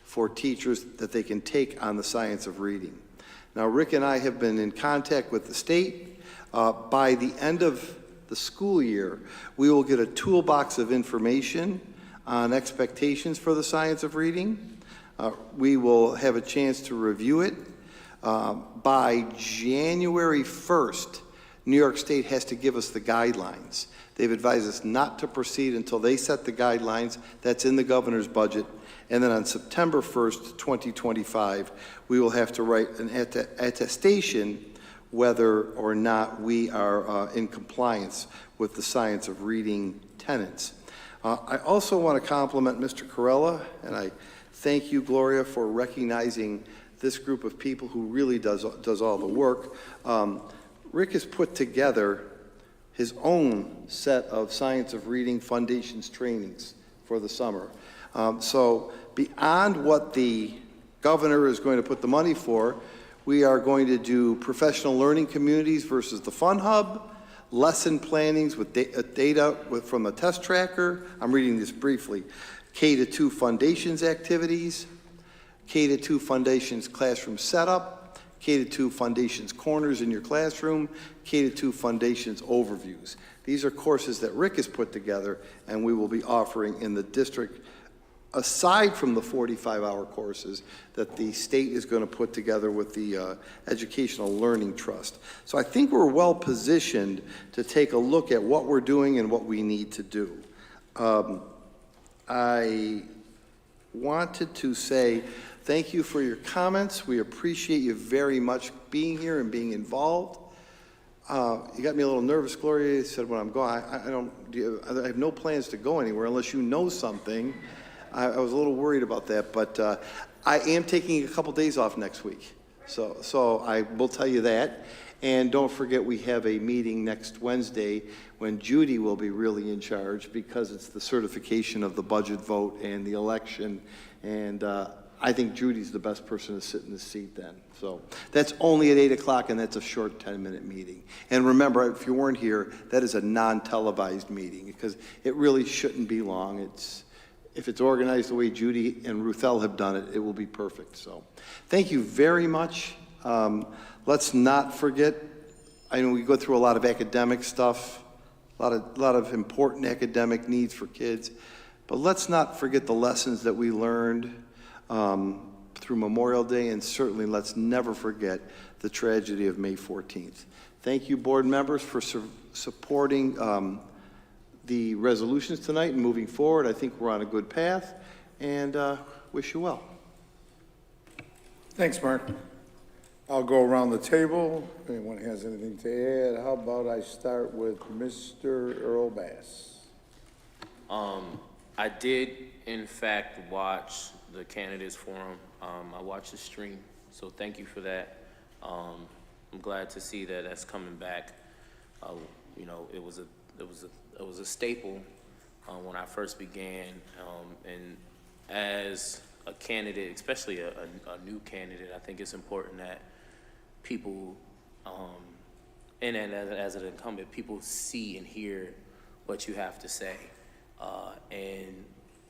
for teachers that they can take on the science of reading. Now, Rick and I have been in contact with the state. By the end of the school year, we will get a toolbox of information on expectations for the science of reading. We will have a chance to review it. By January 1st, New York State has to give us the guidelines. They've advised us not to proceed until they set the guidelines. That's in the governor's budget. And then on September 1st, 2025, we will have to write an attestation whether or not we are in compliance with the science of reading tenets. I also want to compliment Mr. Corella, and I thank you, Gloria, for recognizing this group of people who really does all the work. Rick has put together his own set of science of reading foundations trainings for the summer. So beyond what the governor is going to put the money for, we are going to do professional learning communities versus the Fun Hub, lesson plannings with data from a test tracker. I'm reading this briefly. K-2 foundations activities, K-2 foundations classroom setup, K-2 foundations corners in your classroom, K-2 foundations overviews. These are courses that Rick has put together and we will be offering in the district, aside from the 45-hour courses that the state is going to put together with the Educational Learning Trust. So I think we're well positioned to take a look at what we're doing and what we need to do. I wanted to say thank you for your comments. We appreciate you very much being here and being involved. You got me a little nervous, Gloria. You said when I'm going, I have no plans to go anywhere unless you know something. I was a little worried about that, but I am taking a couple days off next week. So I will tell you that. And don't forget, we have a meeting next Wednesday when Judy will be really in charge because it's the certification of the budget vote and the election. And I think Judy's the best person to sit in the seat then. So that's only at 8 o'clock, and that's a short 10-minute meeting. And remember, if you weren't here, that is a non-televised meeting because it really shouldn't be long. If it's organized the way Judy and Ruthel have done it, it will be perfect. So thank you very much. Let's not forget, I know we go through a lot of academic stuff, a lot of important academic needs for kids, but let's not forget the lessons that we learned through Memorial Day, and certainly let's never forget the tragedy of May 14th. Thank you, board members, for supporting the resolutions tonight and moving forward. I think we're on a good path, and wish you well. Thanks, Mark. I'll go around the table. If anyone has anything to add, how about I start with Mr. Earl Bass? I did, in fact, watch the candidates forum. I watched the stream, so thank you for that. I'm glad to see that that's coming back. You know, it was a staple when I first began, and as a candidate, especially a new candidate, I think it's important that people, and as an incumbent, people see and hear what you have to say. And,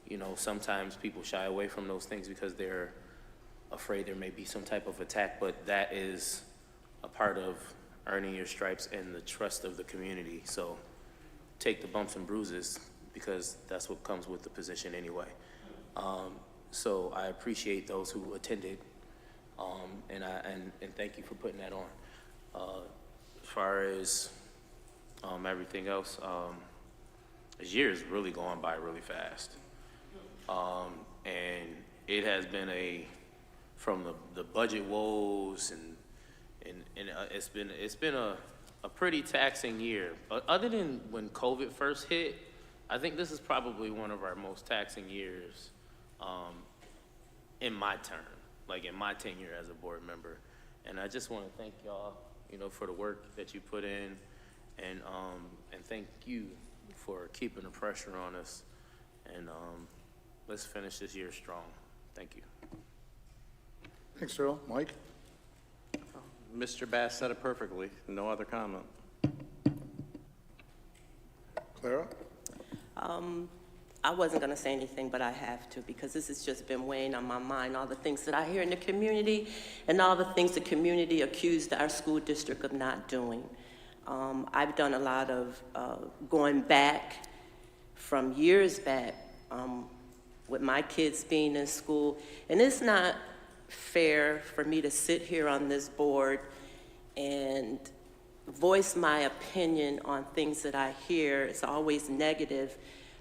you know, sometimes people shy away from those things because they're afraid there may be some type of attack, but that is a part of earning your stripes and the trust of the community. So take the bumps and bruises because that's what comes with the position anyway. So I appreciate those who attended, and thank you for putting that on. As far as everything else. This year is really going by really fast. And it has been from the budget woes and it's been a pretty taxing year. But other than when COVID first hit, I think this is probably one of our most taxing years in my term, like in my tenure as a board member. And I just want to thank y'all, for the work that you put in, and thank you for keeping the pressure on us. And let's finish this year strong. Thank you. Thanks, Earl. Mike? Mr. Bass said it perfectly. No other comment. Clara? I wasn't going to say anything, but I have to, because this has just been weighing on my mind, all the things that I hear in the community and all the things the community accused our school district of not doing. I've done a lot of going back from years back with my kids being in school, and it's not fair for me to sit here on this board and voice my opinion on things that I hear. It's always negative.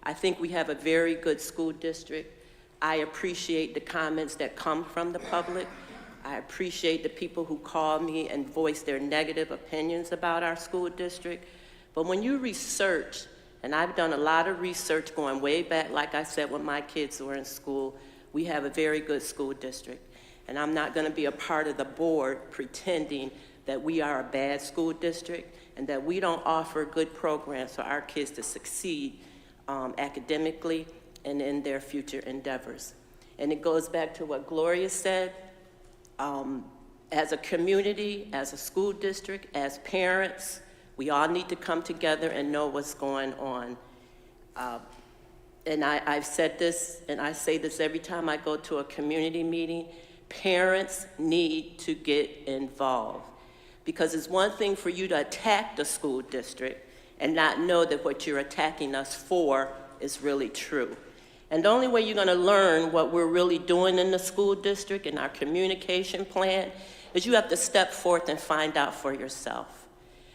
I think we have a very good school district. I appreciate the comments that come from the public. I appreciate the people who call me and voice their negative opinions about our school district. But when you research, and I've done a lot of research going way back, like I said, when my kids were in school, we have a very good school district. And I'm not going to be a part of the board pretending that we are a bad school district and that we don't offer good programs for our kids to succeed academically and in their future endeavors. And it goes back to what Gloria said. As a community, as a school district, as parents, we all need to come together and know what's going on. And I've said this, and I say this every time I go to a community meeting, parents need to get involved. Because it's one thing for you to attack the school district and not know that what you're attacking us for is really true. And the only way you're gonna learn what we're really doing in the school district and our communication plan is you have to step forth and find out for yourself.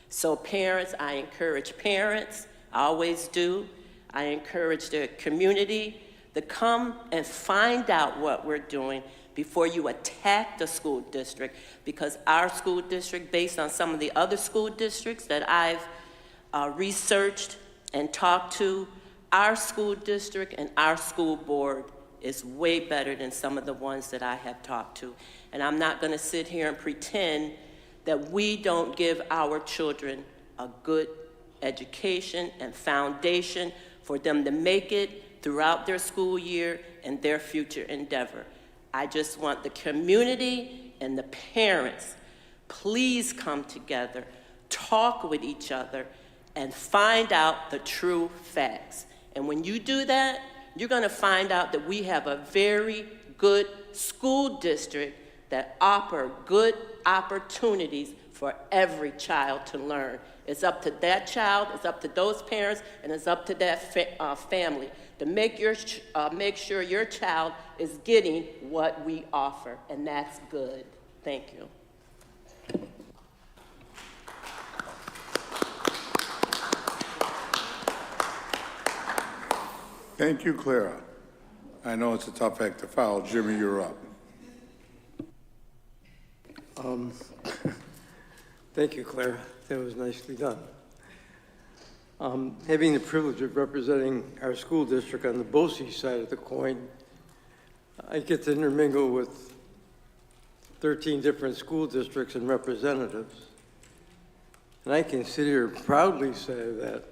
So parents, I encourage parents, I always do. I encourage the community to come and find out what we're doing before you attack the school district, because our school district, based on some of the other school districts that I've researched and talked to, our school district and our school board is way better than some of the ones that I have talked to. And I'm not gonna sit here and pretend that we don't give our children a good education and foundation for them to make it throughout their school year and their future endeavor. I just want the community and the parents, please come together, talk with each other, and find out the true facts. And when you do that, you're gonna find out that we have a very good school district that offer good opportunities for every child to learn. It's up to that child, it's up to those parents, and it's up to that family to make sure your child is getting what we offer, and that's good. Thank you. Thank you, Clara. I know it's a tough act to follow. Jimmy, you're up. Thank you, Clara. That was nicely done. Having the privilege of representing our school district on the BOCES side of the coin, I get to intermingle with 13 different school districts and representatives. And I can sit here and proudly say that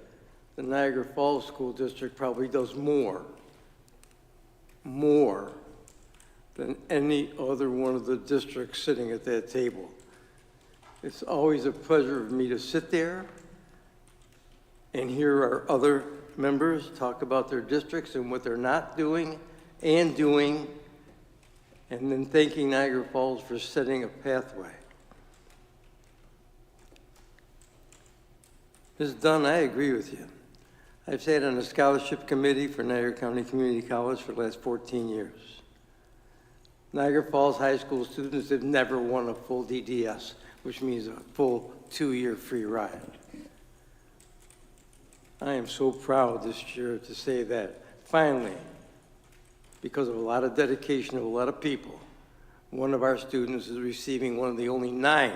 the Niagara Falls School District probably does more than any other one of the districts sitting at that table. It's always a pleasure for me to sit there and hear our other members talk about their districts and what they're not doing and doing, and then thanking Niagara Falls for setting a pathway. Ms. Dunn, I agree with you. I've sat on a scholarship committee for Niagara County Community College for the last 14 years. Niagara Falls High School students have never won a full DDS, which means a full 2-year free ride. I am so proud this year to say that finally, because of a lot of dedication of a lot of people, one of our students is receiving one of the only 9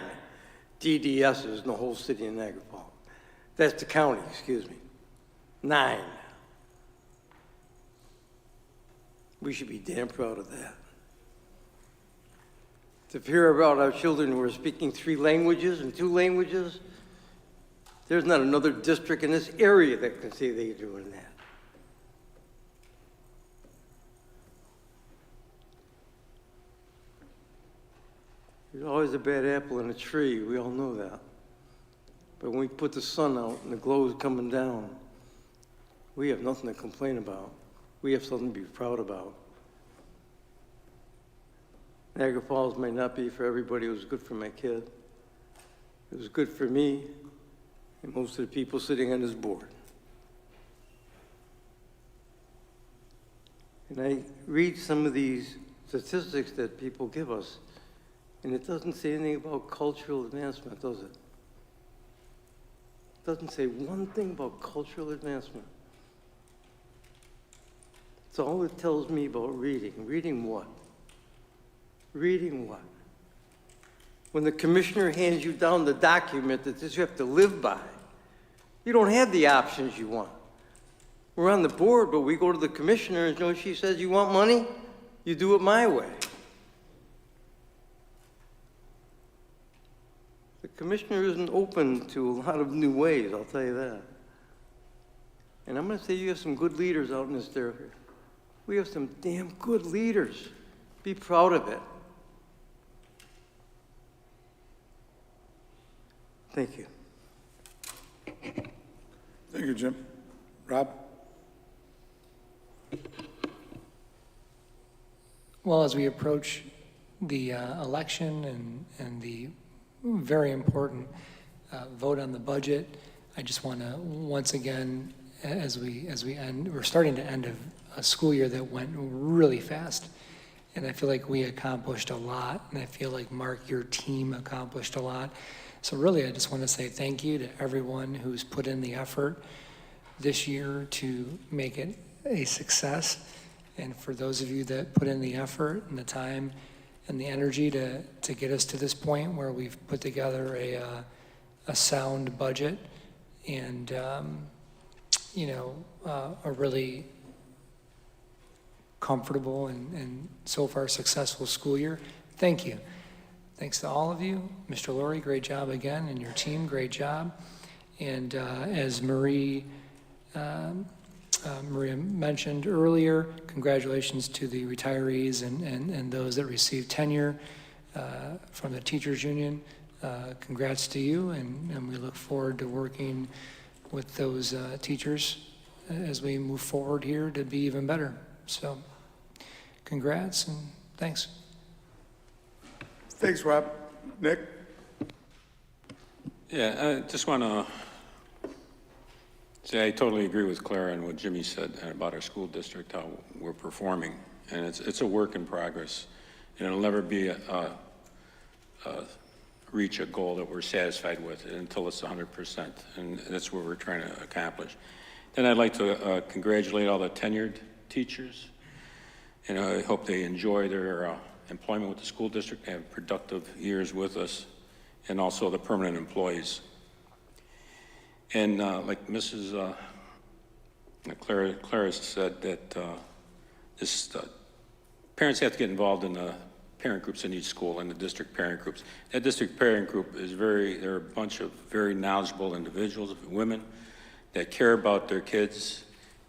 DDSs in the whole city of Niagara Falls. That's the county, excuse me. 9. We should be damn proud of that. To hear about our children who are speaking 3 languages and 2 languages, there's not another district in this area that can say they're doing that. There's always a bad apple in a tree, we all know that. But when we put the sun out and the glow is coming down, we have nothing to complain about. We have something to be proud about. Niagara Falls may not be for everybody. It was good for my kid. It was good for me and most of the people sitting on this board. And I read some of these statistics that people give us, and it doesn't say anything about cultural advancement, does it? It doesn't say one thing about cultural advancement. It's all it tells me about reading. Reading what? Reading what? When the commissioner hands you down the document that you have to live by, you don't have the options you want. We're on the board, but we go to the commissioner and you know, she says, you want money? You do it my way. The commissioner isn't open to a lot of new ways, I'll tell you that. And I'm going to say you have some good leaders out in this area. We have some damn good leaders. Be proud of it. Thank you. Thank you, Jim. Rob? Well, as we approach the election and the very important vote on the budget, I just want to once again, as we end, we're starting to end a school year that went really fast. And I feel like we accomplished a lot, and I feel like, Mark, your team accomplished a lot. So really, I just want to say thank you to everyone who's put in the effort this year to make it a success. And for those of you that put in the effort and the time and the energy to get us to this point where we've put together a sound budget and, a really comfortable and so far successful school year. Thank you. Thanks to all of you. Mr. Laurie, great job again, and your team, great job. And as Maria mentioned earlier, congratulations to the retirees and those that received tenure from the teachers union. Congrats to you, and we look forward to working with those teachers as we move forward here to be even better. So congrats and thanks. Thanks, Rob. Nick? Yeah, I just want to say I totally agree with Clara and what Jimmy said about our school district, how we're performing. And it's a work in progress. And it'll never be reach a goal that we're satisfied with until it's 100%. And that's what we're trying to accomplish. Then I'd like to congratulate all the tenured teachers. And I hope they enjoy their employment with the school district, have productive years with us, and also the permanent employees. And like Mrs. Clara said, that parents have to get involved in the parent groups in each school and the district parent groups. That district parent group is they're a bunch of very knowledgeable individuals, women, that care about their kids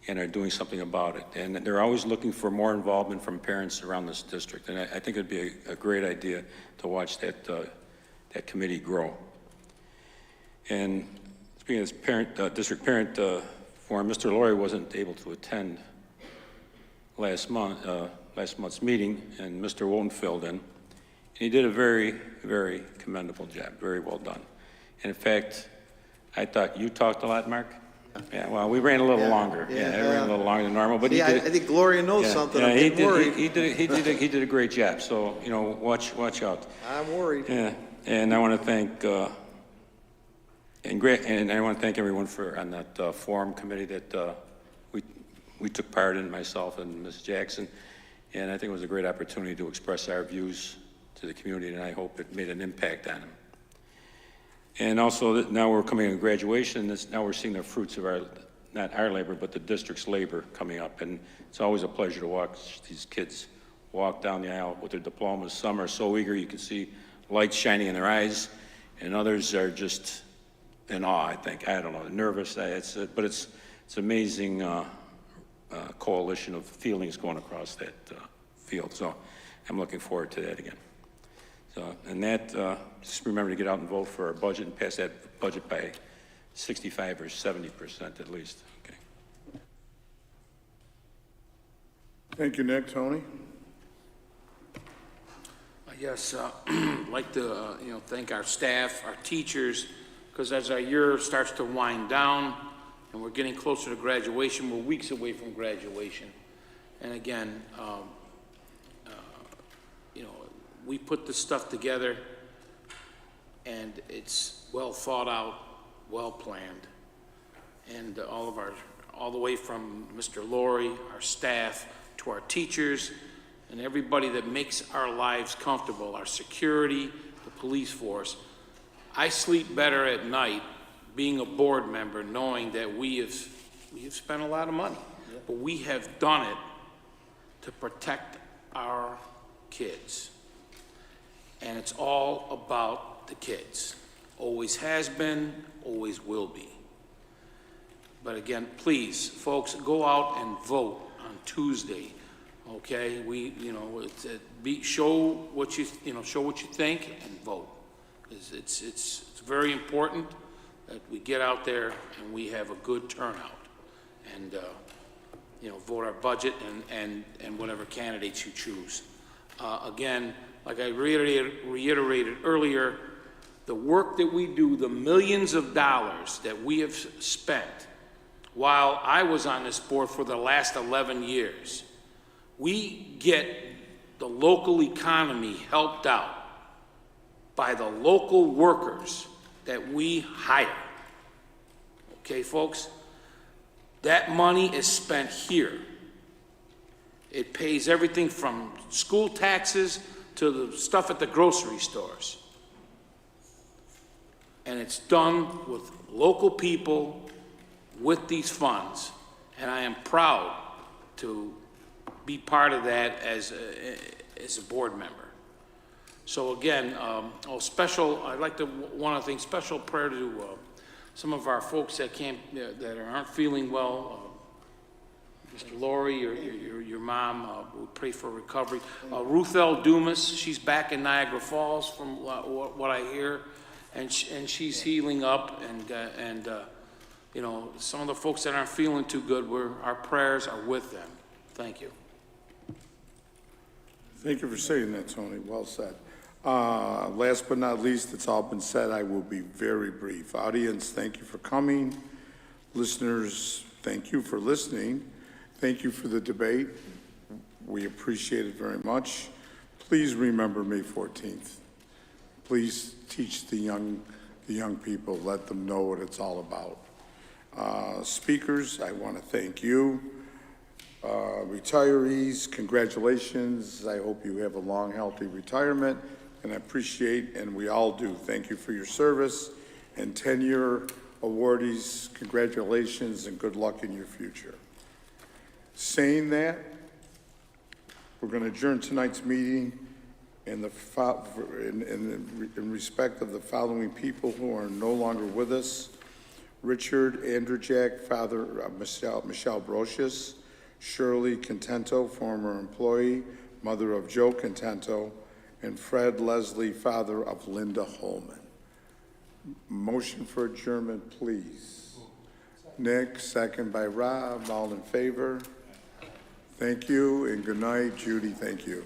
and are doing something about it. And they're always looking for more involvement from parents around this district. And I think it'd be a great idea to watch that committee grow. And speaking of this district parent forum, Mr. Laurie wasn't able to attend last month's meeting, and Mr. Wone filled in. And he did a very, very commendable job, very well done. And in fact, I thought you talked a lot, Mark? Yeah, well, we ran a little longer. Yeah, I ran a little longer than normal, but I think Gloria knows something. Yeah, I'm getting worried. He did a great job. So watch out. I'm worried. Yeah, and I want to thank And I want to thank everyone on that forum committee that we took part in, myself and Ms. Jackson. And I think it was a great opportunity to express our views to the community, and I hope it made an impact on them. And also, now we're coming to graduation, now we're seeing the fruits of not our labor, but the district's labor coming up. And it's always a pleasure to watch these kids walk down the aisle with their diplomas. Some are so eager, you can see lights shining in their eyes, and others are just in awe, I think. I don't know, nervous. But it's amazing coalition of feelings going across that field. So I'm looking forward to that again. So, and that, just remember to get out and vote for our budget and pass that budget by 65 or 70% at least. Okay. Thank you, Nick. Tony? Yes, I'd like to, thank our staff, our teachers, because as our year starts to wind down and we're getting closer to graduation, we're weeks away from graduation. And again, we put this stuff together and it's well thought out, well planned. And all the way from Mr. Laurie, our staff, to our teachers, and everybody that makes our lives comfortable, our security, the police force. I sleep better at night being a board member knowing that we have spent a lot of money, but we have done it to protect our kids. And it's all about the kids. Always has been, always will be. But again, please, folks, go out and vote on Tuesday. Okay, show what you think and vote. It's very important that we get out there and we have a good turnout, and vote our budget and whatever candidates you choose. Again, like I reiterated earlier, the work that we do, the millions of dollars that we have spent while I was on this board for the last 11 years. We get the local economy helped out by the local workers that we hire. Okay, folks? That money is spent here. It pays everything from school taxes to the stuff at the grocery stores. And it's done with local people with these funds. And I am proud to be part of that as a board member. So again, I'd like to want to thank special prayer to some of our folks that aren't feeling well. Mr. Laurie, your mom, we pray for recovery. Ruth L. Dumas, she's back in Niagara Falls from what I hear, and she's healing up. And some of the folks that aren't feeling too good, our prayers are with them. Thank you. Thank you for saying that, Tony. Well said. Last but not least, it's all been said. I will be very brief. Audience, thank you for coming. Listeners, thank you for listening. Thank you for the debate. We appreciate it very much. Please remember May 14th. Please teach the young people. Let them know what it's all about. Speakers, I want to thank you. Retirees, congratulations. I hope you have a long, healthy retirement, and I appreciate, and we all do, thank you for your service. And 10-year awardees, congratulations and good luck in your future. Saying that, we're going to adjourn tonight's meeting in respect of the following people who are no longer with us: Richard Andrzejak, father of Michelle Brocious; Shirley Contento, former employee, mother of Joe Contento; and Fred Leslie, father of Linda Holman. Motion for adjournment, please. Nick, second by Rob. All in favor? Thank you, and good night. Judy, thank you.